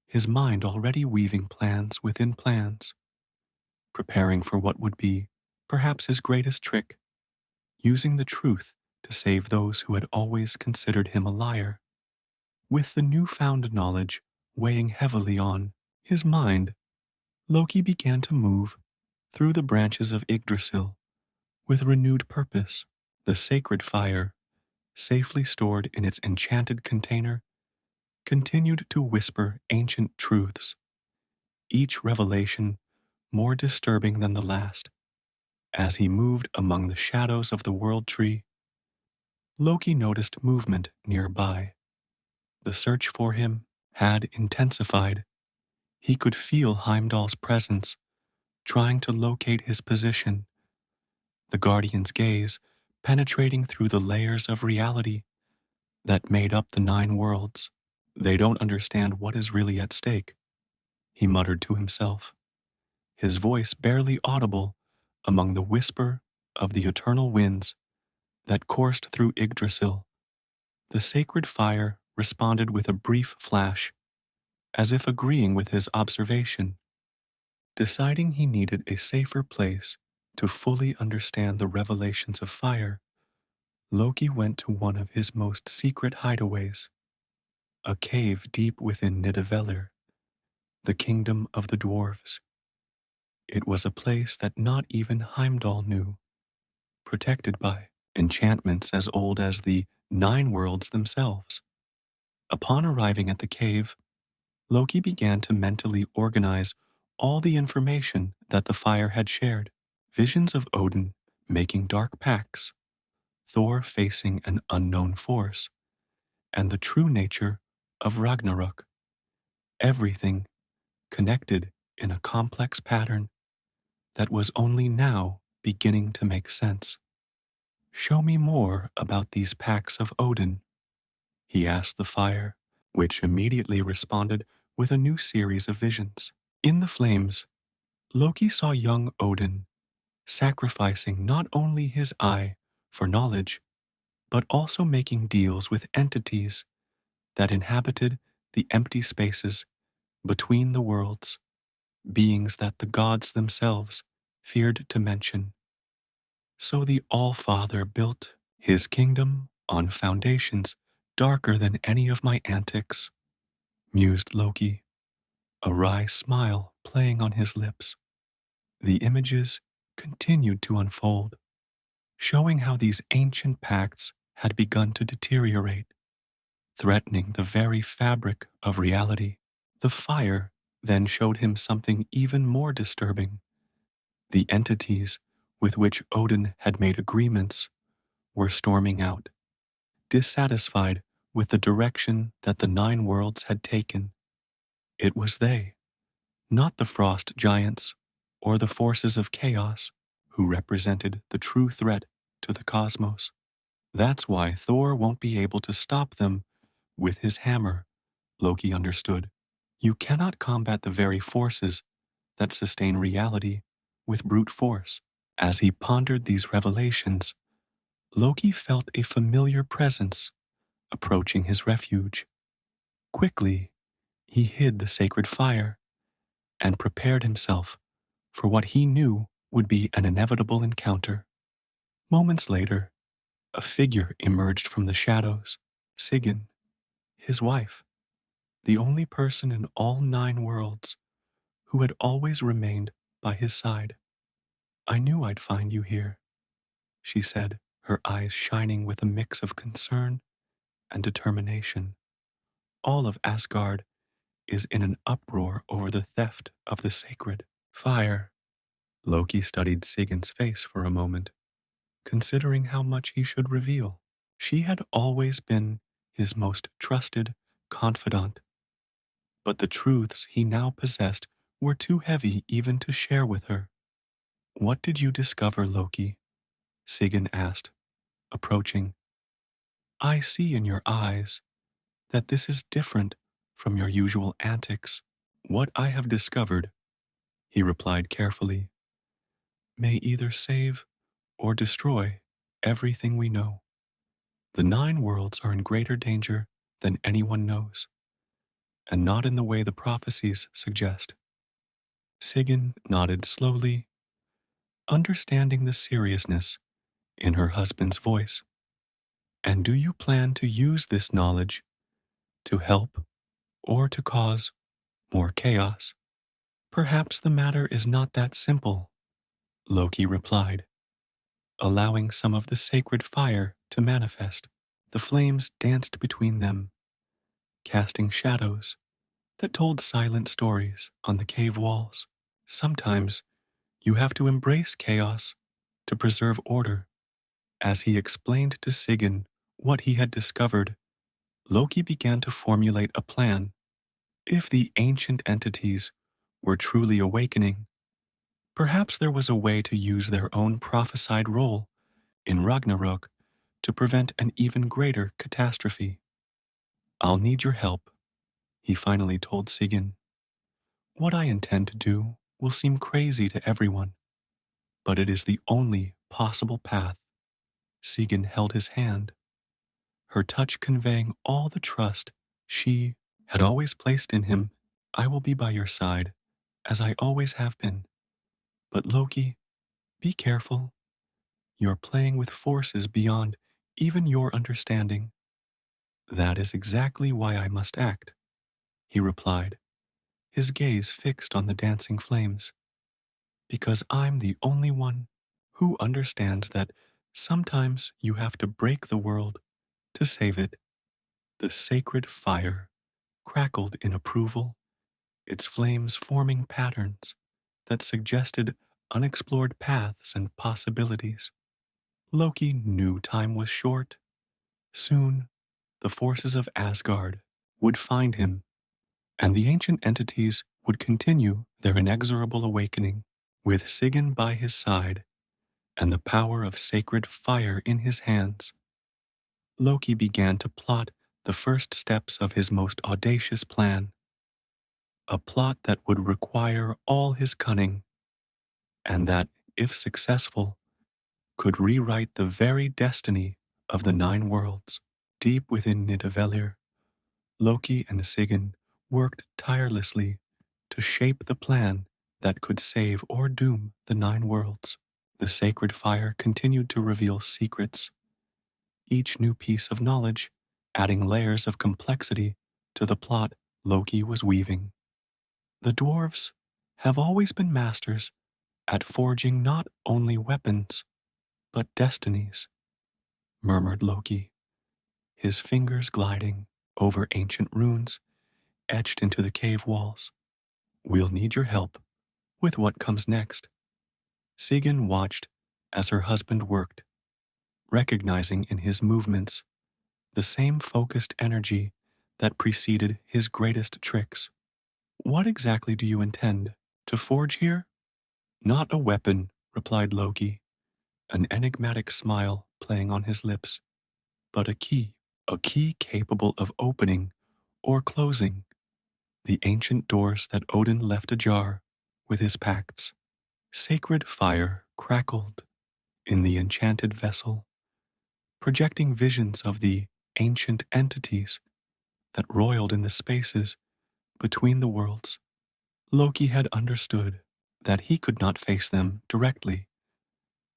his mind already weaving plans within plans, preparing for what would be perhaps his greatest trick, using the truth to save those who had always considered him a liar. With the newfound knowledge weighing heavily on his mind, Loki began to move through the branches of Yggdrasil with renewed purpose. The sacred fire, safely stored in its enchanted container, continued to whisper ancient truths, each revelation more disturbing than the last. As he moved among the shadows of the world tree, Loki noticed movement nearby. The search for him had intensified. He could feel Heimdall's presence, trying to locate his position, the Guardian's gaze penetrating through the layers of reality that made up the 9 worlds. They don't understand what is really at stake, he muttered to himself, his voice barely audible among the whisper of the eternal winds that coursed through Yggdrasil. The sacred fire responded with a brief flash, as if agreeing with his observation. Deciding he needed a safer place to fully understand the revelations of fire, Loki went to one of his most secret hideaways, a cave deep within Nidavellir, the kingdom of the dwarves. It was a place that not even Heimdall knew, protected by enchantments as old as the 9 worlds themselves. Upon arriving at the cave, Loki began to mentally organize all the information that the fire had shared. Visions of Odin making dark pacts, Thor facing an unknown force, and the true nature of Ragnarok. Everything connected in a complex pattern that was only now beginning to make sense. Show me more about these packs of Odin, he asked the fire, which immediately responded with a new series of visions. In the flames, Loki saw young Odin sacrificing not only his eye for knowledge, but also making deals with entities that inhabited the empty spaces between the worlds, beings that the gods themselves feared to mention. So the All-Father built his kingdom on foundations darker than any of my antics, mused Loki, a wry smile playing on his lips. The images continued to unfold, showing how these ancient pacts had begun to deteriorate, threatening the very fabric of reality. The fire then showed him something even more disturbing. The entities with which Odin had made agreements were storming out, dissatisfied with the direction that the nine worlds had taken. It was they, not the frost giants or the forces of chaos, who represented the true threat to the cosmos. That's why Thor won't be able to stop them with his hammer, Loki understood. You cannot combat the very forces that sustain reality with brute force. As he pondered these revelations, Loki felt a familiar presence approaching his refuge. Quickly, he hid the sacred fire and prepared himself for what he knew would be an inevitable encounter. Moments later, a figure emerged from the shadows, Sigyn, his wife, the only person in all nine worlds who had always remained by his side. I knew I'd find you here, she said, her eyes shining with a mix of concern and determination. All of Asgard is in an uproar over the theft of the sacred fire. Loki studied Sigyn's face for a moment, considering how much he should reveal. She had always been his most trusted confidant, but the truths he now possessed were too heavy even to share with her. What did you discover, Loki? Sigyn asked, approaching. I see in your eyes that this is different from your usual antics. What I have discovered, he replied carefully, may either save or destroy everything we know. The nine worlds are in greater danger than anyone knows, and not in the way the prophecies suggest. Sigyn nodded slowly, understanding the seriousness in her husband's voice. And do you plan to use this knowledge to help or to cause more chaos? Perhaps the matter is not that simple, Loki replied, allowing some of the sacred fire to manifest. The flames danced between them, casting shadows that told silent stories on the cave walls. Sometimes you have to embrace chaos to preserve order. As he explained to Sigyn what he had discovered, Loki began to formulate a plan. If the ancient entities were truly awakening, perhaps there was a way to use their own prophesied role in Ragnarok to prevent an even greater catastrophe. I'll need your help, he finally told Sigyn. What I intend to do will seem crazy to everyone, but it is the only possible path. Sigyn held his hand, her touch conveying all the trust she had always placed in him. I will be by your side, as I always have been. But Loki, be careful. You're playing with forces beyond even your understanding. That is exactly why I must act, he replied, his gaze fixed on the dancing flames. Because I'm the only one who understands that sometimes you have to break the world to save it. The sacred fire crackled in approval, its flames forming patterns that suggested unexplored paths and possibilities. Loki knew time was short. Soon, the forces of Asgard would find him, and the ancient entities would continue their inexorable awakening. With Sigyn by his side and the power of sacred fire in his hands, Loki began to plot the first steps of his most audacious plan, a plot that would require all his cunning, and that, if successful, could rewrite the very destiny of the nine worlds. Deep within Nidavellir, Loki and Sigyn worked tirelessly to shape the plan that could save or doom the nine worlds. The sacred fire continued to reveal secrets, each new piece of knowledge adding layers of complexity to the plot Loki was weaving. The dwarves have always been masters at forging not only weapons, but destinies, murmured Loki, his fingers gliding over ancient runes etched into the cave walls. We'll need your help with what comes next. Sigyn watched as her husband worked, recognizing in his movements the same focused energy that preceded his greatest tricks. What exactly do you intend to forge here? Not a weapon, replied Loki, an enigmatic smile playing on his lips, but a key capable of opening or closing the ancient doors that Odin left ajar with his pacts. Sacred fire crackled in the enchanted vessel, projecting visions of the ancient entities that roiled in the spaces between the worlds. Loki had understood that he could not face them directly.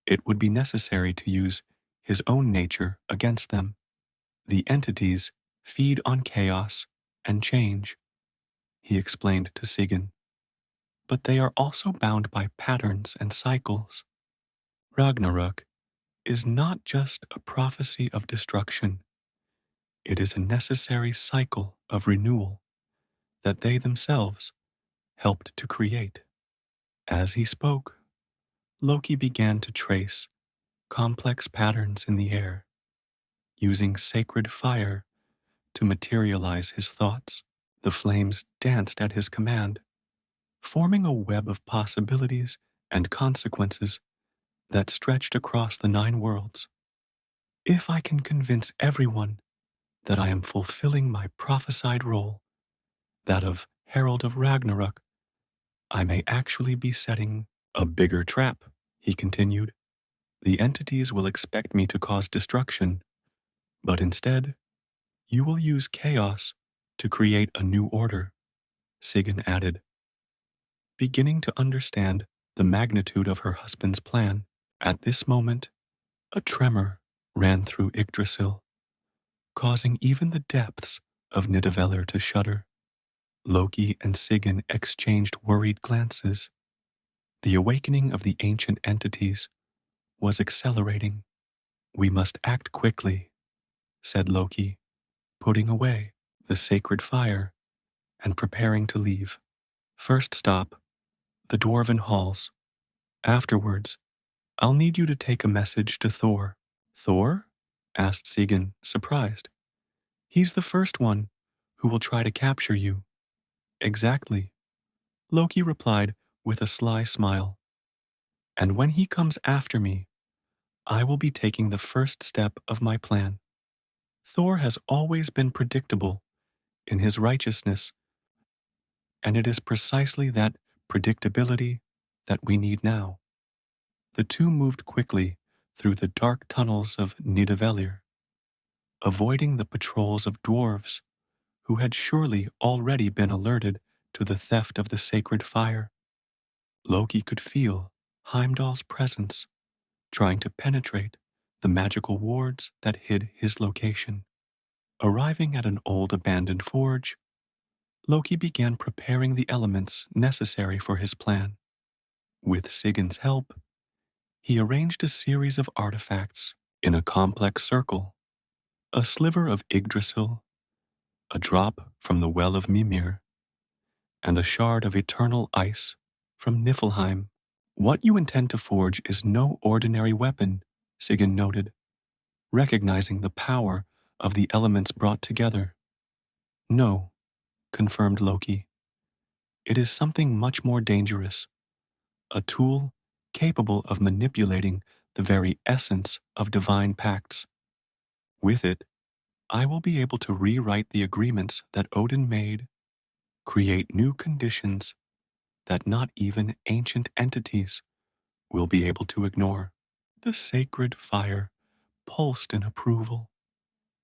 It would be necessary to use his own nature against them. The entities feed on chaos and change, he explained to Sigyn, but they are also bound by patterns and cycles. Ragnarok is not just a prophecy of destruction, it is a necessary cycle of renewal that they themselves helped to create. As he spoke, Loki began to trace complex patterns in the air, using sacred fire to materialize his thoughts. The flames danced at his command, forming a web of possibilities and consequences that stretched across the nine worlds. If I can convince everyone that I am fulfilling my prophesied role, that of Herald of Ragnarok, I may actually be setting a bigger trap, he continued. The entities will expect me to cause destruction, but instead, you will use chaos to create a new order, Sigyn added, beginning to understand the magnitude of her husband's plan. At this moment, a tremor ran through Yggdrasil, causing even the depths of Nidavellir to shudder. Loki and Sigyn exchanged worried glances. The awakening of the ancient entities was accelerating. We must act quickly, said Loki, putting away the sacred fire and preparing to leave. First stop, the dwarven halls. Afterwards, I'll need you to take a message to Thor. Thor? Asked Sigyn, surprised. He's the first one who will try to capture you. Exactly, Loki replied with a sly smile. And when he comes after me, I will be taking the first step of my plan. Thor has always been predictable in his righteousness, and it is precisely that predictability that we need now. The two moved quickly through the dark tunnels of Nidavellir, avoiding the patrols of dwarves who had surely already been alerted to the theft of the sacred fire. Loki could feel Heimdall's presence, trying to penetrate the magical wards that hid his location. Arriving at an old abandoned forge, Loki began preparing the elements necessary for his plan. With Sigyn's help, he arranged a series of artifacts in a complex circle: a sliver of Yggdrasil, a drop from the well of Mimir, and a shard of eternal ice from Niflheim. What you intend to forge is no ordinary weapon, Sigyn noted, recognizing the power of the elements brought together. No, confirmed Loki. It is something much more dangerous, a tool capable of manipulating the very essence of divine pacts. With it, I will be able to rewrite the agreements that Odin made, create new conditions that not even ancient entities will be able to ignore. The sacred fire pulsed in approval,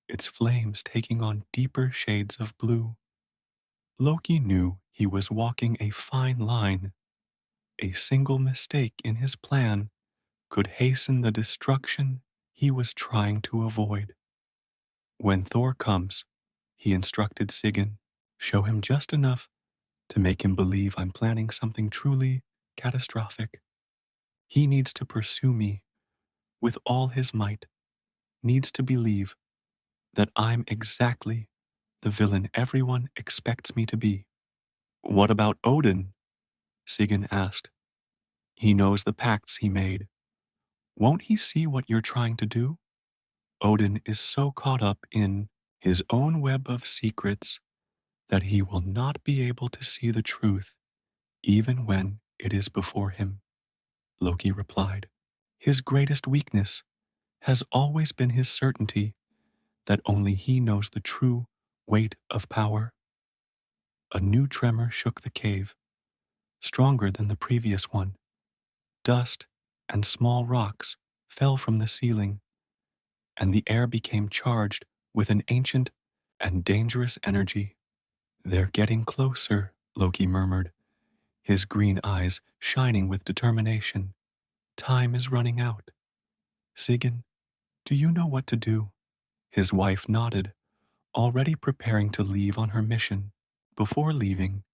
its flames taking on deeper shades of blue. Loki knew he was walking a fine line. A single mistake in his plan could hasten the destruction he was trying to avoid. When Thor comes, he instructed Sigyn, show him just enough to make him believe I'm planning something truly catastrophic. He needs to pursue me with all his might, needs to believe that I'm exactly the villain everyone expects me to be. What about Odin? Sigyn asked. He knows the pacts he made. Won't he see what you're trying to do? Odin is so caught up in his own web of secrets that he will not be able to see the truth even when it is before him, Loki replied. His greatest weakness has always been his certainty that only he knows the true weight of power. A new tremor shook the cave, stronger than the previous one. Dust and small rocks fell from the ceiling, and the air became charged with an ancient and dangerous energy. They're getting closer, Loki murmured, his green eyes shining with determination. Time is running out. Sigyn, do you know what to do? His wife nodded, already preparing to leave on her mission. Before leaving,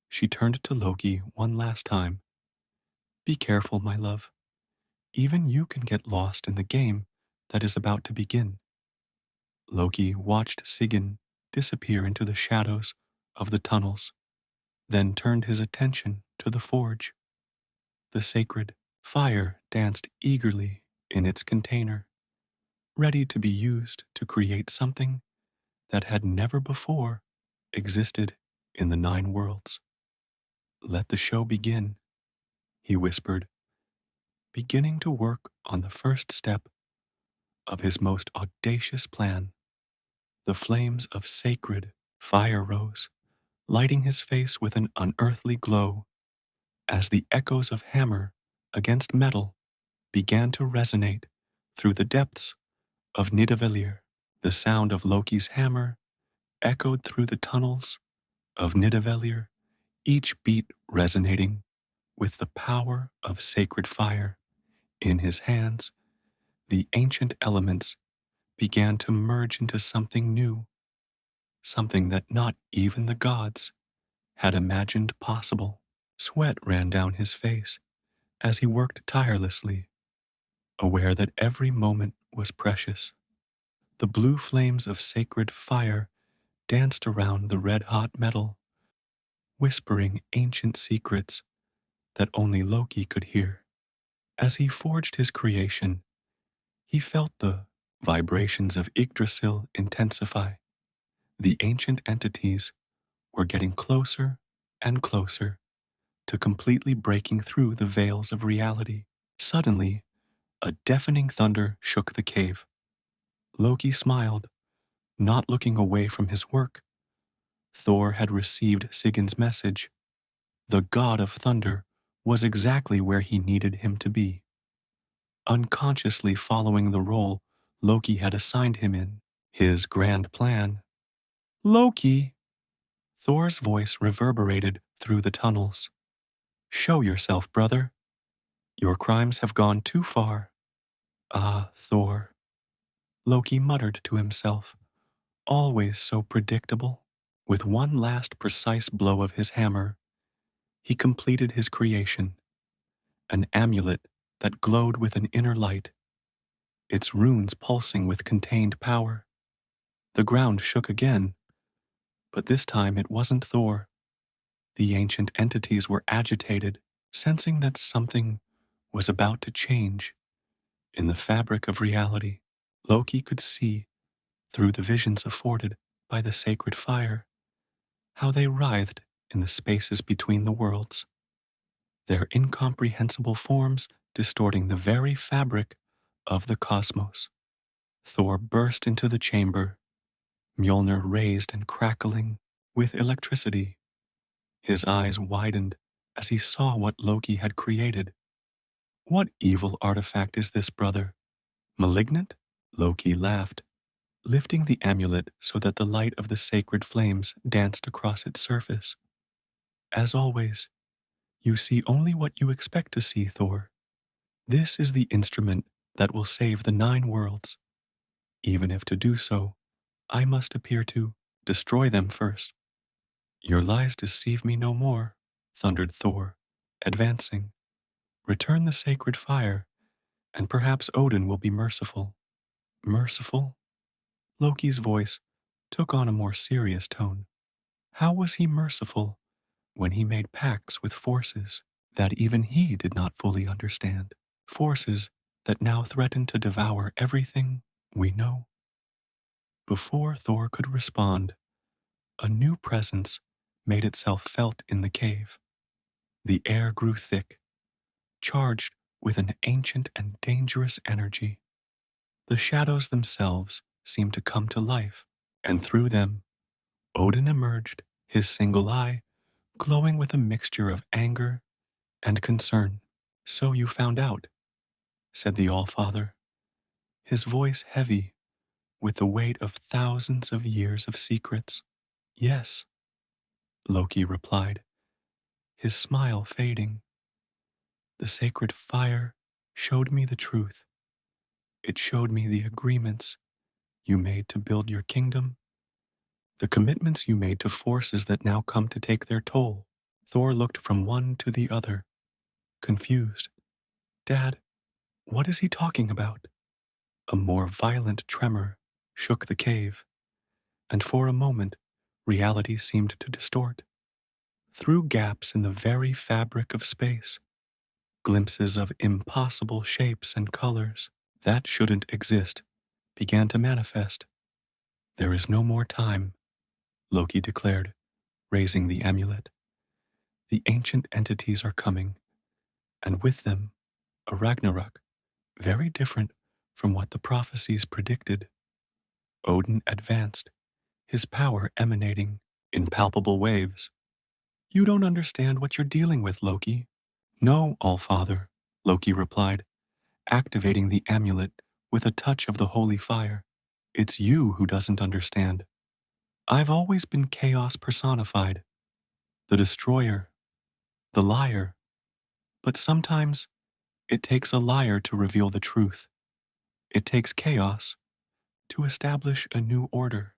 she turned to Loki one last time. Be careful, my love. Even you can get lost in the game that is about to begin. Loki watched Sigyn disappear into the shadows of the tunnels, then turned his attention to the forge. The sacred fire danced eagerly in its container, ready to be used to create something that had never before existed in the nine worlds. Let the show begin, he whispered, beginning to work on the first step of his most audacious plan. The flames of sacred fire rose, lighting his face with an unearthly glow as the echoes of hammer against metal began to resonate through the depths of Nidavellir. The sound of Loki's hammer echoed through the tunnels of Nidavellir, each beat resonating with the power of sacred fire. In his hands, the ancient elements began to merge into something new, something that not even the gods had imagined possible. Sweat ran down his face as he worked tirelessly, aware that every moment was precious. The blue flames of sacred fire danced around the red-hot metal, whispering ancient secrets that only Loki could hear. As he forged his creation, he felt the vibrations of Yggdrasil intensify. The ancient entities were getting closer and closer to completely breaking through the veils of reality. Suddenly, a deafening thunder shook the cave. Loki smiled, not looking away from his work. Thor had received Sigyn's message. The god of thunder was exactly where he needed him to be, unconsciously following the role Loki had assigned him in. His grand plan. Loki! Thor's voice reverberated through the tunnels. Show yourself, brother. Your crimes have gone too far. Ah, Thor. Loki muttered to himself, always so predictable. With one last precise blow of his hammer, he completed his creation, an amulet that glowed with an inner light, its runes pulsing with contained power. The ground shook again, but this time it wasn't Thor. The ancient entities were agitated, sensing that something was about to change in the fabric of reality. Loki could see through the visions afforded by the sacred fire, how they writhed in the spaces between the worlds, their incomprehensible forms distorting the very fabric of the cosmos. Thor burst into the chamber, Mjolnir raised and crackling with electricity. His eyes widened as he saw what Loki had created. What evil artifact is this, brother? Malignant? Loki laughed, lifting the amulet so that the light of the sacred flames danced across its surface. As always, you see only what you expect to see, Thor. This is the instrument that will save the 9 worlds, even if to do so, I must appear to destroy them first. Your lies deceive me no more, thundered Thor, advancing. Return the sacred fire, and perhaps Odin will be merciful. Merciful? Loki's voice took on a more serious tone. How was he merciful when he made pacts with forces that even he did not fully understand? Forces that now threaten to devour everything we know? Before Thor could respond, a new presence made itself felt in the cave. The air grew thick, charged with an ancient and dangerous energy. The shadows themselves seemed to come to life, and through them, Odin emerged, his single eye glowing with a mixture of anger and concern. So you found out, said the Allfather, his voice heavy with the weight of thousands of years of secrets. Yes, Loki replied, his smile fading. The sacred fire showed me the truth. It showed me the agreements you made to build your kingdom, the commitments you made to forces that now come to take their toll. Thor looked from one to the other, confused. Dad, what is he talking about? A more violent tremor shook the cave, and for a moment, reality seemed to distort. Through gaps in the very fabric of space, glimpses of impossible shapes and colors that shouldn't exist began to manifest. There is no more time, Loki declared, raising the amulet. The ancient entities are coming, and with them, a Ragnarok, very different from what the prophecies predicted. Odin advanced, his power emanating in palpable waves. You don't understand what you're dealing with, Loki. No, Allfather, Loki replied, activating the amulet with a touch of the holy fire. It's you who doesn't understand. I've always been chaos personified, the destroyer, the liar. But sometimes it takes a liar to reveal the truth. It takes chaos to establish a new order.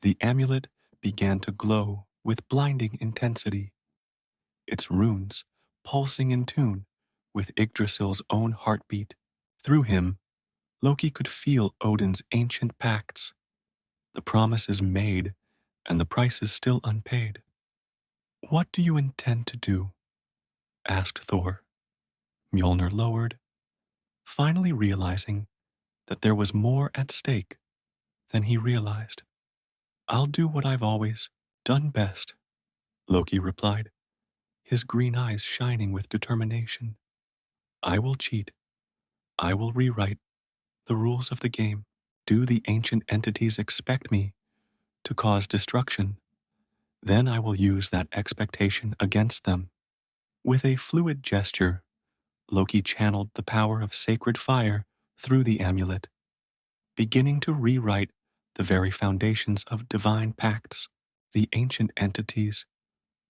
The amulet began to glow with blinding intensity, its runes pulsing in tune with Yggdrasil's own heartbeat. Through him, Loki could feel Odin's ancient pacts, the promises made and the prices still unpaid. What do you intend to do? Asked Thor. Mjolnir lowered, finally realizing that there was more at stake than he realized. I'll do what I've always done best, Loki replied, his green eyes shining with determination. I will cheat. I will rewrite the rules of the game. Do the ancient entities expect me to cause destruction? Then I will use that expectation against them. With a fluid gesture, Loki channeled the power of sacred fire through the amulet, beginning to rewrite the very foundations of divine pacts. The ancient entities,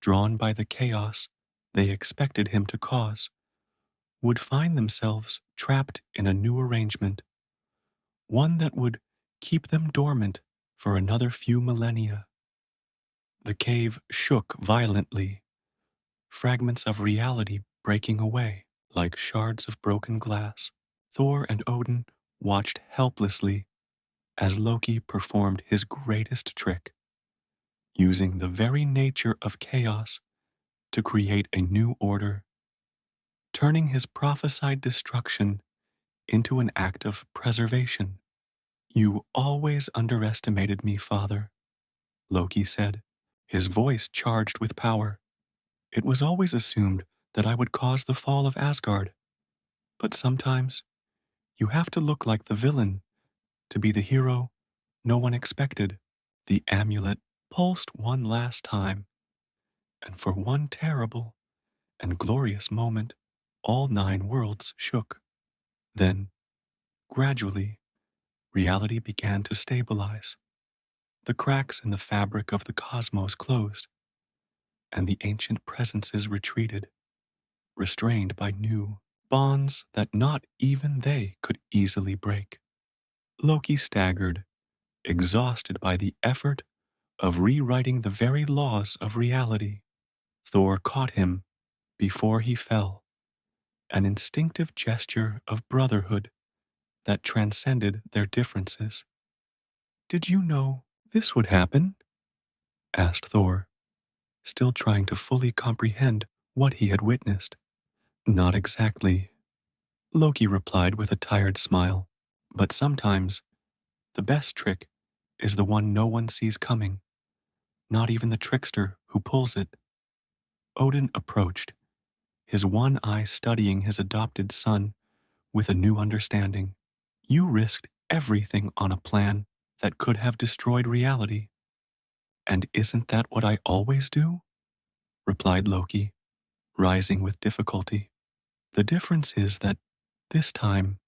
drawn by the chaos they expected him to cause, would find themselves trapped in a new arrangement, one that would keep them dormant for another few millennia. The cave shook violently, fragments of reality breaking away like shards of broken glass. Thor and Odin watched helplessly as Loki performed his greatest trick, using the very nature of chaos to create a new order, turning his prophesied destruction into an act of preservation. You always underestimated me, father, Loki said, his voice charged with power. It was always assumed that I would cause the fall of Asgard, but sometimes you have to look like the villain to be the hero no one expected. The amulet pulsed one last time, and for one terrible and glorious moment, all 9 worlds shook. Then, gradually, reality began to stabilize. The cracks in the fabric of the cosmos closed, and the ancient presences retreated, restrained by new bonds that not even they could easily break. Loki staggered, exhausted by the effort of rewriting the very laws of reality. Thor caught him before he fell, an instinctive gesture of brotherhood that transcended their differences. Did you know this would happen? Asked Thor, still trying to fully comprehend what he had witnessed. Not exactly, Loki replied with a tired smile. But sometimes the best trick is the one no one sees coming, not even the trickster who pulls it. Odin approached, his one eye studying his adopted son with a new understanding. You risked everything on a plan that could have destroyed reality. And isn't that what I always do? Replied Loki, rising with difficulty. The difference is that this time,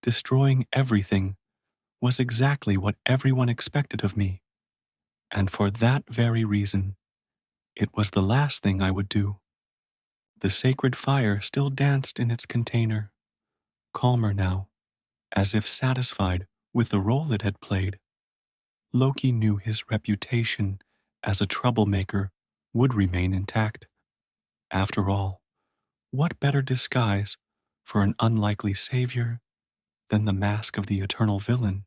destroying everything was exactly what everyone expected of me. And for that very reason, it was the last thing I would do. The sacred fire still danced in its container, calmer now, as if satisfied with the role it had played. Loki knew his reputation as a troublemaker would remain intact. After all, what better disguise for an unlikely savior than the mask of the eternal villain?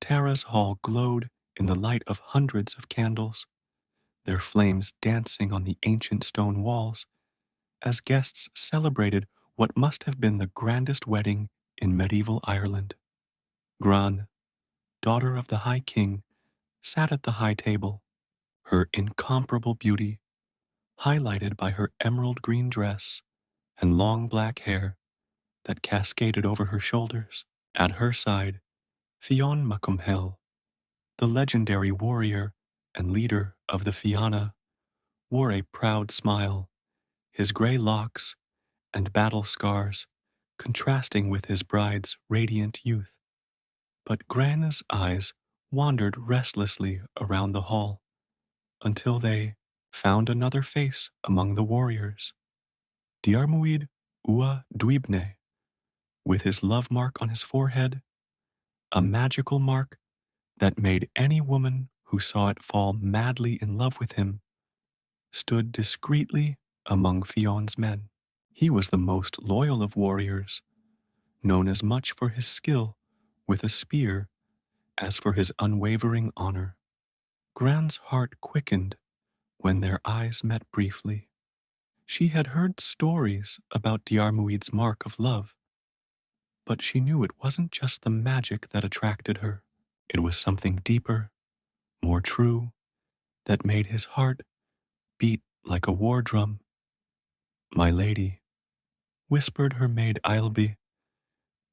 Tara's hall glowed in the light of hundreds of candles, their flames dancing on the ancient stone walls as guests celebrated what must have been the grandest wedding in medieval Ireland. Grainne, daughter of the High King, sat at the high table, her incomparable beauty highlighted by her emerald green dress and long black hair that cascaded over her shoulders. At her side, Fionn Macumhel, the legendary warrior and leader of the Fianna, wore a proud smile, his gray locks and battle scars contrasting with his bride's radiant youth. But Grainne's eyes wandered restlessly around the hall until they found another face among the warriors. Diarmuid Ua Dwybne, with his love mark on his forehead, a magical mark that made any woman who saw it fall madly in love with him, stood discreetly among Fionn's men. He was the most loyal of warriors, known as much for his skill with a spear as for his unwavering honor. Grainne's heart quickened when their eyes met briefly. She had heard stories about Diarmuid's mark of love, but she knew it wasn't just the magic that attracted her. It was something deeper, more true, that made his heart beat like a war drum. My lady, whispered her maid Eilbe,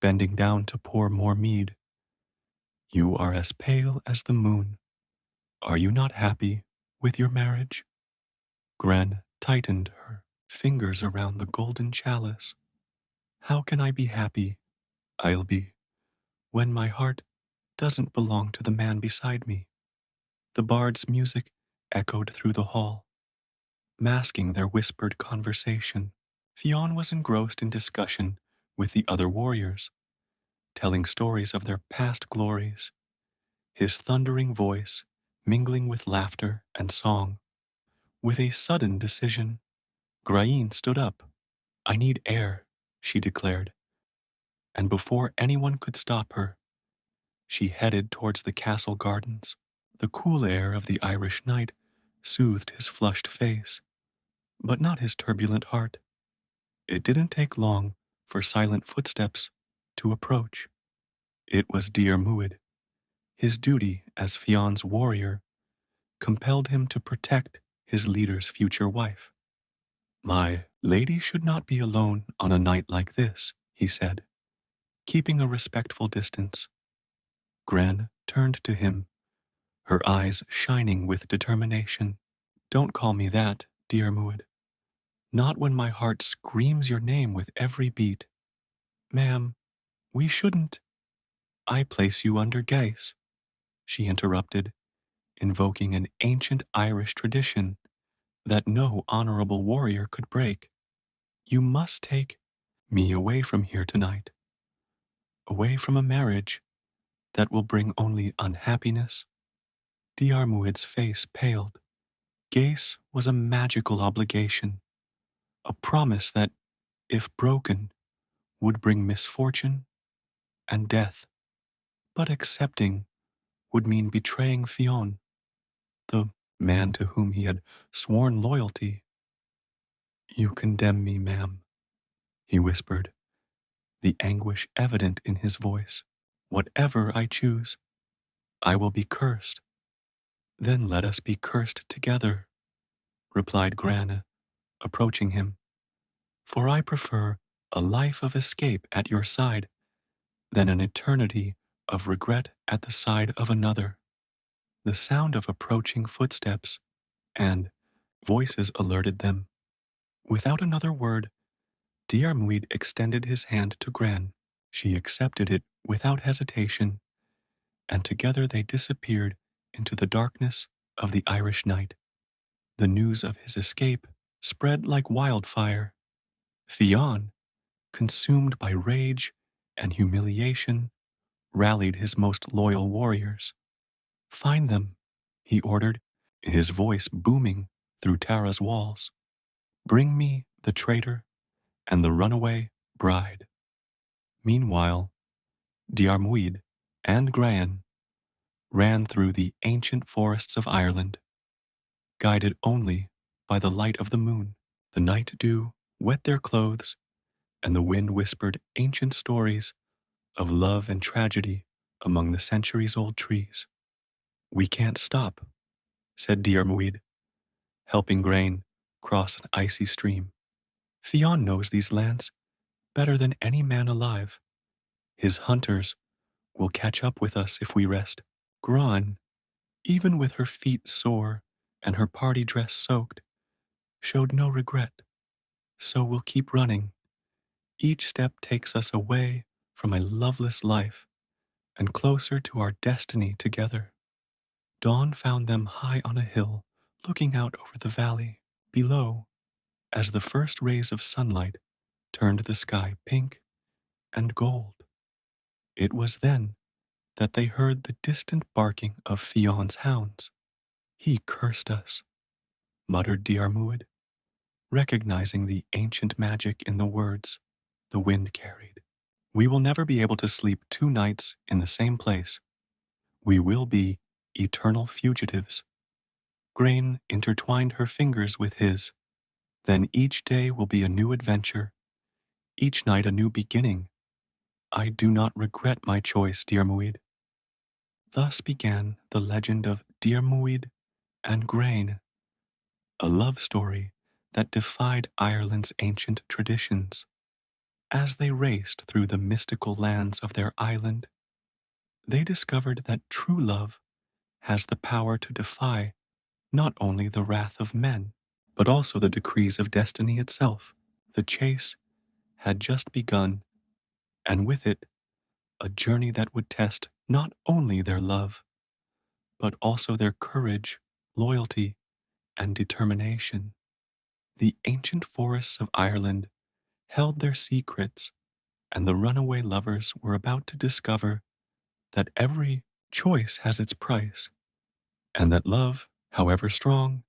bending down to pour more mead. You are as pale as the moon. Are you not happy with your marriage? Grainne tightened her fingers around the golden chalice. How can I be happy, Eilbe, when my heart doesn't belong to the man beside me? The bard's music echoed through the hall, masking their whispered conversation. Fionn was engrossed in discussion with the other warriors, telling stories of their past glories, his thundering voice mingling with laughter and song. With a sudden decision, Grainne stood up. I need air, she declared, and before anyone could stop her, she headed towards the castle gardens. The cool air of the Irish night soothed his flushed face, but not his turbulent heart. It didn't take long for silent footsteps to approach. It was Diarmuid. His duty as Fion's warrior compelled him to protect his leader's future wife. My lady should not be alone on a night like this, he said, keeping a respectful distance. Grainne turned to him, her eyes shining with determination. Don't call me that, Diarmuid. Not when my heart screams your name with every beat. Ma'am, we shouldn't. I place you under Gais, she interrupted, invoking an ancient Irish tradition that no honorable warrior could break. You must take me away from here tonight, away from a marriage that will bring only unhappiness. Diarmuid's face paled. Gais was a magical obligation, a promise that, if broken, would bring misfortune and death. But accepting would mean betraying Fionn, the man to whom he had sworn loyalty. You condemn me, ma'am, he whispered, the anguish evident in his voice. Whatever I choose, I will be cursed. Then let us be cursed together, replied Grainne, approaching him. For I prefer a life of escape at your side than an eternity of regret at the side of another. The sound of approaching footsteps and voices alerted them. Without another word, Diarmuid extended his hand to Grainne. She accepted it without hesitation, and together they disappeared into the darkness of the Irish night. The news of his escape spread like wildfire. Fionn, consumed by rage and humiliation, rallied his most loyal warriors. Find them, he ordered, his voice booming through Tara's walls. Bring me the traitor and the runaway bride. Meanwhile, Diarmuid and Grainne ran through the ancient forests of Ireland, guided only by the light of the moon. The night dew wet their clothes, and the wind whispered ancient stories of love and tragedy among the centuries-old trees. We can't stop, said Diarmuid, helping Grainne cross an icy stream. Fionn knows these lands better than any man alive. His hunters will catch up with us if we rest. Grainne, even with her feet sore and her party dress soaked, showed no regret. So we'll keep running. Each step takes us away from a loveless life and closer to our destiny together. Dawn found them high on a hill, looking out over the valley below as the first rays of sunlight turned the sky pink and gold. It was then that they heard the distant barking of Fionn's hounds. He cursed us, muttered Diarmuid, recognizing the ancient magic in the words the wind carried. We will never be able to sleep 2 nights in the same place. We will be eternal fugitives. Grainne intertwined her fingers with his. Then each day will be a new adventure, each night a new beginning. I do not regret my choice, Diarmuid. Thus began the legend of Diarmuid and Grainne, a love story that defied Ireland's ancient traditions. As they raced through the mystical lands of their island, they discovered that true love has the power to defy not only the wrath of men, but also the decrees of destiny itself. The chase had just begun, and with it, a journey that would test not only their love, but also their courage, loyalty, and determination. The ancient forests of Ireland held their secrets, and the runaway lovers were about to discover that every choice has its price, and that love, however strong,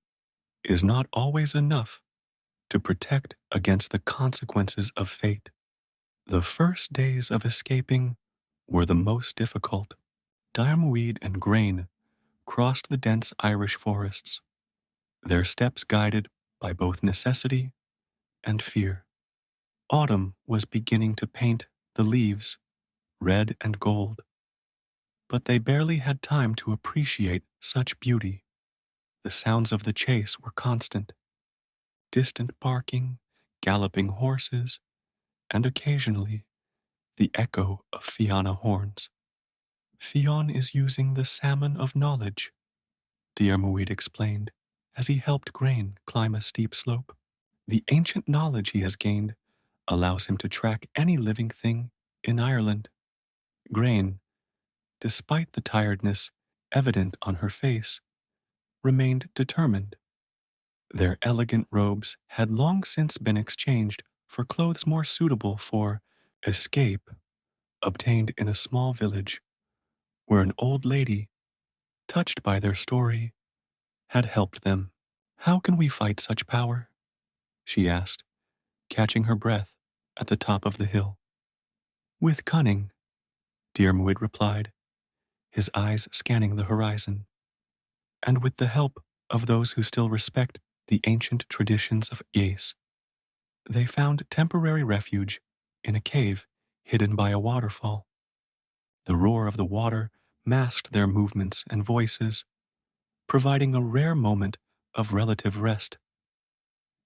is not always enough to protect against the consequences of fate. The first days of escaping were the most difficult. Diarmuid and Grainne crossed the dense Irish forests, their steps guided by both necessity and fear. Autumn was beginning to paint the leaves red and gold, but they barely had time to appreciate such beauty. The sounds of the chase were constant, distant barking, galloping horses, and occasionally the echo of Fianna horns. Fionn is using the salmon of knowledge, Diarmuid explained as he helped Grainne climb a steep slope. The ancient knowledge he has gained allows him to track any living thing in Ireland. Grainne, despite the tiredness evident on her face, remained determined. Their elegant robes had long since been exchanged for clothes more suitable for escape, obtained in a small village where an old lady, touched by their story, had helped them. How can we fight such power? She asked, catching her breath at the top of the hill. With cunning, Diarmuid replied, his eyes scanning the horizon, and with the help of those who still respect the ancient traditions of Ys. They found temporary refuge in a cave hidden by a waterfall. The roar of the water masked their movements and voices, providing a rare moment of relative rest.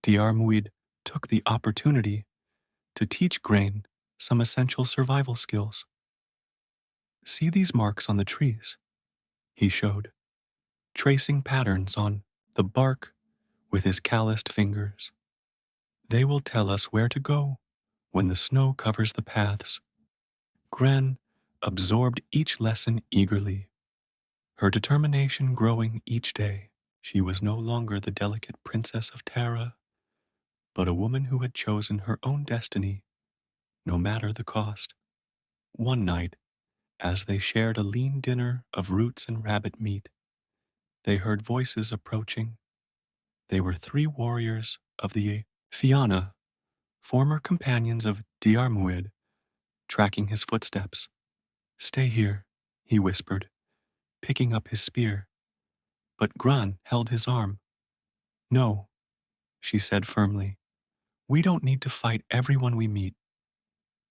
Diarmuid took the opportunity to teach Grainne some essential survival skills. See these marks on the trees, he showed, tracing patterns on the bark with his calloused fingers. They will tell us where to go when the snow covers the paths. Grainne absorbed each lesson eagerly, her determination growing each day. She was no longer the delicate princess of Tara, but a woman who had chosen her own destiny, no matter the cost. One night, as they shared a lean dinner of roots and rabbit meat, they heard voices approaching. They were three warriors of the Fianna, former companions of Diarmuid, tracking his footsteps. Stay here, he whispered, picking up his spear. But Grainne held his arm. No, she said firmly. We don't need to fight everyone we meet.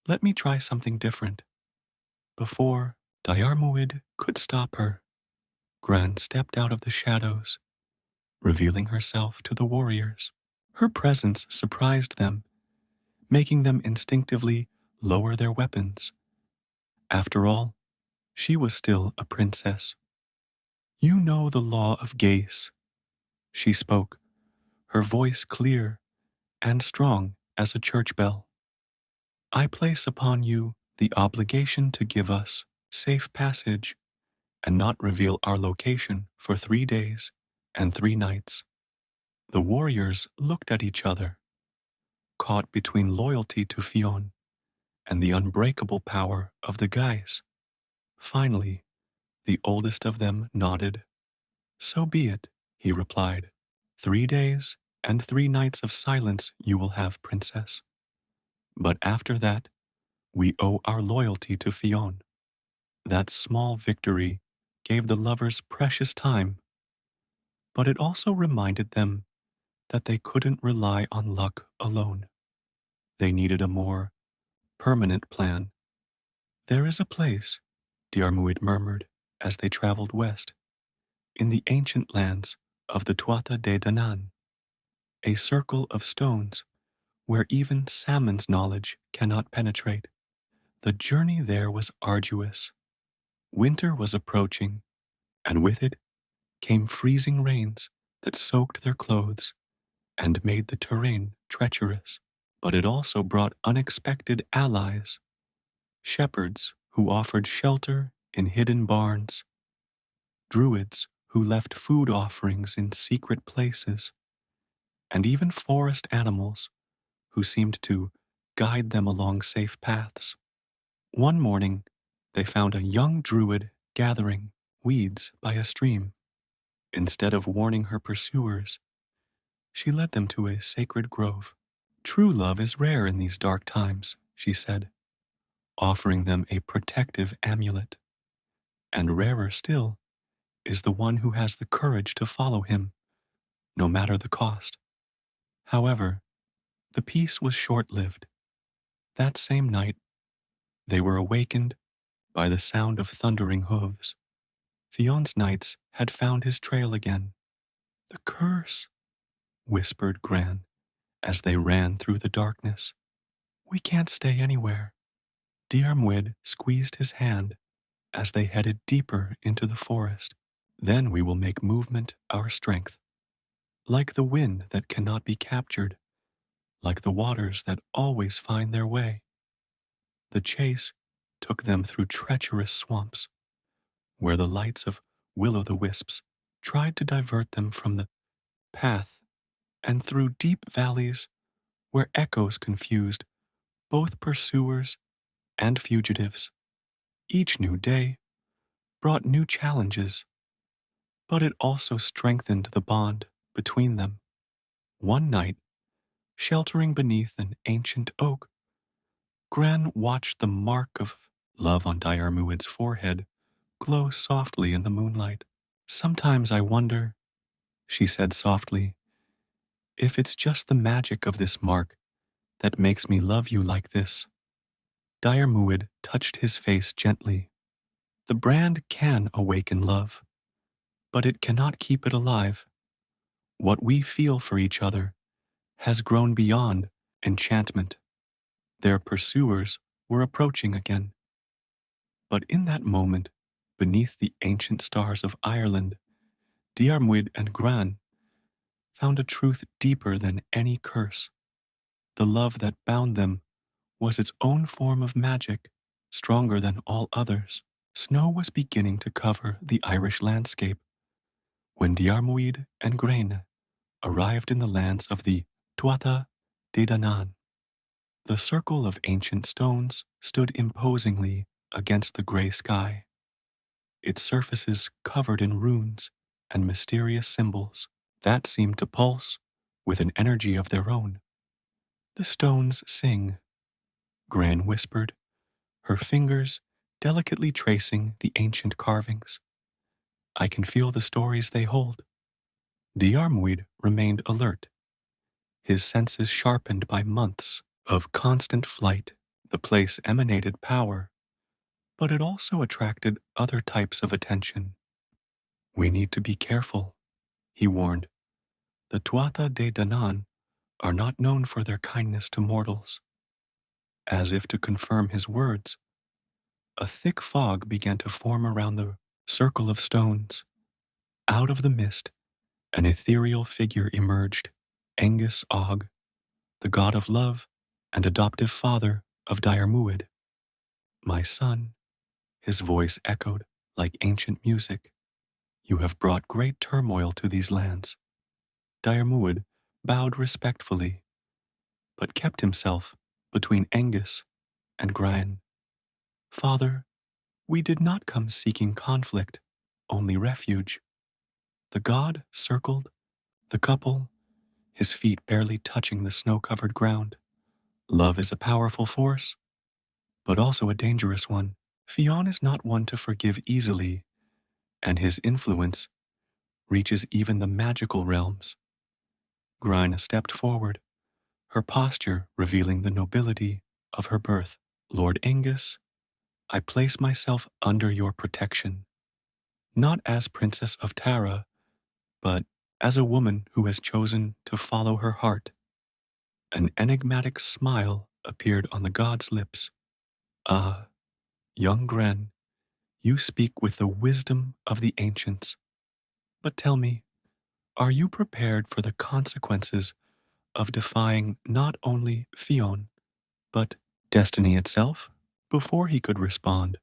Let me try something different. Before Diarmuid could stop her, Grainne stepped out of the shadows, revealing herself to the warriors. Her presence surprised them, making them instinctively lower their weapons. After all, she was still a princess. You know the law of Gace, she spoke, her voice clear and strong as a church bell. I place upon you the obligation to give us safe passage and not reveal our location for 3 days and 3 nights. The warriors looked at each other, caught between loyalty to Fionn and the unbreakable power of the Guys. Finally, the oldest of them nodded. So be it, he replied. 3 days and 3 nights of silence you will have, princess. But after that, we owe our loyalty to Fionn. That small victory gave the lovers precious time, but it also reminded them that they couldn't rely on luck alone. They needed a more permanent plan. There is a place, Diarmuid murmured as they traveled west, in the ancient lands of the Tuatha de Danann, a circle of stones where even salmon's knowledge cannot penetrate. The journey there was arduous. Winter was approaching, and with it came freezing rains that soaked their clothes and made the terrain treacherous. But it also brought unexpected allies, shepherds who offered shelter in hidden barns, druids who left food offerings in secret places, and even forest animals who seemed to guide them along safe paths. One morning, they found a young druid gathering weeds by a stream. Instead of warning her pursuers, she led them to a sacred grove. True love is rare in these dark times, she said, offering them a protective amulet. And rarer still is the one who has the courage to follow him, no matter the cost. However, the peace was short-lived. That same night, they were awakened by the sound of thundering hooves. Fion's knights had found his trail again. The curse, whispered Gran as they ran through the darkness. We can't stay anywhere. Diarmuid squeezed his hand as they headed deeper into the forest. Then we will make movement our strength, like the wind that cannot be captured, like the waters that always find their way. The chase took them through treacherous swamps, where the lights of will-o'-the-wisps tried to divert them from the path, and through deep valleys where echoes confused both pursuers and fugitives. Each new day brought new challenges, but it also strengthened the bond between them. One night, sheltering beneath an ancient oak, Gran watched the mark of love on Diarmuid's forehead glow softly in the moonlight. Sometimes I wonder, she said softly, if it's just the magic of this mark that makes me love you like this. Diarmuid touched his face gently. The brand can awaken love, but it cannot keep it alive. What we feel for each other has grown beyond enchantment. Their pursuers were approaching again. But in that moment, beneath the ancient stars of Ireland, Diarmuid and Grainne found a truth deeper than any curse. The love that bound them was its own form of magic, stronger than all others. Snow was beginning to cover the Irish landscape when Diarmuid and Grainne arrived in the lands of the Tuatha De Danann. The circle of ancient stones stood imposingly against the gray sky, its surfaces covered in runes and mysterious symbols that seemed to pulse with an energy of their own. The stones sing, Gran whispered, her fingers delicately tracing the ancient carvings. I can feel the stories they hold. Diarmuid remained alert, his senses sharpened by months of constant flight. The place emanated power, but it also attracted other types of attention. We need to be careful, he warned. The Tuatha De Danann are not known for their kindness to mortals. As if to confirm his words, a thick fog began to form around the circle of stones. Out of the mist, an ethereal figure emerged, Angus Og, the god of love and adoptive father of Diarmuid. My son, his voice echoed like ancient music. You have brought great turmoil to these lands. Diarmuid bowed respectfully, but kept himself between Angus and Grainne. Father, we did not come seeking conflict, only refuge. The god circled the couple, his feet barely touching the snow-covered ground. Love is a powerful force, but also a dangerous one. Fionn is not one to forgive easily, and his influence reaches even the magical realms. Grainne stepped forward, her posture revealing the nobility of her birth. Lord Angus, I place myself under your protection, not as Princess of Tara, but as a woman who has chosen to follow her heart. An enigmatic smile appeared on the god's lips. Ah, young Grainne, you speak with the wisdom of the ancients. But tell me, are you prepared for the consequences of defying not only Fionn, but destiny itself? Before he could respond,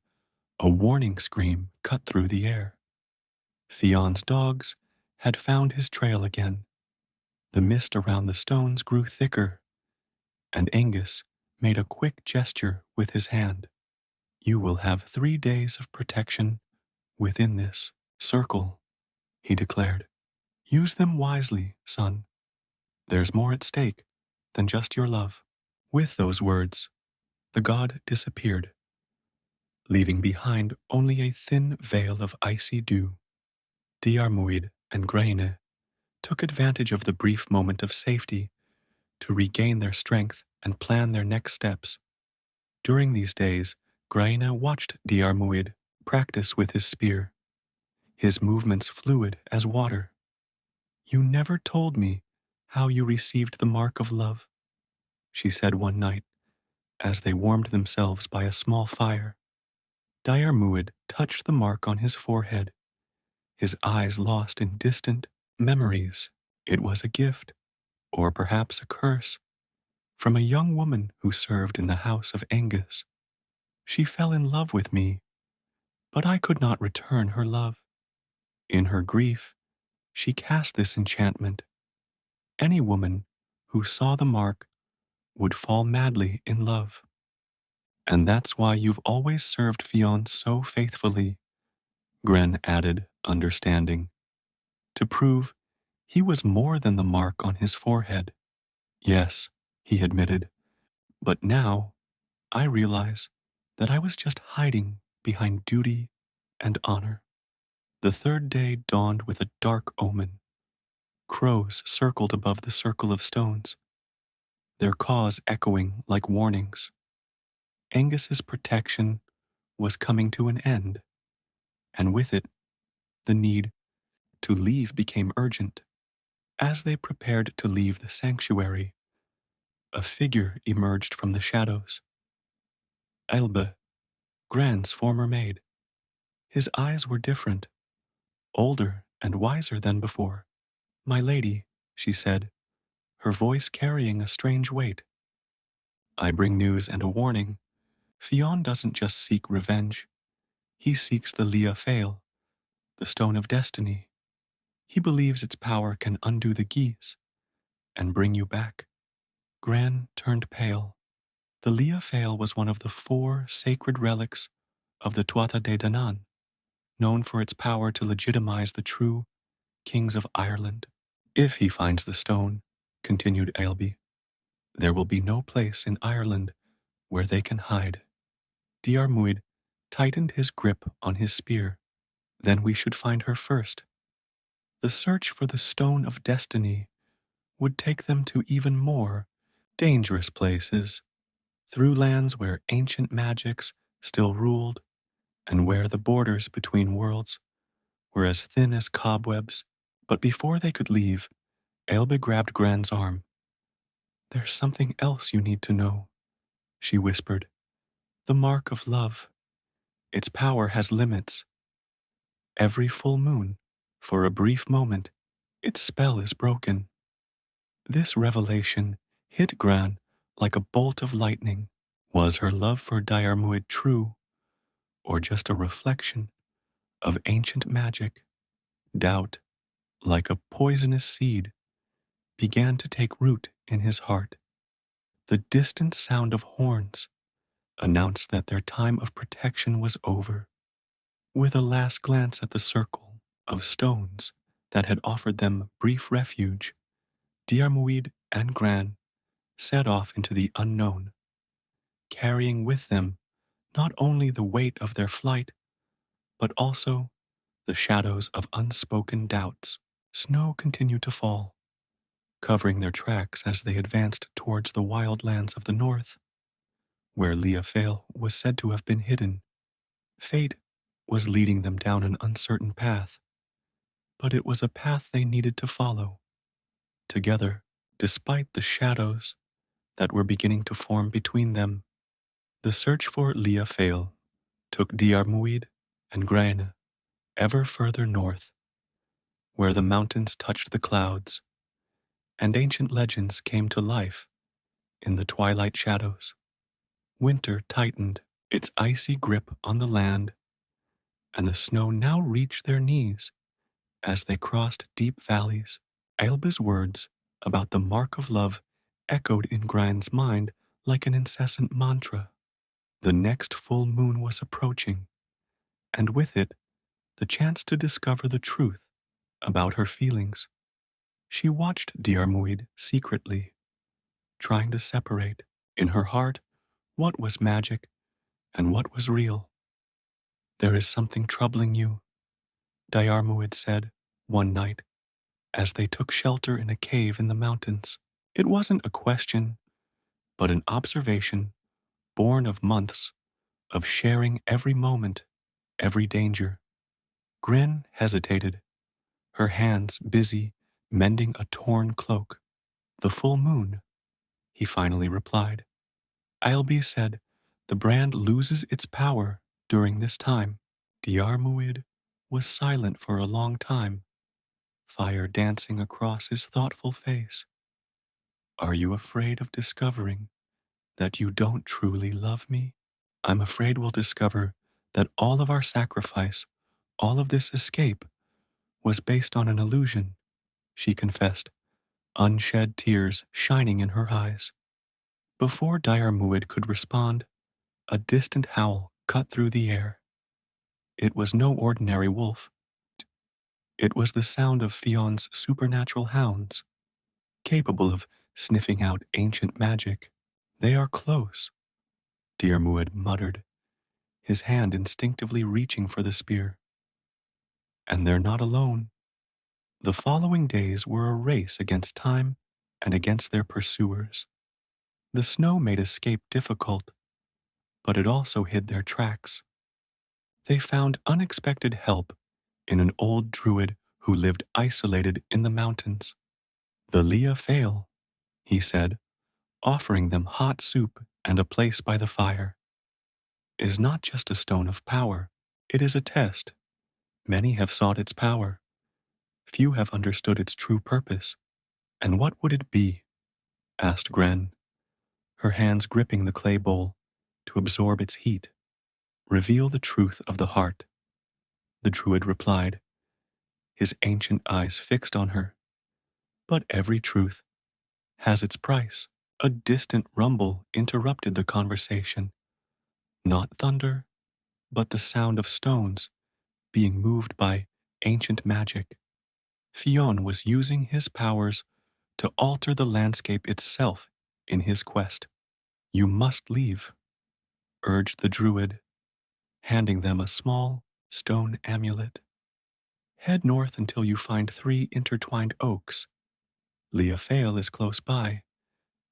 a warning scream cut through the air. Fionn's dogs had found his trail again. The mist around the stones grew thicker, and Angus made a quick gesture with his hand. You will have 3 days of protection within this circle, he declared. Use them wisely, son. There's more at stake than just your love. With those words, the god disappeared, leaving behind only a thin veil of icy dew. Diarmuid and Grainne took advantage of the brief moment of safety to regain their strength and plan their next steps. During these days, Grainne watched Diarmuid practice with his spear, his movements fluid as water. "You never told me how you received the mark of love," she said one night as they warmed themselves by a small fire. Diarmuid touched the mark on his forehead, his eyes lost in distant memories. It was a gift, or perhaps a curse, from a young woman who served in the house of Angus. She fell in love with me, but I could not return her love. In her grief, she cast this enchantment. Any woman who saw the mark would fall madly in love. And that's why you've always served Fionn so faithfully, Grainne added, understanding, to prove he was more than the mark on his forehead. Yes, he admitted, but now I realize that I was just hiding behind duty and honor. The third day dawned with a dark omen. Crows circled above the circle of stones, their caws echoing like warnings. Angus's protection was coming to an end, and with it, the need to leave became urgent. As they prepared to leave the sanctuary, a figure emerged from the shadows. Ailbe, Gran's former maid. His eyes were different, older and wiser than before. "My lady," she said, her voice carrying a strange weight. "I bring news and a warning. Fionn doesn't just seek revenge. He seeks the Lia Fail, the Stone of Destiny. He believes its power can undo the geese and bring you back." Gran turned pale. The Lia Fail was one of the 4 sacred relics of the Tuatha De Danann, known for its power to legitimize the true kings of Ireland. "If he finds the stone," continued Ailbe, "there will be no place in Ireland where they can hide." Diarmuid tightened his grip on his spear. "Then we should find her first." The search for the Stone of Destiny would take them to even more dangerous places, through lands where ancient magics still ruled and where the borders between worlds were as thin as cobwebs. But before they could leave, Ailbe grabbed Gran's arm. "There's something else you need to know," she whispered. "The mark of love. Its power has limits. Every full moon, for a brief moment, its spell is broken." This revelation hit Gran like a bolt of lightning. Was her love for Diarmuid true, or just a reflection of ancient magic? Doubt, like a poisonous seed, began to take root in his heart. The distant sound of horns announced that their time of protection was over. With a last glance at the circle of stones that had offered them brief refuge, Diarmuid and Grainne set off into the unknown, carrying with them not only the weight of their flight, but also the shadows of unspoken doubts. Snow continued to fall, covering their tracks as they advanced towards the wild lands of the north, where Lia Fail was said to have been hidden. Fate was leading them down an uncertain path, but it was a path they needed to follow, together, despite the shadows that were beginning to form between them. The search for Lia Fail took Diarmuid and Grainne ever further north, where the mountains touched the clouds, and ancient legends came to life in the twilight shadows. Winter tightened its icy grip on the land, and the snow now reached their knees as they crossed deep valleys. Ailbe's words about the mark of love echoed in Grainne's mind like an incessant mantra. The next full moon was approaching, and with it, the chance to discover the truth about her feelings. She watched Diarmuid secretly, trying to separate, in her heart, what was magic and what was real. "There is something troubling you," Diarmuid said one night as they took shelter in a cave in the mountains. It wasn't a question, but an observation born of months of sharing every moment, every danger. Grainne hesitated, her hands busy mending a torn cloak. The full moon, he finally replied. Ailbe said, the brand loses its power during this time. Diarmuid was silent for a long time, fire dancing across his thoughtful face. Are you afraid of discovering that you don't truly love me? I'm afraid we'll discover that all of our sacrifice, all of this escape, was based on an illusion, she confessed, unshed tears shining in her eyes. Before Diarmuid could respond, a distant howl cut through the air. It was no ordinary wolf. It was the sound of Fion's supernatural hounds, capable of sniffing out ancient magic. They are close, Diarmuid muttered, his hand instinctively reaching for the spear. And they're not alone. The following days were a race against time and against their pursuers. The snow made escape difficult, but it also hid their tracks. They found unexpected help in an old druid who lived isolated in the mountains. The Leah Fail, he said, offering them hot soup and a place by the fire, is not just a stone of power, it is a test. Many have sought its power. Few have understood its true purpose. And what would it be? Asked Grainne, her hands gripping the clay bowl to absorb its heat. Reveal the truth of the heart, the druid replied, his ancient eyes fixed on her. But every truth has its price. A distant rumble interrupted the conversation. Not thunder, but the sound of stones being moved by ancient magic. Fion was using his powers to alter the landscape itself in his quest. You must leave, urged the druid, handing them a small stone amulet. Head north until you find 3 intertwined oaks. Leah Fail is close by,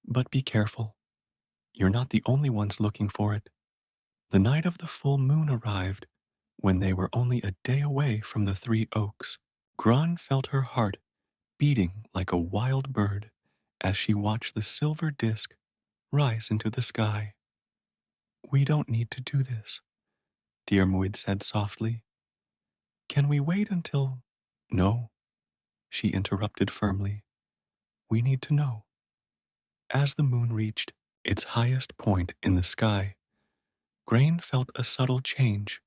but be careful. You're not the only ones looking for it. The night of the full moon arrived when they were only a day away from the 3 oaks. Grainne felt her heart beating like a wild bird as she watched the silver disk rise into the sky. We don't need to do this, Diarmuid said softly. Can we wait until... No, she interrupted firmly. We need to know. As the moon reached its highest point in the sky, Grainne felt a subtle change,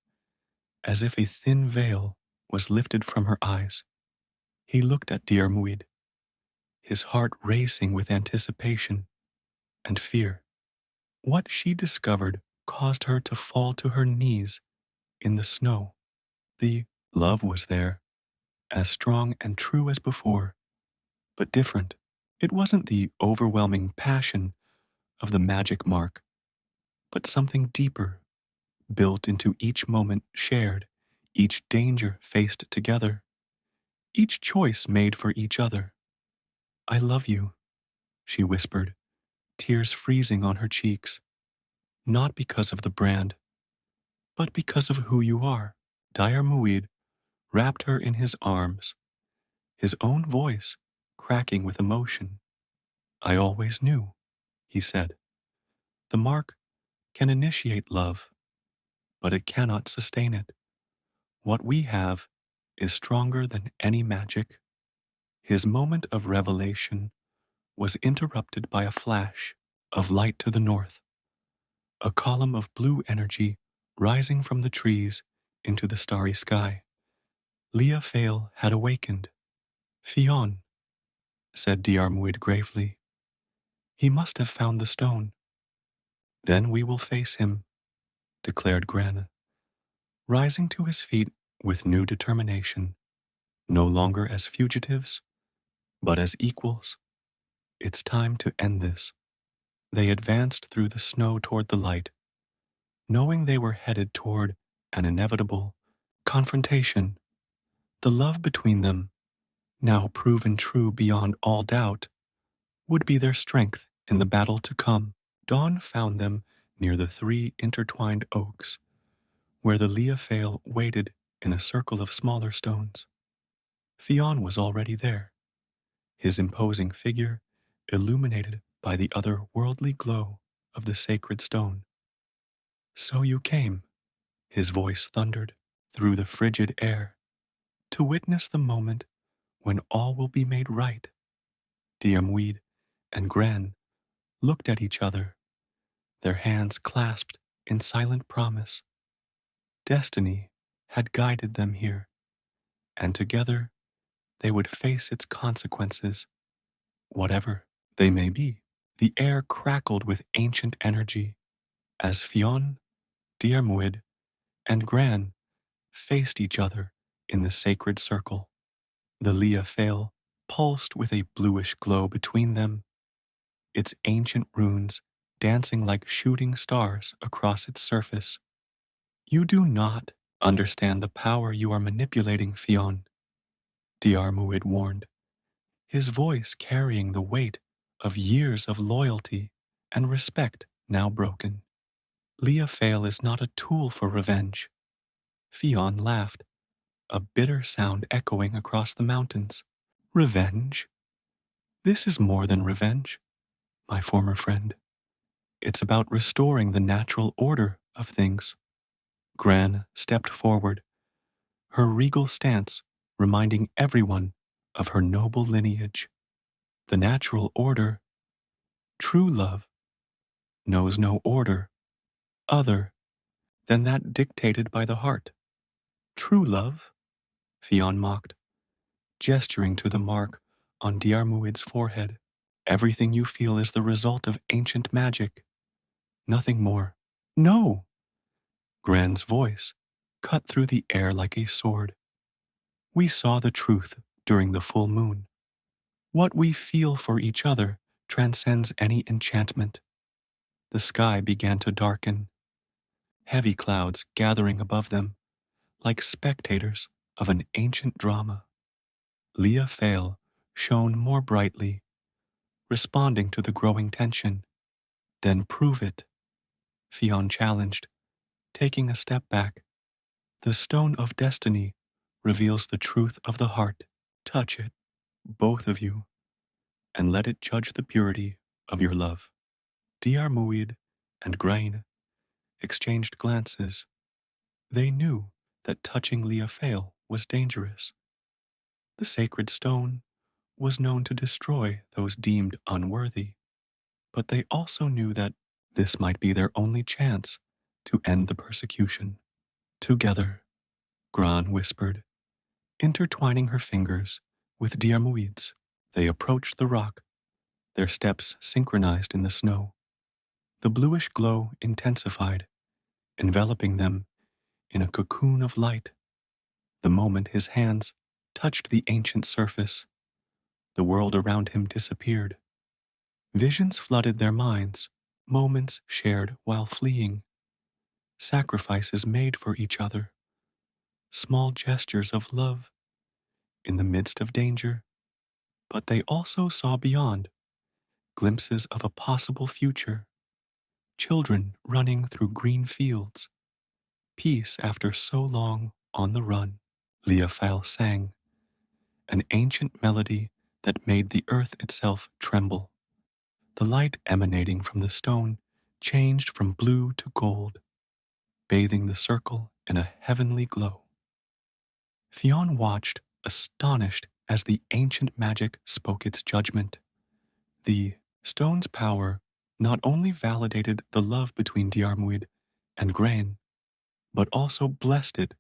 as if a thin veil was lifted from her eyes. He looked at Diarmuid, his heart racing with anticipation and fear. What she discovered caused her to fall to her knees in the snow. The love was there, as strong and true as before, but different. It wasn't the overwhelming passion of the magic mark, but something deeper, built into each moment shared, each danger faced together, each choice made for each other. I love you, she whispered, tears freezing on her cheeks, not because of the brand, but because of who you are. Diarmuid wrapped her in his arms, his own voice cracking with emotion. I always knew, he said. The mark can initiate love, but it cannot sustain it. What we have is stronger than any magic. His moment of revelation was interrupted by a flash of light to the north, a column of blue energy rising from the trees into the starry sky. Leah Fail had awakened. Fionn, said Diarmuid gravely. He must have found the stone. Then we will face him, declared Grainne, rising to his feet with new determination, no longer as fugitives, but as equals. It's time to end this. They advanced through the snow toward the light, knowing they were headed toward an inevitable confrontation. The love between them, now proven true beyond all doubt, would be their strength in the battle to come. Dawn found them near the 3 intertwined oaks, where the Leofale waited in a circle of smaller stones. Fionn was already there, his imposing figure illuminated by the otherworldly glow of the sacred stone. So you came, his voice thundered through the frigid air, to witness the moment when all will be made right. Diarmuid and Grainne looked at each other, their hands clasped in silent promise. Destiny had guided them here, and together they would face its consequences, whatever they may be. The air crackled with ancient energy as Fionn, Diarmuid, and Grainne faced each other in the sacred circle. The Leofale pulsed with a bluish glow between them, its ancient runes dancing like shooting stars across its surface. You do not understand the power you are manipulating, Fionn, Diarmuid warned, his voice carrying the weight of years of loyalty and respect now broken. Leofale is not a tool for revenge. Fionn laughed, a bitter sound echoing across the mountains. Revenge? This is more than revenge, my former friend. It's about restoring the natural order of things. Grainne stepped forward, her regal stance reminding everyone of her noble lineage. The natural order, true love, knows no order other than that dictated by the heart. True love? Fionn mocked, gesturing to the mark on Diarmuid's forehead. Everything you feel is the result of ancient magic, nothing more. No! Grainne's voice cut through the air like a sword. We saw the truth during the full moon. What we feel for each other transcends any enchantment. The sky began to darken, heavy clouds gathering above them, like spectators of an ancient drama. Leofale shone more brightly, responding to the growing tension. Then prove it, Fionn challenged, taking a step back. The stone of destiny reveals the truth of the heart. Touch it, both of you, and let it judge the purity of your love. Diarmuid and Grainne exchanged glances. They knew that touching Leofale was dangerous. The sacred stone was known to destroy those deemed unworthy, but they also knew that this might be their only chance to end the persecution. Together, Grainne whispered, intertwining her fingers with Diarmuid's. They approached the rock, their steps synchronized in the snow. The bluish glow intensified, enveloping them in a cocoon of light. The moment his hands touched the ancient surface, the world around him disappeared. Visions flooded their minds, moments shared while fleeing, sacrifices made for each other, small gestures of love in the midst of danger. But they also saw beyond, glimpses of a possible future, children running through green fields, peace after so long on the run. Leofale sang, an ancient melody that made the earth itself tremble. The light emanating from the stone changed from blue to gold, bathing the circle in a heavenly glow. Fionn watched, astonished, as the ancient magic spoke its judgment. The stone's power not only validated the love between Diarmuid and Grainne, but also blessed it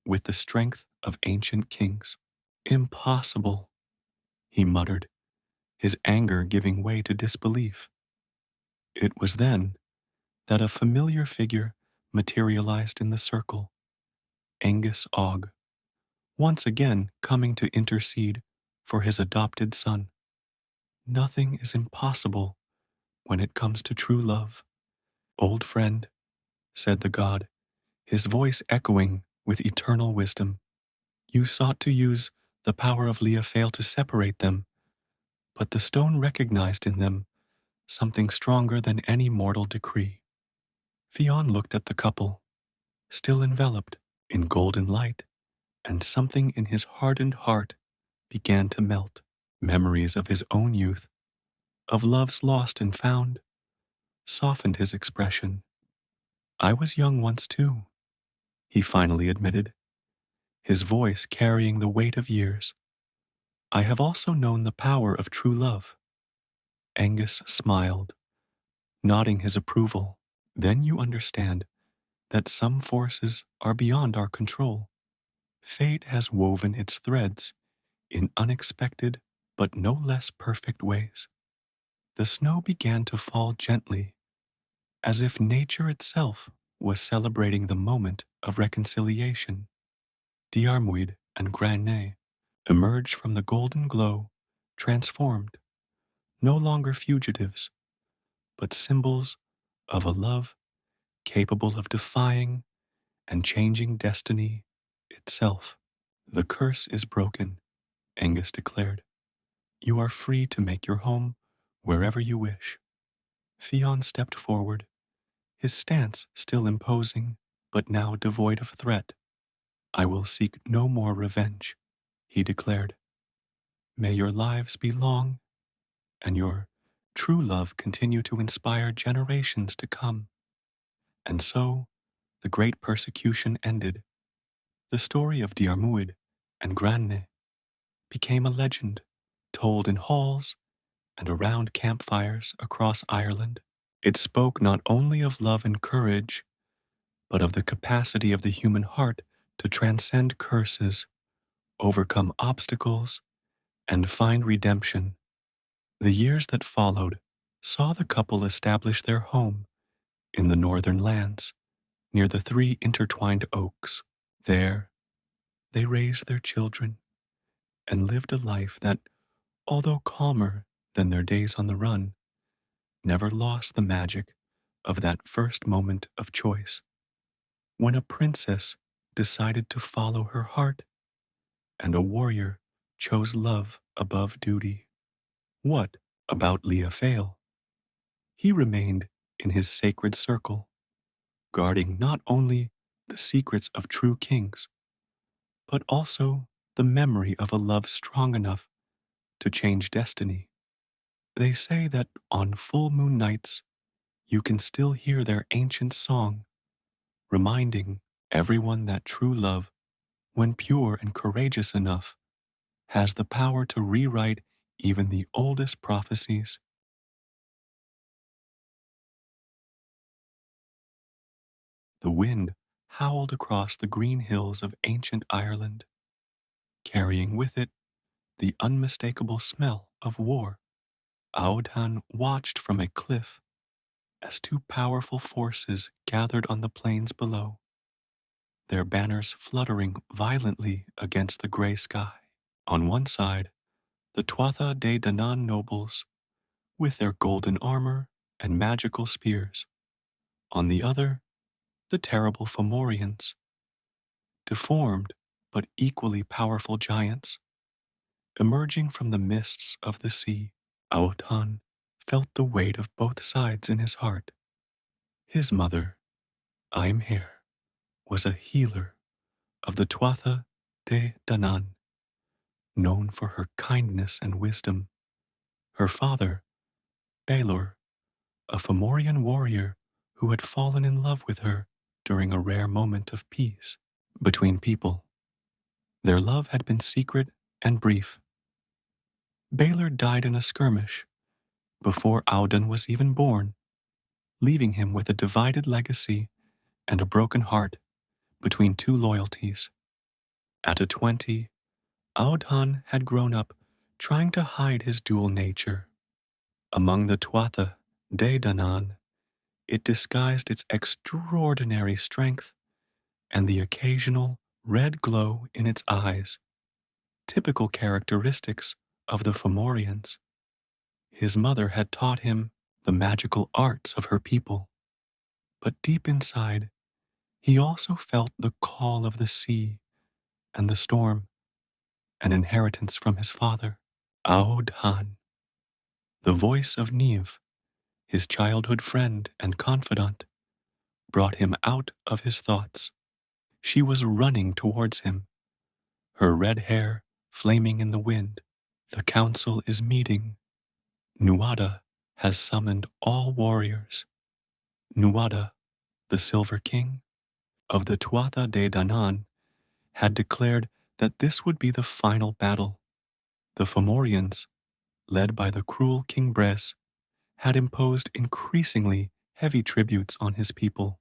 with the strength of ancient kings. Impossible, he muttered, his anger giving way to disbelief. It was then that a familiar figure materialized in the circle, Angus Og, once again coming to intercede for his adopted son. Nothing is impossible when it comes to true love. Old friend, said the god, his voice echoing with eternal wisdom. You sought to use the power of Leofale to separate them, but the stone recognized in them something stronger than any mortal decree. Fionn looked at the couple, still enveloped in golden light, and something in his hardened heart began to melt. Memories of his own youth, of loves lost and found, softened his expression. I was young once too, he finally admitted, his voice carrying the weight of years. I have also known the power of true love. Angus smiled, nodding his approval. Then you understand that some forces are beyond our control. Fate has woven its threads in unexpected but no less perfect ways. The snow began to fall gently, as if nature itself was celebrating the moment of reconciliation. Diarmuid and Grainne emerged from the golden glow, transformed, no longer fugitives, but symbols of a love capable of defying and changing destiny itself. The curse is broken, Angus declared. You are free to make your home wherever you wish. Fionn stepped forward, his stance still imposing, but now devoid of threat. I will seek no more revenge, he declared. May your lives be long, and your true love continue to inspire generations to come. And so, the great persecution ended. The story of Diarmuid and Grainne became a legend, told in halls and around campfires across Ireland. It spoke not only of love and courage, but of the capacity of the human heart to transcend curses, overcome obstacles, and find redemption. The years that followed saw the couple establish their home in the northern lands, near the three intertwined oaks. There, they raised their children and lived a life that, although calmer than their days on the run, never lost the magic of that first moment of choice, when a princess decided to follow her heart and a warrior chose love above duty. What about Leah Fail? He remained in his sacred circle, guarding not only the secrets of true kings, but also the memory of a love strong enough to change destiny. They say that on full moon nights, you can still hear their ancient song, reminding everyone that true love, when pure and courageous enough, has the power to rewrite even the oldest prophecies. The wind howled across the green hills of ancient Ireland, carrying with it the unmistakable smell of war. Aodhan watched from a cliff as two powerful forces gathered on the plains below, their banners fluttering violently against the gray sky. On one side, the Tuatha De Danann nobles, with their golden armor and magical spears. On the other, the terrible Fomorians, deformed but equally powerful giants. Emerging from the mists of the sea, Aodhan felt the weight of both sides in his heart. His mother, Imher, was a healer of the Tuatha De Danann, known for her kindness and wisdom. Her father, Balor, a Fomorian warrior who had fallen in love with her during a rare moment of peace between people. Their love had been secret and brief. Balor died in a skirmish before Aodhan was even born, leaving him with a divided legacy and a broken heart between two loyalties. At 20, Aodhan had grown up trying to hide his dual nature. Among the Tuatha De Danann, it disguised its extraordinary strength and the occasional red glow in its eyes, typical characteristics of the Fomorians. His mother had taught him the magical arts of her people, but deep inside, he also felt the call of the sea and the storm, an inheritance from his father, Aodhan. The voice of Niamh, his childhood friend and confidant, brought him out of his thoughts. She was running towards him, her red hair flaming in the wind. The council is meeting. Nuada has summoned all warriors. Nuada, the Silver King of the Tuatha De Danann, had declared that this would be the final battle. The Fomorians, led by the cruel King Brez, had imposed increasingly heavy tributes on his people,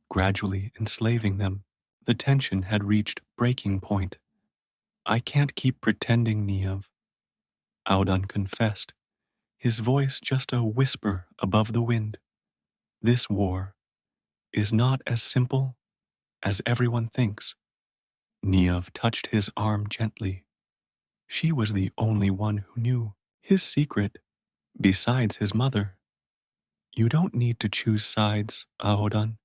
gradually enslaving them. The tension had reached breaking point. I can't keep pretending, Niev, Aodhan confessed, his voice just a whisper above the wind. This war is not as simple as everyone thinks. Niev touched his arm gently. She was the only one who knew his secret, besides his mother. You don't need to choose sides, Aodhan.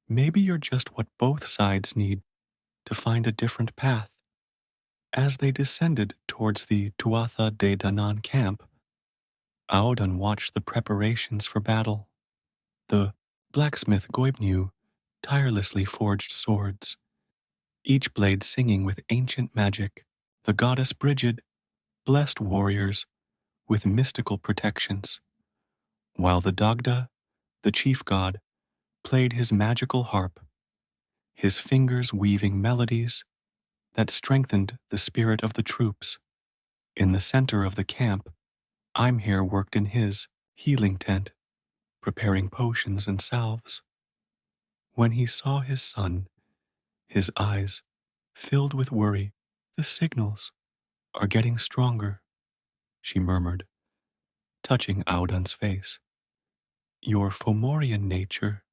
Maybe you're just what both sides need to find a different path. As they descended towards the Tuatha De Danann camp, Aodhan watched the preparations for battle. The blacksmith Goibniu tirelessly forged swords, each blade singing with ancient magic. The goddess Brigid blessed warriors with mystical protections, while the Dagda, the chief god, played his magical harp, his fingers weaving melodies that strengthened the spirit of the troops. In the center of the camp, Imher worked in his healing tent, preparing potions and salves. When he saw his son, his eyes filled with worry. The signals are getting stronger, she murmured, touching Aodhan's face. Your Fomorian nature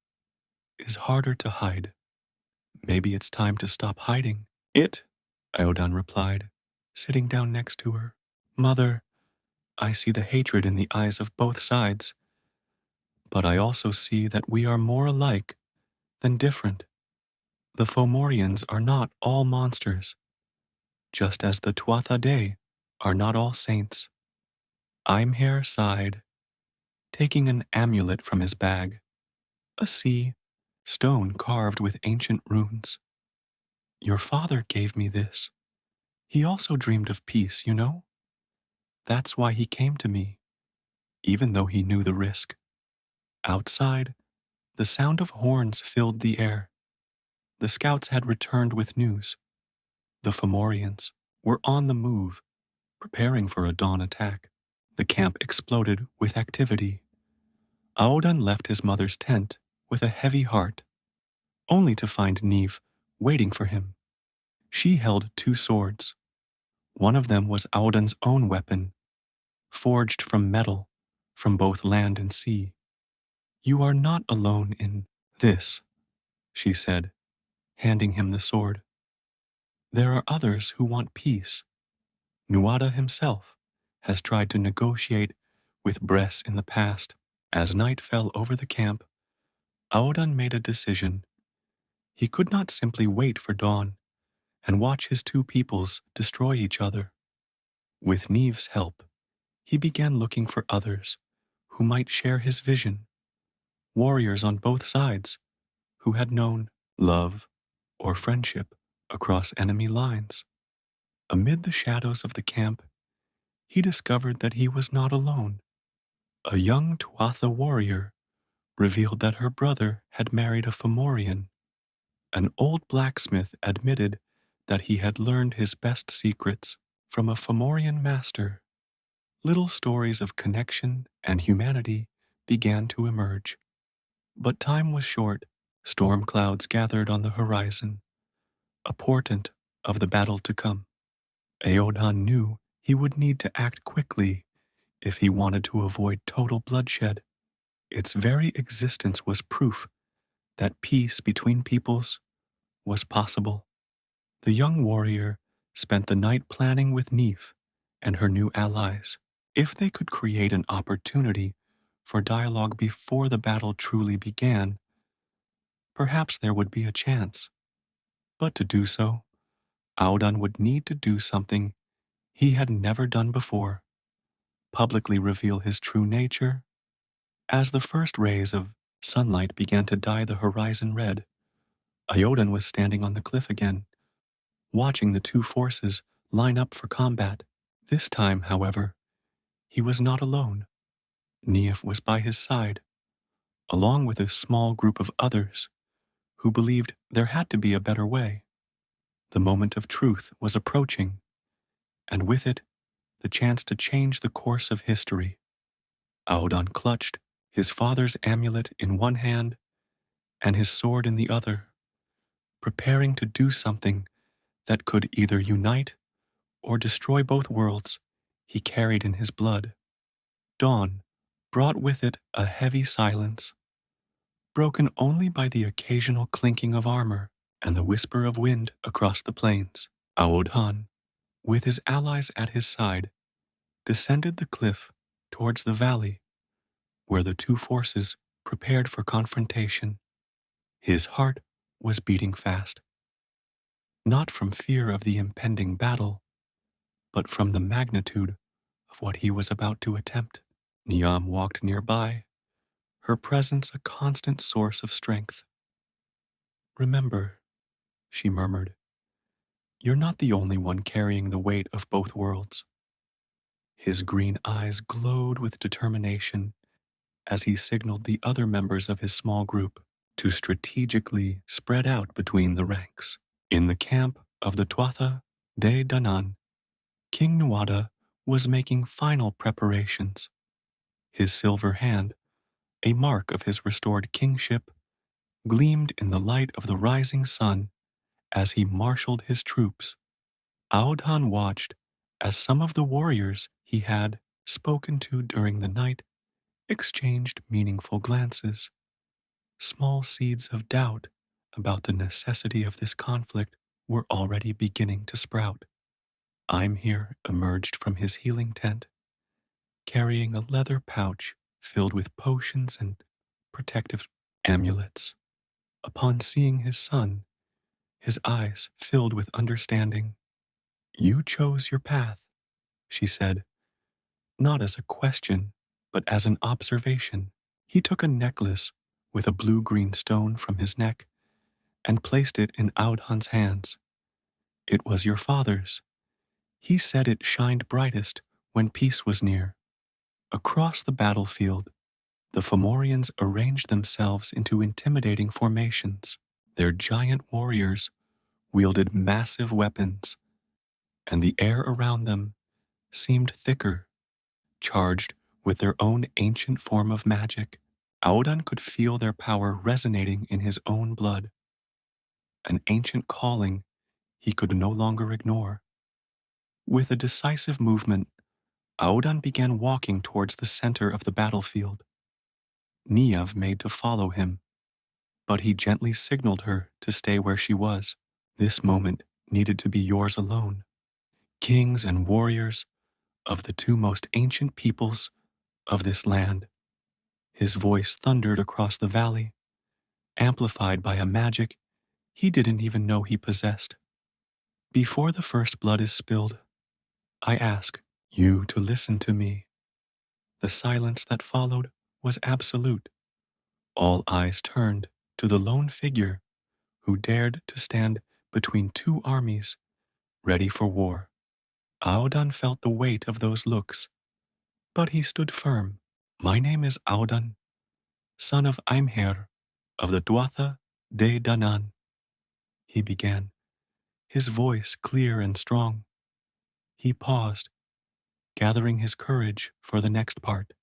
is harder to hide. Maybe it's time to stop hiding it, Aodhan replied, sitting down next to her. Mother, I see the hatred in the eyes of both sides, but I also see that we are more alike than different. The Fomorians are not all monsters, just as the Tuatha De are not all saints. Imher sighed, taking an amulet from his bag, a sea stone carved with ancient runes. Your father gave me this. He also dreamed of peace, you know? That's why he came to me, even though he knew the risk. Outside, the sound of horns filled the air. The scouts had returned with news. The Fomorians were on the move, preparing for a dawn attack. The camp exploded with activity. Aodhan left his mother's tent with a heavy heart, only to find Neve waiting for him. She held two swords. One of them was Aodhan's own weapon, forged from metal from both land and sea. You are not alone in this, she said, handing him the sword. There are others who want peace. Nuada himself has tried to negotiate with Brez in the past. As night fell over the camp, Aodhan made a decision. He could not simply wait for dawn and watch his two peoples destroy each other. With Neve's help, he began looking for others who might share his vision, warriors on both sides who had known love or friendship across enemy lines. Amid the shadows of the camp, he discovered that he was not alone. A young Tuatha warrior revealed that her brother had married a Fomorian. An old blacksmith admitted that he had learned his best secrets from a Fomorian master. Little stories of connection and humanity began to emerge. But time was short. Storm clouds gathered on the horizon, a portent of the battle to come. Aodhan knew he would need to act quickly if he wanted to avoid total bloodshed. Its very existence was proof that peace between peoples was possible. The young warrior spent the night planning with Neve and her new allies. If they could create an opportunity for dialogue before the battle truly began, perhaps there would be a chance. But to do so, Aodhan would need to do something he had never done before, publicly reveal his true nature. As the first rays of Sunlight began to dye the horizon red. Aodhan was standing on the cliff again, watching the two forces line up for combat. This time, however, he was not alone. Niamh was by his side, along with a small group of others who believed there had to be a better way. The moment of truth was approaching, and with it, the chance to change the course of history. Aodhan clutched his father's amulet in one hand and his sword in the other, preparing to do something that could either unite or destroy both worlds he carried in his blood. Dawn brought with it a heavy silence, broken only by the occasional clinking of armor and the whisper of wind across the plains. Aodhan, with his allies at his side, descended the cliff towards the valley where the two forces prepared for confrontation. His heart was beating fast, not from fear of the impending battle, but from the magnitude of what he was about to attempt. Niamh walked nearby, her presence a constant source of strength. "Remember," she murmured, "you're not the only one carrying the weight of both worlds." His green eyes glowed with determination as he signaled the other members of his small group to strategically spread out between the ranks. In the camp of the Tuatha De Danann, King Nuada was making final preparations. His silver hand, a mark of his restored kingship, gleamed in the light of the rising sun as he marshaled his troops. Aodhan watched as some of the warriors he had spoken to during the night exchanged meaningful glances. Small seeds of doubt about the necessity of this conflict were already beginning to sprout. I'm Here emerged from his healing tent, carrying a leather pouch filled with potions and protective amulets. Upon seeing his son, his eyes filled with understanding. "You chose your path," she said, not as a question, but as an observation. He took a necklace with a blue-green stone from his neck and placed it in Aodhan's hands. "It was your father's. He said it shined brightest when peace was near." Across the battlefield, the Fomorians arranged themselves into intimidating formations. Their giant warriors wielded massive weapons, and the air around them seemed thicker, charged with their own ancient form of magic. Aodhan could feel their power resonating in his own blood, an ancient calling he could no longer ignore. With a decisive movement, Aodhan began walking towards the center of the battlefield. Niamh made to follow him, but he gently signaled her to stay where she was. "This moment needed to be yours alone. Kings and warriors of the two most ancient peoples of this land." His voice thundered across the valley, amplified by a magic he didn't even know he possessed. "Before the first blood is spilled, I ask you to listen to me." The silence that followed was absolute. All eyes turned to the lone figure who dared to stand between two armies ready for war. Aodhan felt the weight of those looks, but he stood firm. "My name is Aodhan, son of Imher of the Tuatha De Danann," he began, his voice clear and strong. He paused, gathering his courage for the next part.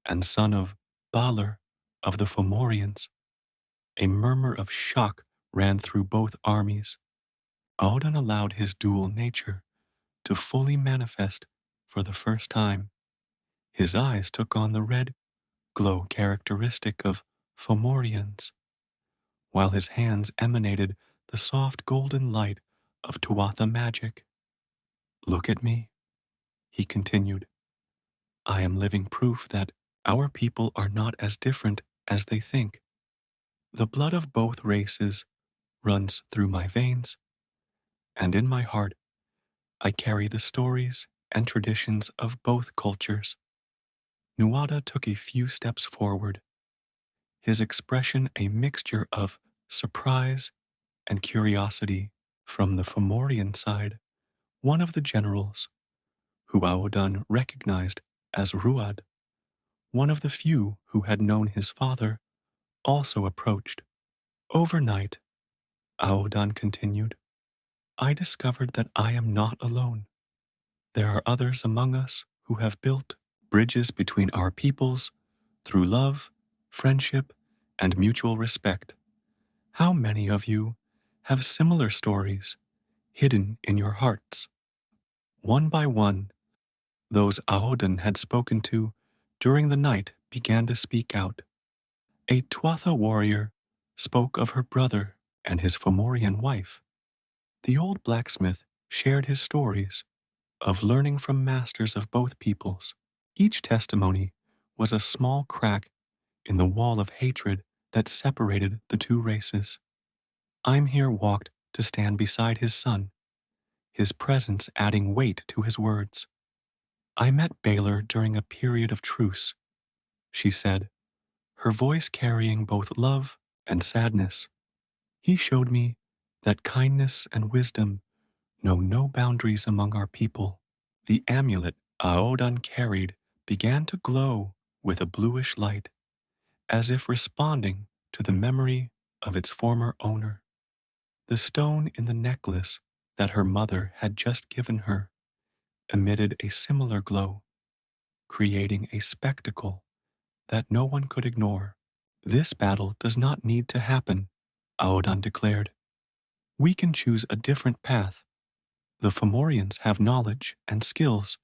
"And son of Balor of the Fomorians." A murmur of shock ran through both armies. Aodhan allowed his dual nature to fully manifest for the first time. His eyes took on the red glow characteristic of Fomorians, while his hands emanated the soft golden light of Tuatha magic. "Look at me," he continued. "I am living proof that our people are not as different as they think. The blood of both races runs through my veins, and in my heart I carry the stories and traditions of both cultures." Nuada took a few steps forward, his expression a mixture of surprise and curiosity. From the Fomorian side, one of the generals, who Aodhan recognized as Ruad, one of the few who had known his father, also approached. Overnight, Aodhan continued, I discovered that I am not alone. There are others among us who have built bridges between our peoples through love, friendship, and mutual respect. How many of you have similar stories hidden in your hearts? One by one, those Aodhan had spoken to during the night began to speak out. A Tuatha warrior spoke of her brother and his Fomorian wife. The old blacksmith shared his stories of learning from masters of both peoples. Each testimony was a small crack in the wall of hatred that separated the two races. Imhir walked to stand beside his son, his presence adding weight to his words. I met Baylor during a period of truce, she said, her voice carrying both love and sadness. He showed me that kindness and wisdom know no boundaries among our people. The amulet Aodhan carried began to glow with a bluish light, as if responding to the memory of its former owner. The stone in the necklace that her mother had just given her emitted a similar glow, creating a spectacle that no one could ignore. This battle does not need to happen, Aodhan declared. We can choose a different path. The Fomorians have knowledge and skills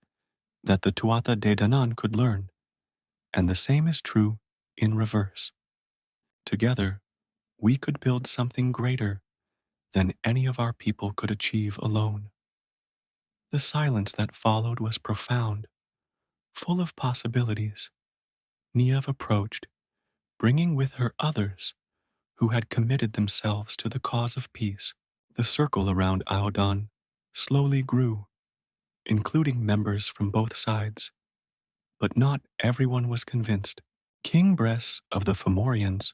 that the Tuatha De Danann could learn, and the same is true in reverse. Together, we could build something greater than any of our people could achieve alone. The silence that followed was profound, full of possibilities. Niev approached, bringing with her others who had committed themselves to the cause of peace. The circle around Aodhan slowly grew, including members from both sides, but not everyone was convinced. King Bress of the Fomorians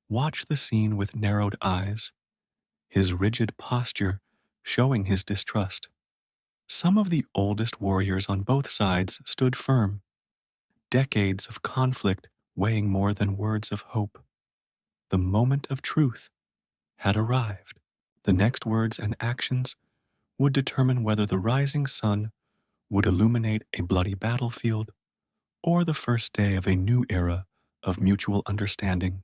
watched the scene with narrowed eyes, his rigid posture showing his distrust. Some of the oldest warriors on both sides stood firm, decades of conflict weighing more than words of hope. The moment of truth had arrived. The next words and actions would determine whether the rising sun would illuminate a bloody battlefield or the first day of a new era of mutual understanding.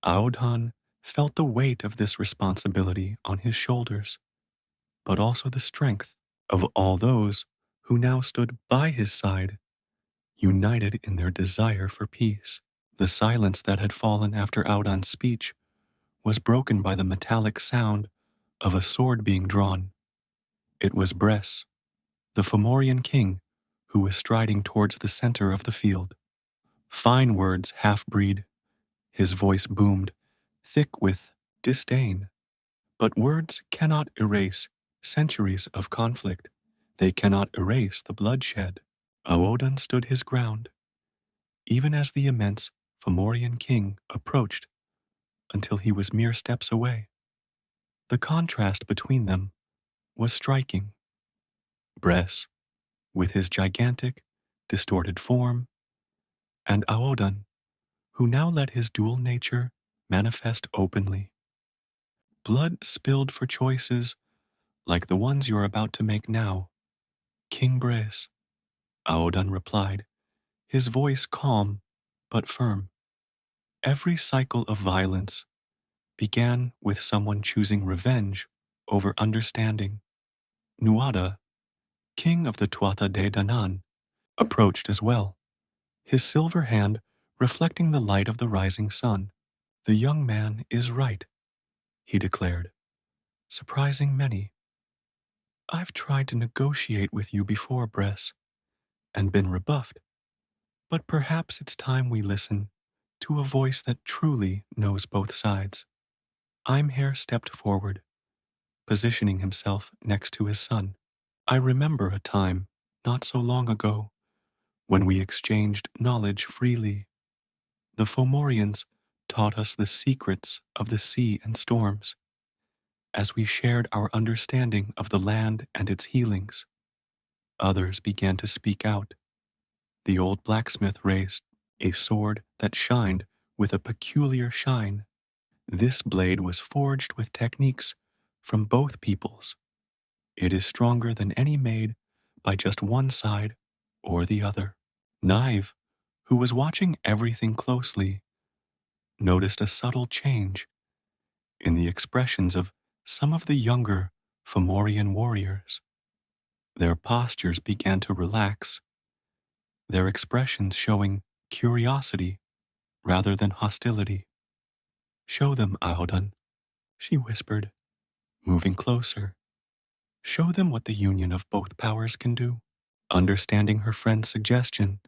Aodhan felt the weight of this responsibility on his shoulders, but also the strength of all those who now stood by his side, united in their desire for peace. The silence that had fallen after Aodhan's speech was broken by the metallic sound of a sword being drawn. It was Bress, the Fomorian king, who was striding towards the center of the field. Fine words, half-breed, his voice boomed, thick with disdain. But words cannot erase centuries of conflict. They cannot erase the bloodshed. Aodhan stood his ground, even as the immense Fomorian king approached until he was mere steps away. The contrast between them was striking. Bress, with his gigantic, distorted form, and Aodhan, who now let his dual nature manifest openly. Blood spilled for choices like the ones you're about to make now, King Bress, Aodhan replied, his voice calm but firm. Every cycle of violence began with someone choosing revenge over understanding. Nuada, king of the Tuatha De Danann, approached as well, his silver hand reflecting the light of the rising sun. The young man is right, he declared, surprising many. I've tried to negotiate with you before, Bress, and been rebuffed, but perhaps it's time we listen to a voice that truly knows both sides. Imhir stepped forward, positioning himself next to his son. I remember a time, not so long ago, when we exchanged knowledge freely. The Fomorians taught us the secrets of the sea and storms. As we shared our understanding of the land and its healings, others began to speak out. The old blacksmith raised a sword that shined with a peculiar shine. This blade was forged with techniques from both peoples. It is stronger than any made by just one side or the other. Nive, who was watching everything closely, noticed a subtle change in the expressions of some of the younger Fomorian warriors. Their postures began to relax, their expressions showing curiosity rather than hostility. Show them, Aodhan, she whispered, moving closer. Show them what the union of both powers can do. Understanding her friend's suggestion,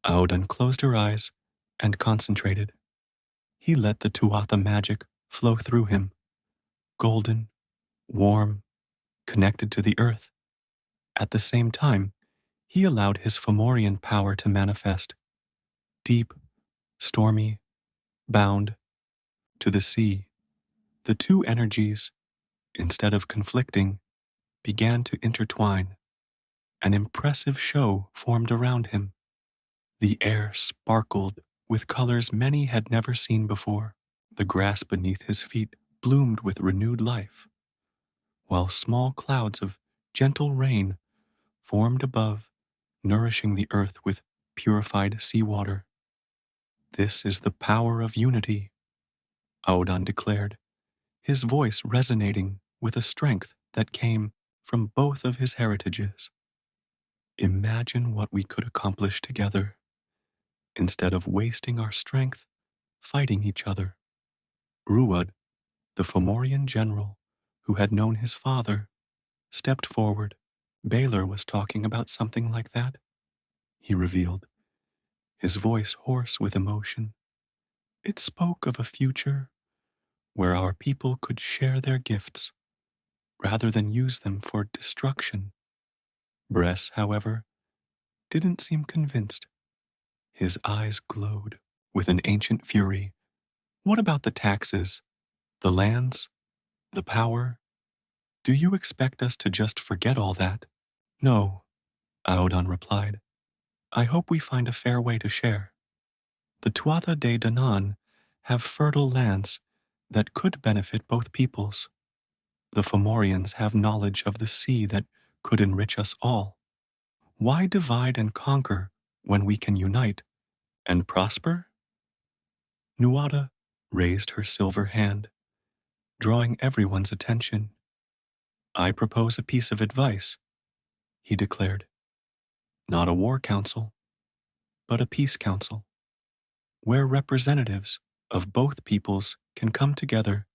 Aodhan closed her eyes and concentrated. He let the Tuatha magic flow through him, golden, warm, connected to the earth. At the same time, he allowed his Fomorian power to manifest, deep, stormy, bound to the sea. The two energies, instead of conflicting, began to intertwine. An impressive show formed around him. The air sparkled with colors many had never seen before. The grass beneath his feet bloomed with renewed life, while small clouds of gentle rain formed above, nourishing the earth with purified seawater. This is the power of unity, Aodhan declared, his voice resonating with a strength that came from both of his heritages. Imagine what we could accomplish together, instead of wasting our strength fighting each other. Ruad, the Fomorian general who had known his father, stepped forward. Baylor was talking about something like that, he revealed, his voice hoarse with emotion. It spoke of a future where our people could share their gifts rather than use them for destruction. Bress, however, didn't seem convinced. His eyes glowed with an ancient fury. What about the taxes, the lands, the power? Do you expect us to just forget all that? No, Aodhan replied. I hope we find a fair way to share. The Tuatha De Danann have fertile lands that could benefit both peoples. The Fomorians have knowledge of the sea that could enrich us all. Why divide and conquer when we can unite and prosper? Nuada raised her silver hand, drawing everyone's attention. I propose a piece of advice, he declared. Not a war council, but a peace council, where representatives of both peoples can come together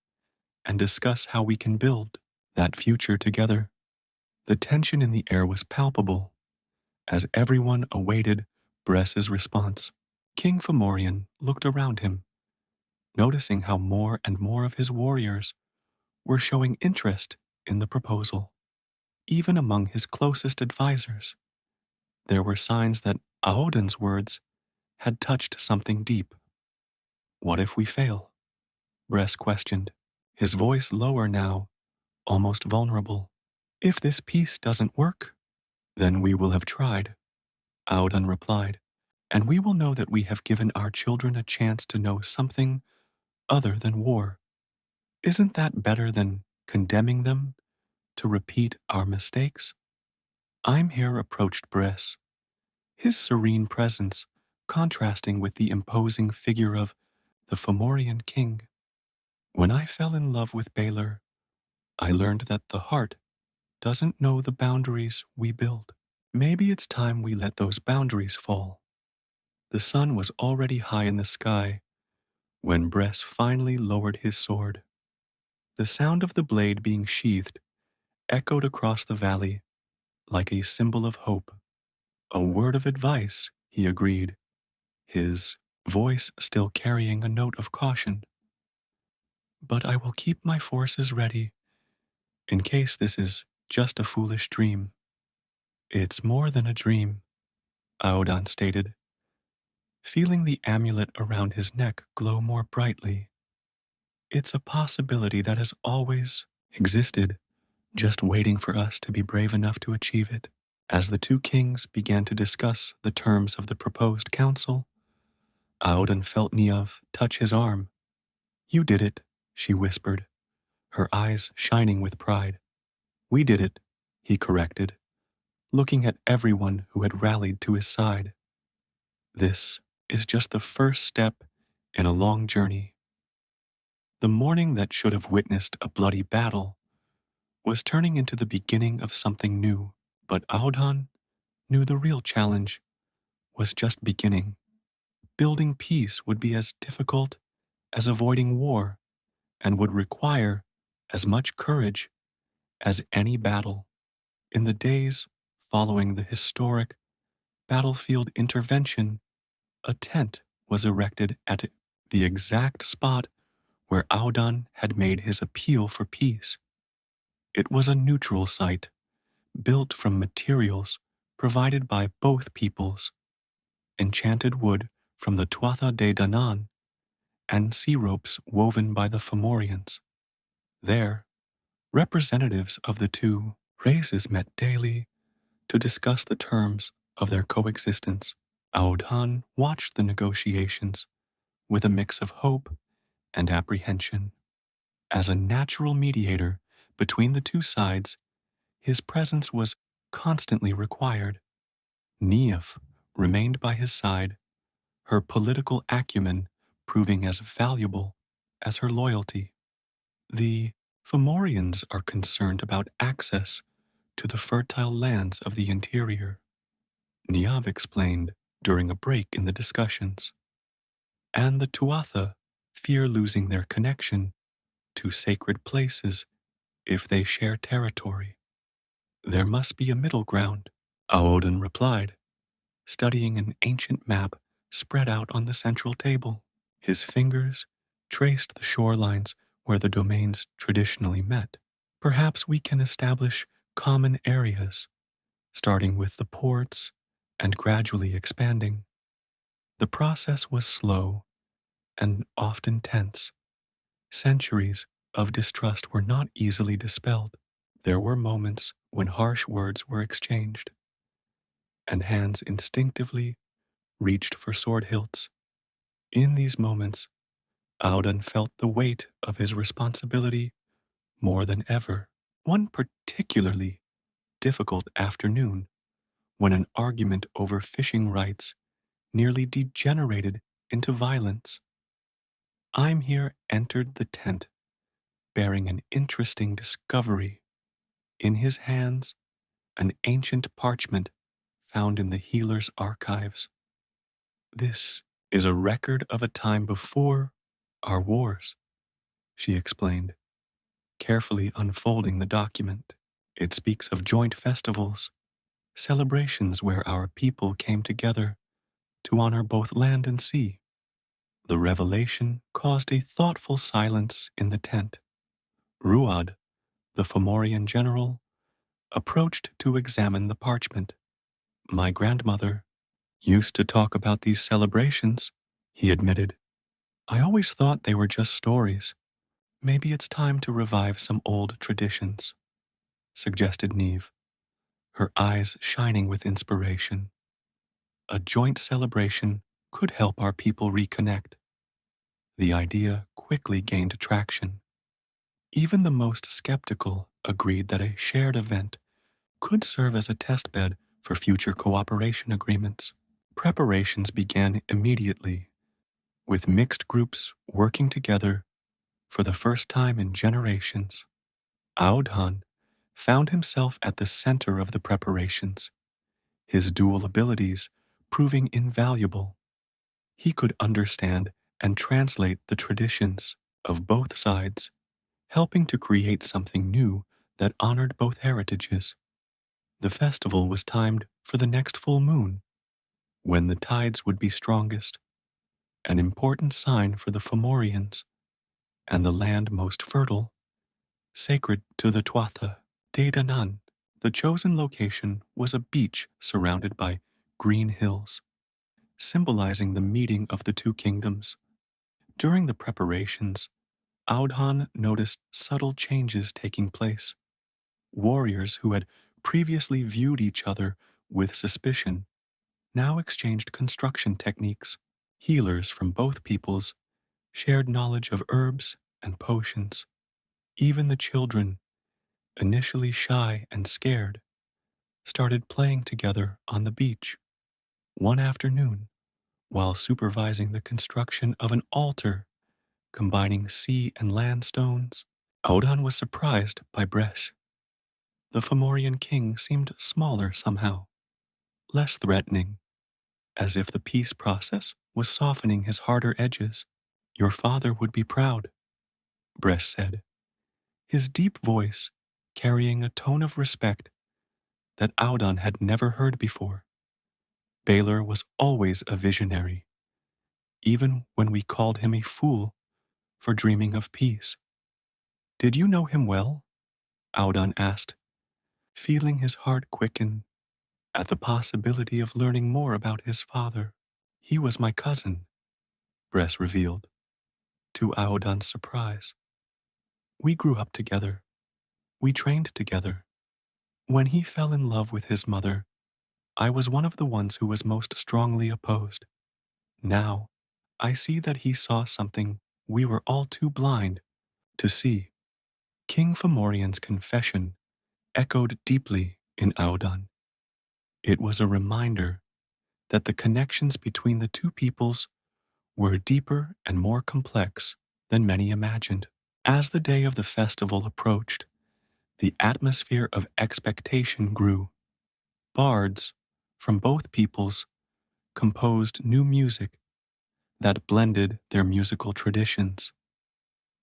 and discuss how we can build that future together. The tension in the air was palpable as everyone awaited Bress's response. King Fomorian looked around him, noticing how more and more of his warriors were showing interest in the proposal. Even among his closest advisors, there were signs that Aodhan's words had touched something deep. What if we fail? Bress questioned, his voice lower now, almost vulnerable. If this peace doesn't work, then we will have tried, Aodhan replied, and we will know that we have given our children a chance to know something other than war. Isn't that better than condemning them to repeat our mistakes? Imher approached Bress, his serene presence contrasting with the imposing figure of the Fomorian king. When I fell in love with Baylor, I learned that the heart doesn't know the boundaries we build. Maybe it's time we let those boundaries fall. The sun was already high in the sky when Bress finally lowered his sword. The sound of the blade being sheathed echoed across the valley like a symbol of hope. A word of advice, he agreed, his voice still carrying a note of caution. But I will keep my forces ready in case this is just a foolish dream. It's more than a dream, Aodhan stated, feeling the amulet around his neck glow more brightly. It's a possibility that has always existed, just waiting for us to be brave enough to achieve it. As the two kings began to discuss the terms of the proposed council, Aodhan felt Niamh touch his arm. "You did it," she whispered, her eyes shining with pride. "We did it," he corrected, looking at everyone who had rallied to his side. "This is just the first step in a long journey." The morning that should have witnessed a bloody battle was turning into the beginning of something new, but Aodhan knew the real challenge was just beginning. Building peace would be as difficult as avoiding war and would require as much courage as any battle. In the days following the historic battlefield intervention, a tent was erected at the exact spot where Aodhan had made his appeal for peace. It was a neutral site, built from materials provided by both peoples, enchanted wood from the Tuatha De Danann and sea ropes woven by the Fomorians. There, representatives of the two races met daily to discuss the terms of their coexistence. Aodhan watched the negotiations with a mix of hope and apprehension. As a natural mediator between the two sides, his presence was constantly required. Niamh remained by his side, her political acumen proving as valuable as her loyalty. The Fomorians are concerned about access to the fertile lands of the interior, Niamh explained during a break in the discussions. And the Tuatha fear losing their connection to sacred places if they share territory. There must be a middle ground, Aodhan replied, studying an ancient map spread out on the central table. His fingers traced the shorelines where the domains traditionally met. Perhaps we can establish common areas, starting with the ports and gradually expanding. The process was slow and often tense. Centuries of distrust were not easily dispelled. There were moments when harsh words were exchanged, and hands instinctively reached for sword hilts. In these moments, Aodhan felt the weight of his responsibility more than ever. One particularly difficult afternoon, when an argument over fishing rights nearly degenerated into violence, I'm here entered the tent bearing an interesting discovery. In his hands, an ancient parchment found in the healer's archives. This is a record of a time before our wars, she explained, carefully unfolding the document. It speaks of joint festivals, celebrations where our people came together to honor both land and sea. The revelation caused a thoughtful silence in the tent. Ruad, the Fomorian general, approached to examine the parchment. "My grandmother used to talk about these celebrations," he admitted. "I always thought they were just stories. Maybe it's time to revive some old traditions," suggested Niamh, her eyes shining with inspiration. A joint celebration could help our people reconnect. The idea quickly gained traction. Even the most skeptical agreed that a shared event could serve as a testbed for future cooperation agreements. Preparations began immediately, with mixed groups working together for the first time in generations. Aodhan found himself at the center of the preparations, his dual abilities proving invaluable. He could understand and translate the traditions of both sides, helping to create something new that honored both heritages. The festival was timed for the next full moon, when the tides would be strongest, an important sign for the Fomorians and the land most fertile, sacred to the Tuatha De Danann. The chosen location was a beach surrounded by green hills. symbolizing the meeting of the two kingdoms. During the preparations, Aodhan noticed subtle changes taking place. Warriors who had previously viewed each other with suspicion now exchanged construction techniques. Healers from both peoples shared knowledge of herbs and potions. Even the children, initially shy and scared, started playing together on the beach. One afternoon, while supervising the construction of an altar combining sea and land stones, Aodhan was surprised by Bresh. The Fomorian king seemed smaller somehow, less threatening, as if the peace process was softening his harder edges. Your father would be proud, Bresh said, his deep voice carrying a tone of respect that Aodhan had never heard before. Baylor was always a visionary, even when we called him a fool for dreaming of peace. Did you know him well? Aodhan asked, feeling his heart quicken at the possibility of learning more about his father. He was my cousin, Bress revealed, to Aodhan's surprise. We grew up together. We trained together. When he fell in love with his mother, I was one of the ones who was most strongly opposed. Now, I see that he saw something we were all too blind to see. King Fomorian's confession echoed deeply in Aodhan. It was a reminder that the connections between the two peoples were deeper and more complex than many imagined. As the day of the festival approached, the atmosphere of expectation grew. Bards from both peoples composed new music that blended their musical traditions.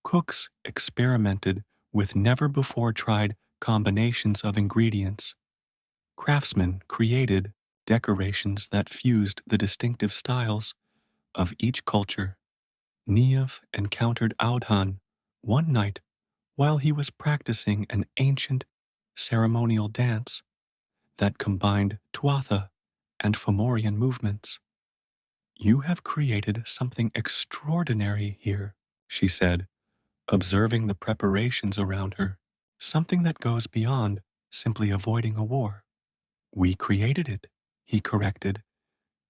Cooks experimented with never before tried combinations of ingredients. Craftsmen created decorations that fused the distinctive styles of each culture. Niamh encountered Aodhan one night while he was practicing an ancient ceremonial dance that combined Tuatha and Fomorian movements. You have created something extraordinary here, she said, observing the preparations around her, something that goes beyond simply avoiding a war. We created it, he corrected,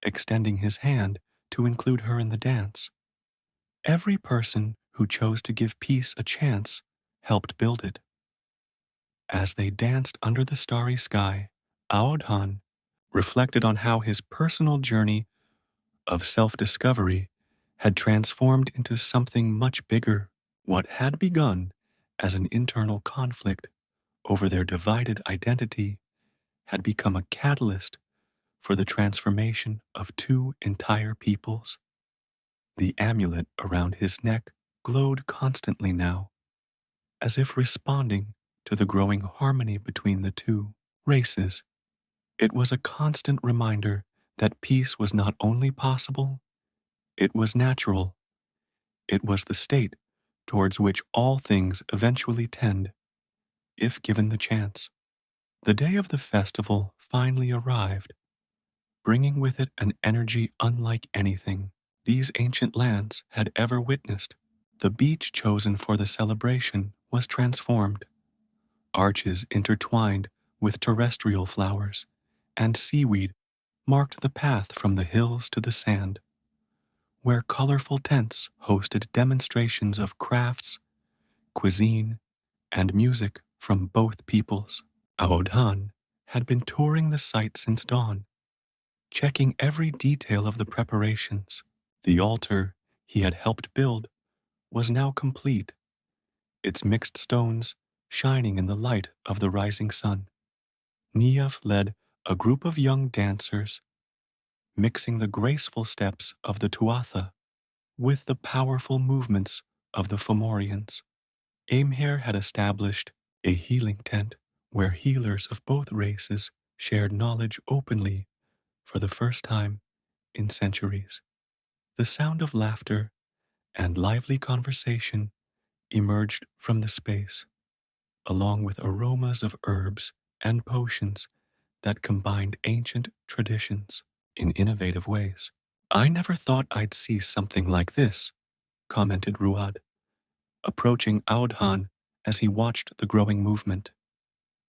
extending his hand to include her in the dance. Every person who chose to give peace a chance helped build it. As they danced under the starry sky, Aodhan reflected on how his personal journey of self-discovery had transformed into something much bigger. What had begun as an internal conflict over their divided identity had become a catalyst for the transformation of two entire peoples. The amulet around his neck glowed constantly now, as if responding to the growing harmony between the two races. It was a constant reminder that peace was not only possible, it was natural. It was the state towards which all things eventually tend, if given the chance. The day of the festival finally arrived, bringing with it an energy unlike anything these ancient lands had ever witnessed. The beach chosen for the celebration was transformed. Arches intertwined with terrestrial flowers, and seaweed marked the path from the hills to the sand, where colorful tents hosted demonstrations of crafts, cuisine, and music from both peoples. Aodhan had been touring the site since dawn, checking every detail of the preparations. The altar he had helped build was now complete, its mixed stones shining in the light of the rising sun. Niamh led a group of young dancers, mixing the graceful steps of the Tuatha with the powerful movements of the Fomorians. Aimher had established a healing tent where healers of both races shared knowledge openly for the first time in centuries. The sound of laughter and lively conversation emerged from the space, along with aromas of herbs and potions that combined ancient traditions in innovative ways. I never thought I'd see something like this, commented Ruad, approaching Aodhan as he watched the growing movement.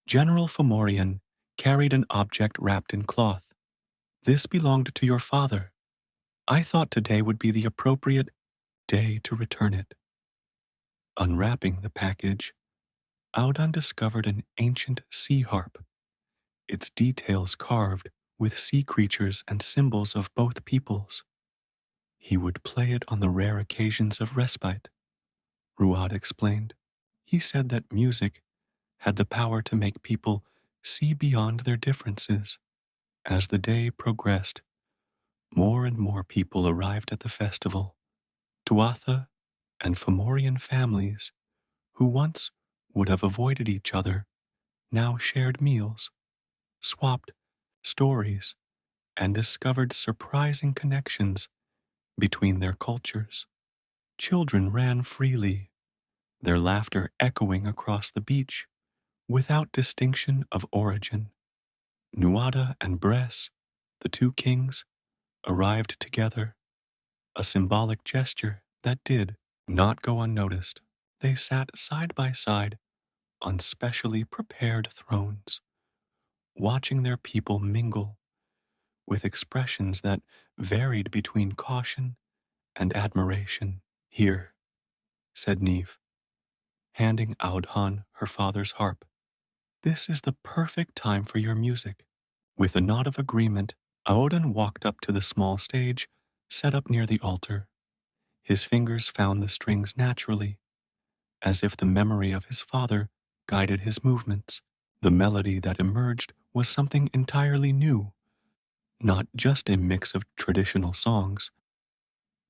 General Fomorian carried an object wrapped in cloth. This belonged to your father. I thought today would be the appropriate day to return it. Unwrapping the package, Aodhan discovered an ancient sea harp, its details carved with sea creatures and symbols of both peoples. He would play it on the rare occasions of respite, Ruad explained. He said that music had the power to make people see beyond their differences. As the day progressed, more and more people arrived at the festival. Tuatha and Fomorian families, who once would have avoided each other, now shared meals, swapped stories, and discovered surprising connections between their cultures. Children ran freely, their laughter echoing across the beach without distinction of origin. Nuada and Bress, the two kings, arrived together, a symbolic gesture that did not go unnoticed. They sat side by side on specially prepared thrones, watching their people mingle with expressions that varied between caution and admiration. Here, said Neve, handing Aodhan her father's harp. This is the perfect time for your music. With a nod of agreement, Aodhan walked up to the small stage set up near the altar. His fingers found the strings naturally, as if the memory of his father guided his movements. The melody that emerged was something entirely new, not just a mix of traditional songs,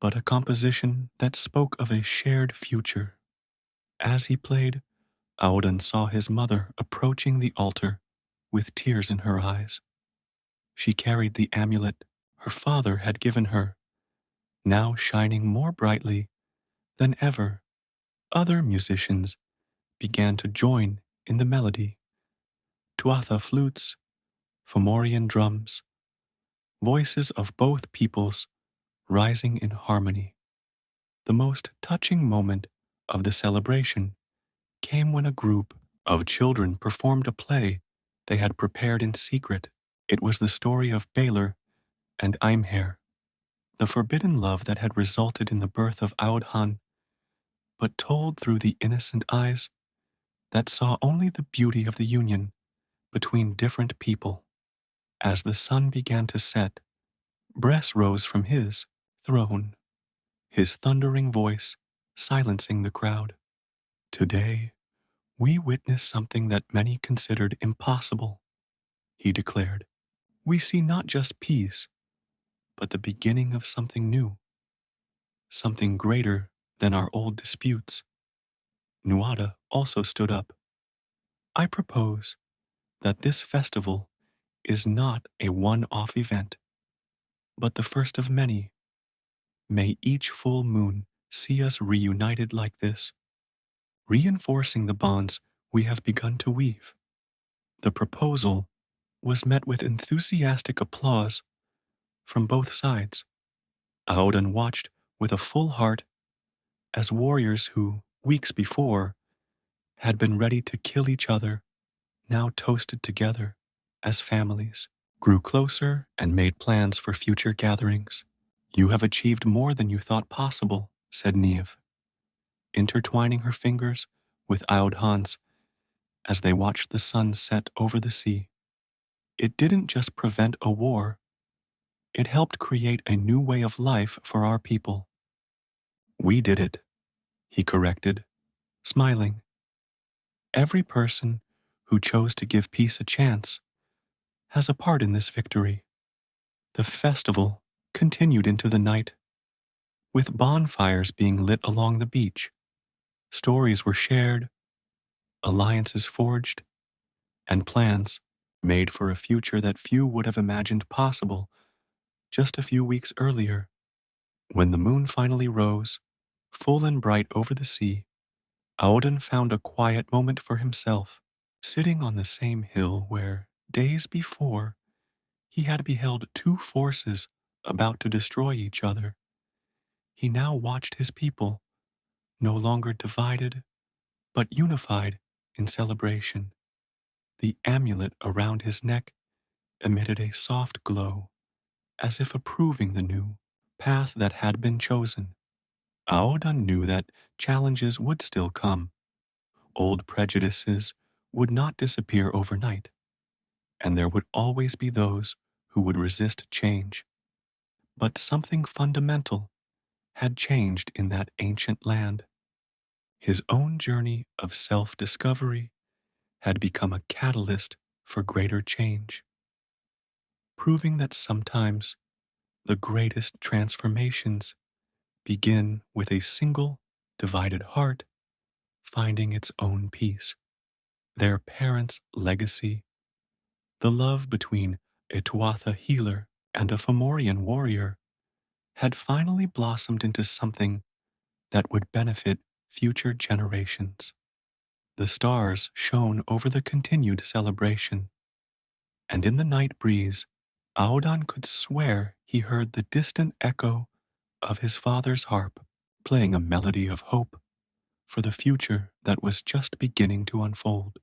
but a composition that spoke of a shared future. As he played, Aodhan saw his mother approaching the altar with tears in her eyes. She carried the amulet her father had given her, now shining more brightly than ever. Other musicians began to join in the melody. Tuatha flutes, Fomorian drums, voices of both peoples rising in harmony. The most touching moment of the celebration came when a group of children performed a play they had prepared in secret. It was the story of Balor and Imher, the forbidden love that had resulted in the birth of Aodhan, but told through the innocent eyes that saw only the beauty of the union between different people. As the sun began to set, Bress rose from his throne, his thundering voice silencing the crowd. Today, we witness something that many considered impossible, he declared. We see not just peace, but the beginning of something new, something greater than our old disputes. Nuada also stood up. I propose that this festival is not a one-off event, but the first of many. May each full moon see us reunited like this, reinforcing the bonds we have begun to weave. The proposal was met with enthusiastic applause from both sides. Aodhan watched with a full heart as warriors who, weeks before, had been ready to kill each other, now toasted together as families, grew closer and made plans for future gatherings. You have achieved more than you thought possible, said Neve, intertwining her fingers with Aodhan's as they watched the sun set over the sea. It didn't just prevent a war, it helped create a new way of life for our people. We did it, he corrected, smiling. Every person who chose to give peace a chance has a part in this victory. The festival continued into the night, with bonfires being lit along the beach. Stories were shared, alliances forged, and plans made for a future that few would have imagined possible just a few weeks earlier. When the moon finally rose, full and bright over the sea, Aodhan found a quiet moment for himself, sitting on the same hill where, days before, he had beheld two forces about to destroy each other, he now watched his people, no longer divided, but unified in celebration. The amulet around his neck emitted a soft glow, as if approving the new path that had been chosen. Aodhan knew that challenges would still come. Old prejudices would not disappear overnight, and there would always be those who would resist change. But something fundamental had changed in that ancient land. His own journey of self discovery had become a catalyst for greater change, proving that sometimes the greatest transformations begin with a single divided heart finding its own peace. Their parents' legacy, the love between a Tuatha healer and a Fomorian warrior, had finally blossomed into something that would benefit future generations. The stars shone over the continued celebration, and in the night breeze, Aodhan could swear he heard the distant echo of his father's harp playing a melody of hope for the future that was just beginning to unfold.